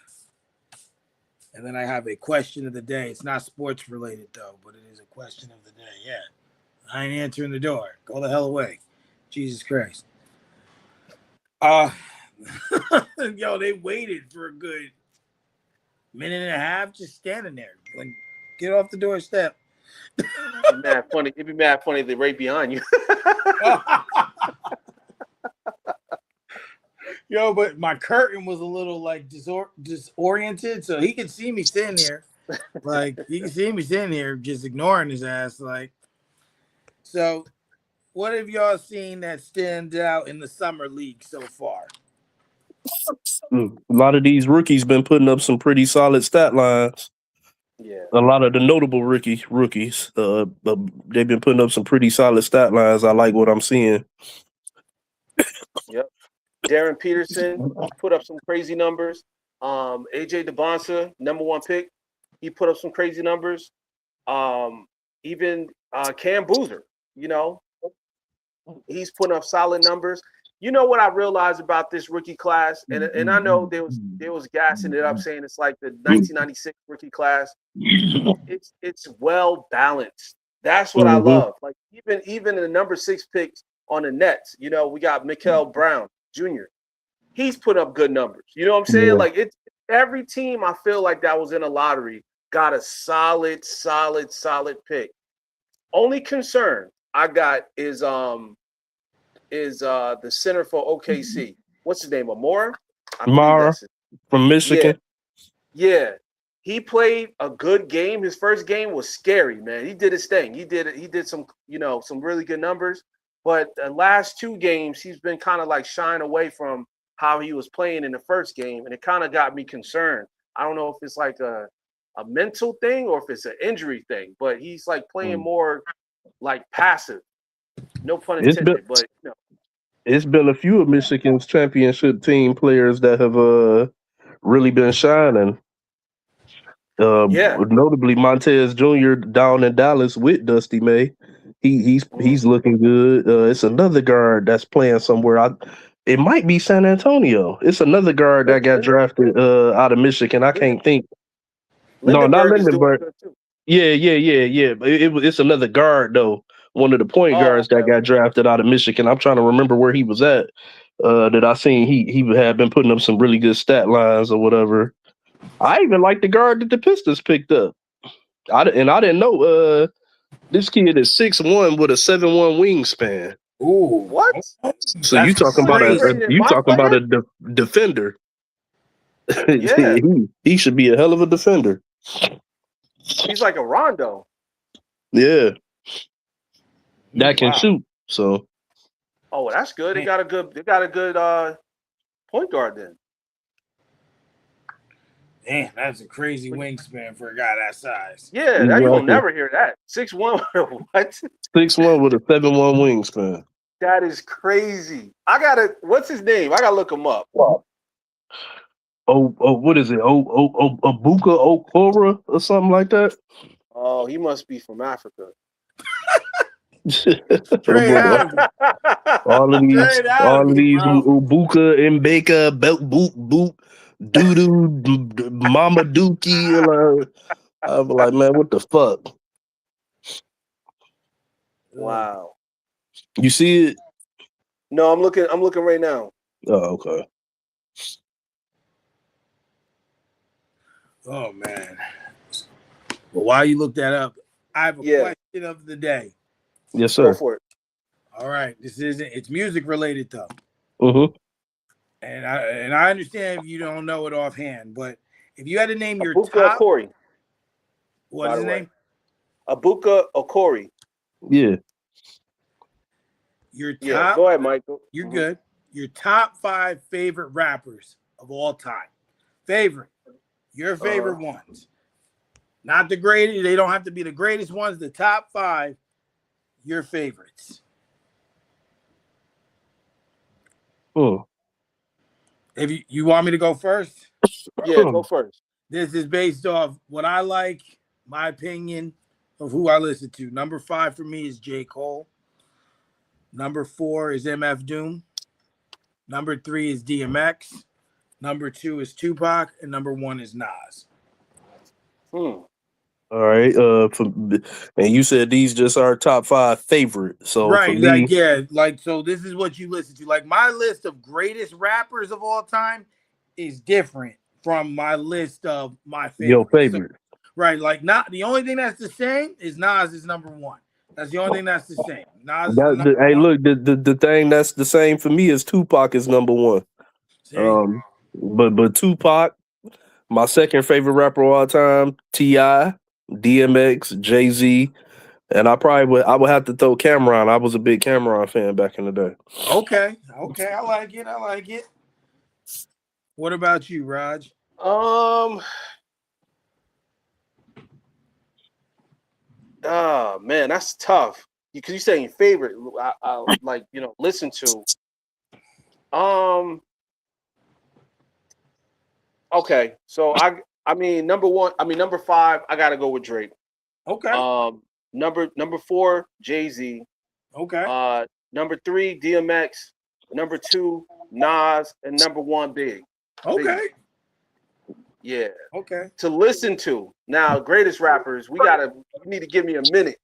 and then I have a question of the day. It's not sports related though, but it is a question of the day. Yeah. I ain't answering the door. Go the hell away. Jesus Christ. Yo, they waited for a good minute and a half just standing there. Like, get off the doorstep. It'd be mad funny if they're right behind you. Yo, but my curtain was a little like disoriented, so he could see me sitting there. Like, he could see me sitting here just ignoring his ass. Like, so what have y'all seen that stands out in the summer league so far? A lot of these rookies been putting up some pretty solid stat lines. Yeah. A lot of the notable rookies, they've been putting up some pretty solid stat lines. I like what I'm seeing. Yep. Darren Peterson put up some crazy numbers. AJ DeBonsa, #1 pick, he put up some crazy numbers. Even Cam Boozer, he's putting up solid numbers. You know what I realized about this rookie class, and I know there was gassing it up saying it's like the 1996 rookie class. It's well balanced. That's what I love. Like even in the #6 picks on the Nets, we got Mikael Brown Jr. He's put up good numbers. You know what I'm saying? Yeah. Like it's every team I feel like that was in a lottery got a solid pick. Only concern I got is the center for OKC. What's his name? Amora? Mara from Michigan. Yeah. He played a good game. His first game was scary, man. He did his thing. He did some, some really good numbers. But the last 2 games, he's been kind of like shying away from how he was playing in the first game, and it kind of got me concerned. I don't know if it's like a mental thing or if it's an injury thing, but he's like playing more like passive. No pun intended, but it's been a few of Michigan's championship team players that have really been shining. Notably Montez Jr. down in Dallas with Dusty May. He's looking good. It's another guard that's playing somewhere. It might be San Antonio. It's another guard that got drafted out of Michigan. I can't think. No, not Lindenberg. Yeah. But it's another guard though. One of the point guards that got drafted out of Michigan. I'm trying to remember where he was at. That I seen he had been putting up some really good stat lines or whatever. I even like the guard that the Pistons picked up. I didn't know this kid is 6'1" with a 7'1" wingspan. Ooh, what? So you talking about a defender? Yeah, he should be a hell of a defender. He's like a Rondo. Yeah, that can shoot. So, oh, that's good. They got a good point guard then. Damn, that's a crazy wingspan for a guy that size. Yeah, you will never hear that. 6'1", what? 6'1" with a 7'1" wingspan. That is crazy. What's his name? I gotta look him up. Wow. What is it? Obuka Okoro or something like that? Oh, he must be from Africa. all of these Ubuka, Mbeka, Belt Boot, Doo Mama Dookie. I'm like, man, what the fuck? Wow. You see it? No, I'm looking right now. Oh, okay. Oh man. Well, while you look that up, I have a question of the day. Yes, sir. Go for it. All right. It's music related though. Mm-hmm. And I understand if you don't know it offhand, but if you had to name your Abuka top, Okori, what by is the his way. name? Abuka Okori. Yeah. Your Yeah, top. go ahead, Michael. You're good. Your top 5 favorite rappers of all time. Favorite. Your favorite ones. Not the greatest. They don't have to be the greatest ones. The top 5, your favorites. Hmm. If you want me to go first, Yeah, go first. this is based off what I like, my opinion of who I listen to. Number 5 for me is J. Cole. Number 4 is MF Doom. Number 3 is DMX. Number 2 is Tupac. And number 1 is Nas. Hmm. All right. And you said these just are top 5 favorite. So for Right, me, like yeah, like so this is what you listen to. Like my list of greatest rappers of all time is different from my list of my your favorites. So, favorite. right, like not the only thing that's the same is Nas is number 1. That's the only thing that's the same. Nas is the number Hey, 1. look, the thing that's the same for me is Tupac is number 1. See? But Tupac, my second favorite rapper of all time, T.I., DMX, Jay-Z, and I would have to throw Cameron. I was a big Cameron fan back in the day. Okay, I like it. I like it. What about you, Raj? Oh man, that's tough. Because you're saying favorite, I like listen to. Okay, so I mean number 5, I gotta go with Drake. Okay. Number 4, Jay-Z. Okay. Number 3, DMX. Number 2, Nas, and number 1, Big. Okay. Yeah. Okay. To listen to. Now, greatest rappers, you need to give me a minute.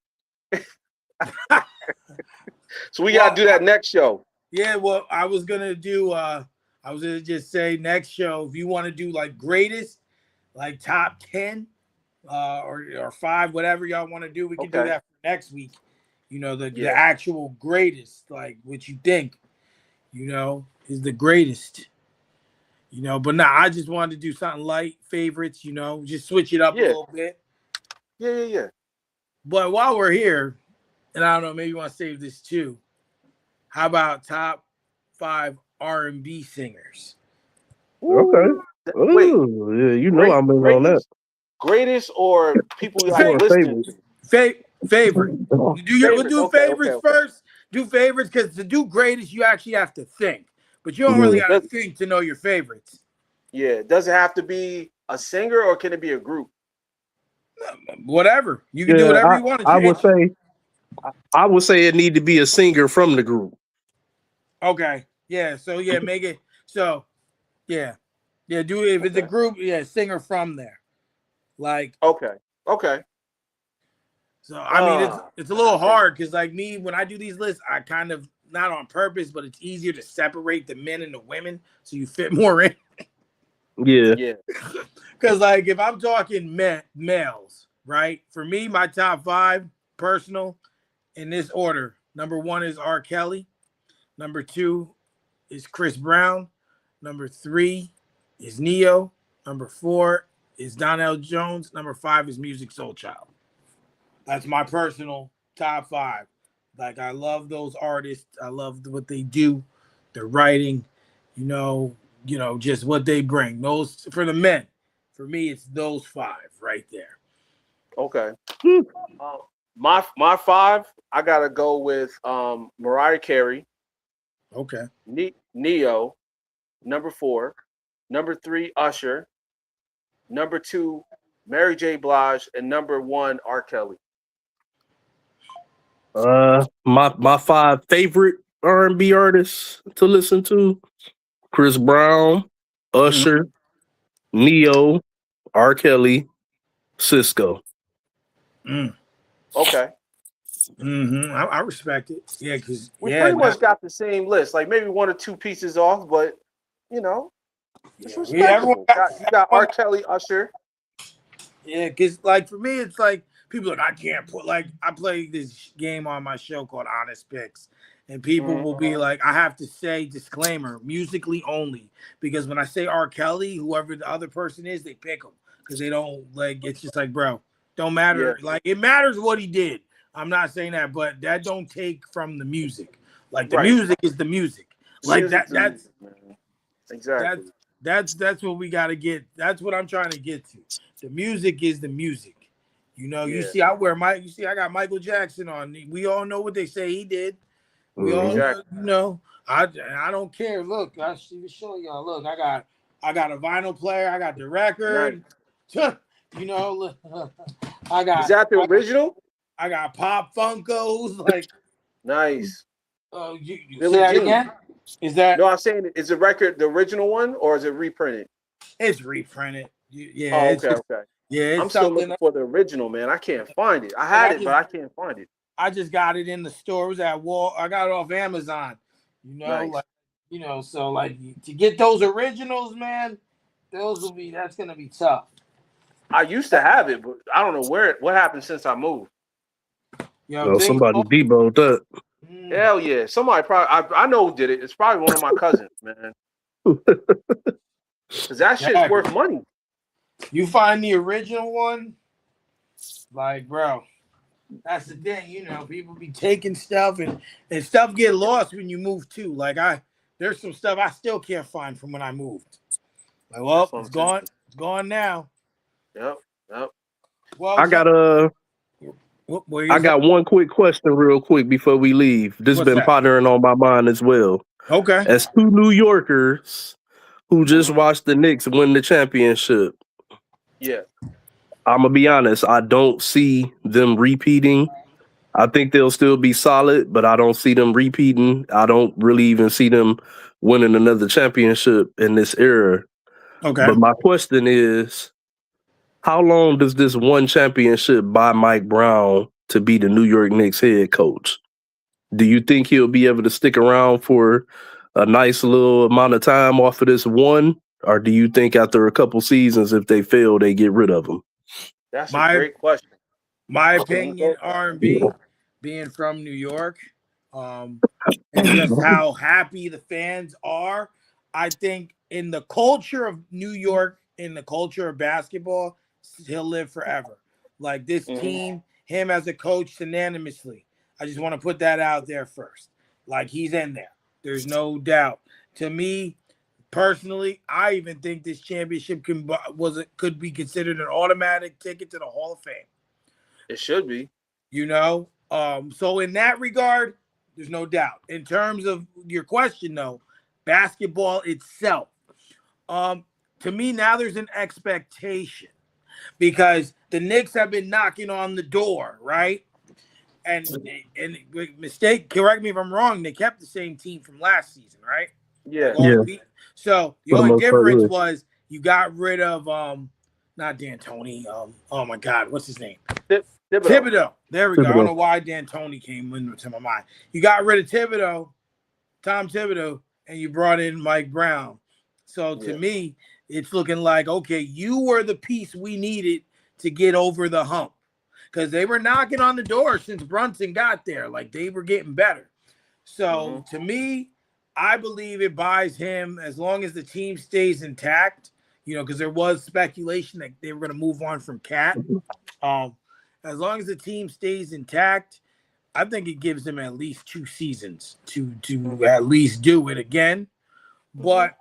So we gotta do that next show. Yeah, well, I was gonna just say next show, if you want to do like greatest, like top 10, or 5, whatever y'all want to do, we can do Okay. that for next week. The actual greatest, like what you think, is the greatest. But nah, I just wanted to do something light, favorites, just switch it up a little bit. Yeah. But while we're here, and I don't know, maybe you want to save this too. How about top 5 R&B singers? Okay. Wait, Yeah, I'm in on that. Greatest or people we like Or listening favorite. to? Favorite. We'll do Okay, favorites first. Do favorites, because to do greatest, you actually have to think. But you don't really got to think to know your favorites. Yeah. Does it have to be a singer or can it be a group? Whatever. You can do whatever you want. I would say it need to be a singer from the group. Okay. Yeah. So yeah, make it so. Yeah. Yeah. Do it if it's a group. Yeah, singer from there. Like. Okay. So I mean, it's a little hard because like me, when I do these lists, I kind of not on purpose, but it's easier to separate the men and the women so you fit more in. Yeah. Because like if I'm talking males, right? For me, my top 5 personal in this order. Number 1 is R. Kelly. Number 2 is Chris Brown. Number 3 is Neo. Number 4 is Donnell Jones. Number 5 is Music Soul Child. That's my personal top 5. Like I love those artists. I love what they do, their writing, just what they bring. Those for the men. For me, it's those 5 right there. Okay. My 5, I gotta go with Mariah Carey. Okay. Neo, number 4. Number 3, Usher. Number 2, Mary J. Blige, and number 1, R. Kelly. My 5 favorite R&B artists to listen to: Chris Brown, Usher, Neo, R. Kelly, Cisco. Okay. I respect it. Yeah, because We pretty much got the same list. Like maybe 1 or 2 pieces off, but it's respectable. You got R. Kelly, Usher. Yeah, because like for me, it's like people are like, I can't put like I play this game on my show called Honest Picks, and people will be like, I have to say disclaimer, musically only, because when I say R. Kelly, whoever the other person is, they pick him because they don't like. It's just like, bro, don't matter. Yeah. Like it matters what he did. I'm not saying that, but that don't take from the music. Like the Right. music is the music. Like Music's that. That's the music, man. Exactly. that's what we got to get. That's what I'm trying to get to. The music is the music. You know, you Yeah. see, I got Michael Jackson on. We all know what they say he did. We all Exactly. know. I don't care. Look, I should show y'all. Look, I got a vinyl player. I got the record. You know, look, I got. Is that the original? I got Pop Funkos. Like, Nice. You Billie say that Jean. again? Is that? No, I'm saying, is the record the original one or is it reprinted? It's reprinted. Yeah. Oh, It's okay, okay. Yeah, it's I'm still something. looking for the original, man. I can't find it. I had it, but I can't find it. I just got it in the store. It was at Wall. I got it off Amazon. You know, Nice. like so like to get those originals, man, that's gonna be tough. I used to have it, but I don't know what happened since I moved. Somebody deboed that. Hell yeah. Somebody probably I know who did it. It's probably one of my cousins, man. Because that shit's worth money. You find the original one, like, bro, that's the thing. You know, people be taking stuff and stuff get lost when you move too. Like there's some stuff I still can't find from when I moved. Like, well, it's gone. It's gone now. Yep. Well, I got one quick question real quick before we leave. This has been pondering on my mind as well. Okay. As two New Yorkers who just watched the Knicks win the championship. Yeah. I'm going to be honest. I don't see them repeating. I think they'll still be solid, but I don't see them repeating. I don't really even see them winning another championship in this era. Okay. But my question is, how long does this one championship buy Mike Brown to be the New York Knicks head coach? Do you think he'll be able to stick around for a nice little amount of time off of this one? Or do you think after a couple seasons, if they fail, they get rid of him? That's a great question. My opinion, R&B, being from New York, and just how happy the fans are, I think in the culture of New York, in the culture of basketball, he'll live forever. Like this team, him as a coach unanimously. I just want to put that out there first. Like he's in there. There's no doubt. To me, personally, I even think this championship could be considered an automatic ticket to the Hall of Fame. It should be. So in that regard, there's no doubt. In terms of your question, though, basketball itself, to me now there's an expectation because the Knicks have been knocking on the door, right? And mistake, correct me if I'm wrong, they kept the same team from last season, right? Yeah. So the only difference was you got rid of not D'Antoni. Oh my God, what's his name? Thibodeau. There we go. I don't know why D'Antoni came into my mind. You got rid of Tom Thibodeau, and you brought in Mike Brown. So to me, it's looking like, okay, you were the piece we needed to get over the hump. Because they were knocking on the door since Brunson got there. Like, they were getting better. So, to me, I believe it buys him as long as the team stays intact, because there was speculation that they were going to move on from Cat. As long as the team stays intact, I think it gives them at least 2 seasons to at least do it again. But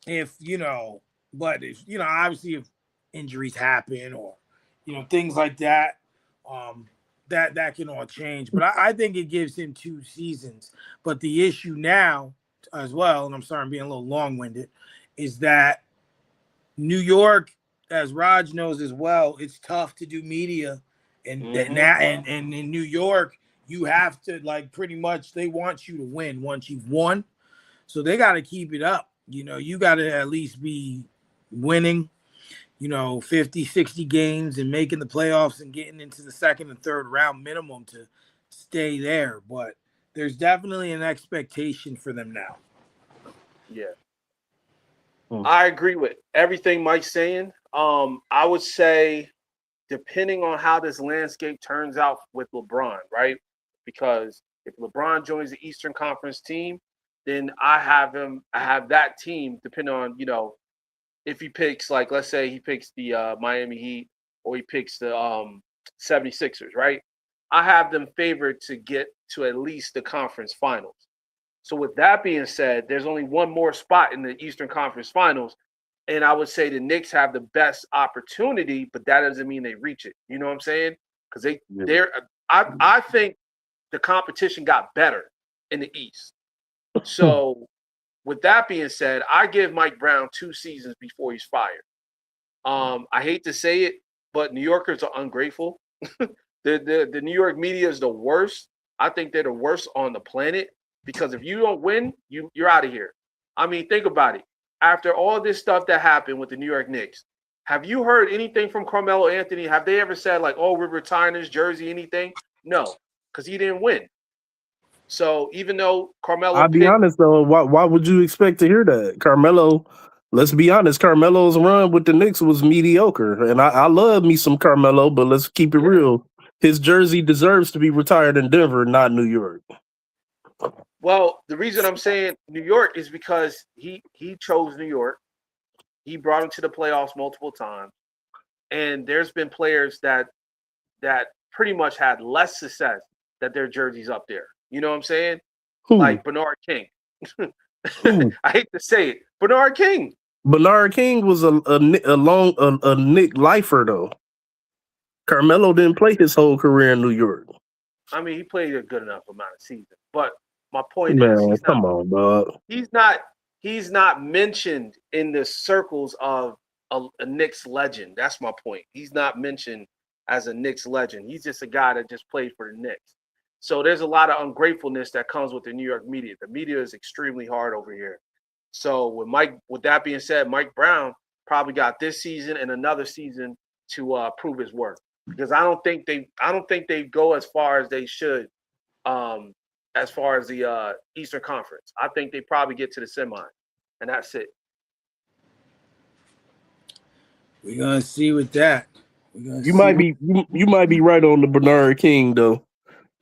if obviously if injuries happen or, things like that, that can all change. But I think it gives him 2 seasons. But the issue now as well, and I'm sorry I'm being a little long-winded, is that New York, as Raj knows as well, it's tough to do media. And in New York, you have to, like, pretty much they want you to win once you've won. So they got to keep it up. You got to at least be winning, 50, 60 games and making the playoffs and getting into the second and third round minimum to stay there. But there's definitely an expectation for them now. Yeah. I agree with everything Mike's saying. I would say depending on how this landscape turns out with LeBron, right? Because if LeBron joins the Eastern Conference team, then I have that team, depending on, if he picks, like, let's say he picks the Miami Heat or he picks the 76ers, right? I have them favored to get to at least the conference finals. So with that being said, there's only one more spot in the Eastern Conference Finals, and I would say the Knicks have the best opportunity, but that doesn't mean they reach it. You know what I'm saying? Because I think the competition got better in the East. So with that being said, I give Mike Brown 2 seasons before he's fired. I hate to say it, but New Yorkers are ungrateful. The New York media is the worst. I think they're the worst on the planet, because if you don't win, you're out of here. I mean, think about it. After all this stuff that happened with the New York Knicks, have you heard anything from Carmelo Anthony? Have they ever said, like, oh, we're retiring his jersey, anything? No, because he didn't win. So even though Carmelo I'll be honest though, why would you expect to hear that? Carmelo, let's be honest, Carmelo's run with the Knicks was mediocre. And I love me some Carmelo, but let's keep it real. His jersey deserves to be retired in Denver, not New York. Well, the reason I'm saying New York is because he chose New York. He brought him to the playoffs multiple times. And there's been players that pretty much had less success that their jersey's up there. You know what I'm saying? Like Bernard King. I hate to say it. Bernard King. Bernard King was a Nick lifer though. Carmelo didn't play his whole career in New York. I mean, he played a good enough amount of seasons. But my point is, come on, dog. He's not mentioned in the circles of a Knicks legend. That's my point. He's not mentioned as a Knicks legend. He's just a guy that just played for the Knicks. So there's a lot of ungratefulness that comes with the New York media. The media is extremely hard over here. So with that being said, Mike Brown probably got this season and another season to prove his worth, because I don't think they go as far as they should, as far as the Eastern Conference. I think they probably get to the semi, and that's it. We're gonna see with that. You might be right on the Bernard King though.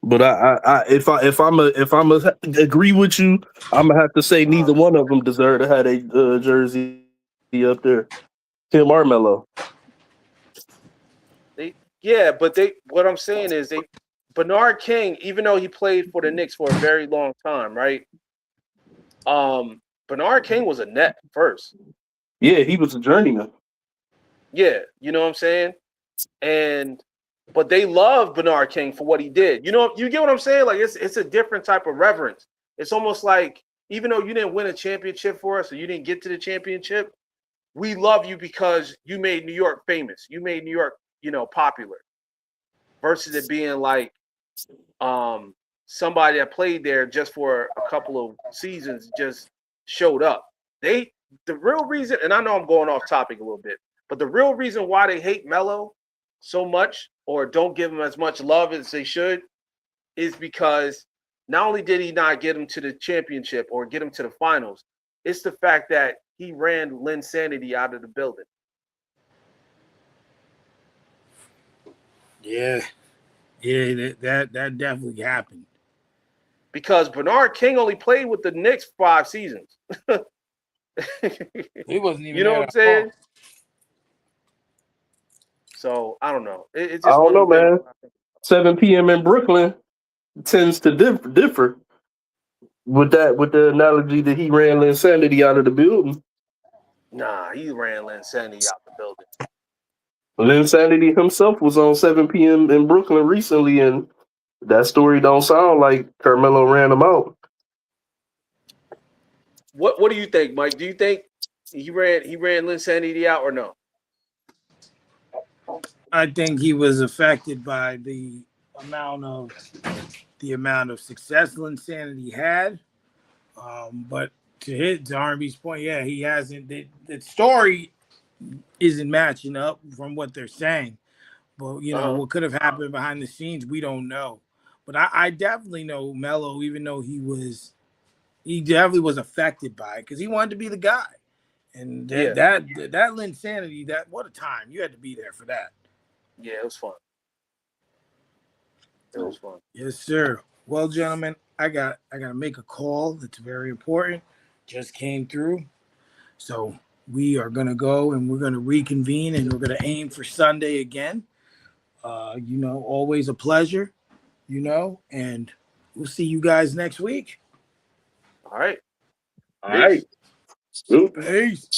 But if I'm a agree with you, I'm gonna have to say neither one of them deserve to have a jersey up there. Tim or Melo. What I'm saying is Bernard King, even though he played for the Knicks for a very long time, right? Bernard King was a net first. Yeah, he was a journeyman. Yeah, you know what I'm saying? But they love Bernard King for what he did. You get what I'm saying? Like, it's a different type of reverence. It's almost like, even though you didn't win a championship for us or you didn't get to the championship, we love you because you made New York famous. You made New York, popular. Versus it being like somebody that played there just for a couple of seasons just showed up. The real reason, and I know I'm going off topic a little bit, but the real reason why they hate Melo so much, or don't give him as much love as they should, is because not only did he not get him to the championship or get him to the finals, it's the fact that he ran Linsanity out of the building. Yeah, that definitely happened. Because Bernard King only played with the Knicks 5 seasons. He wasn't even. You know what I'm saying? So I don't know. It's just I don't know, man. 7 p.m. in Brooklyn tends to differ with the analogy that he ran Linsanity out of the building. Nah, he ran Linsanity out the building. Linsanity himself was on 7 p.m. in Brooklyn recently, and that story don't sound like Carmelo ran him out. What do you think, Mike? Do you think he ran Linsanity out or no? I think he was affected by the amount of success Linsanity had. But to R&B's point, yeah, he hasn't. The story isn't matching up from what they're saying. But what could have happened behind the scenes, we don't know. But I definitely know Melo, even though he definitely was affected by it because he wanted to be the guy. And that Linsanity, what a time. You had to be there for that. Yeah, it was fun. It was fun. Yes, sir. Well, gentlemen, I gotta make a call that's very important. Just came through. So we are gonna go and we're gonna reconvene and we're gonna aim for Sunday again. Always a pleasure, and we'll see you guys next week. All right. All right. Scoop. Peace.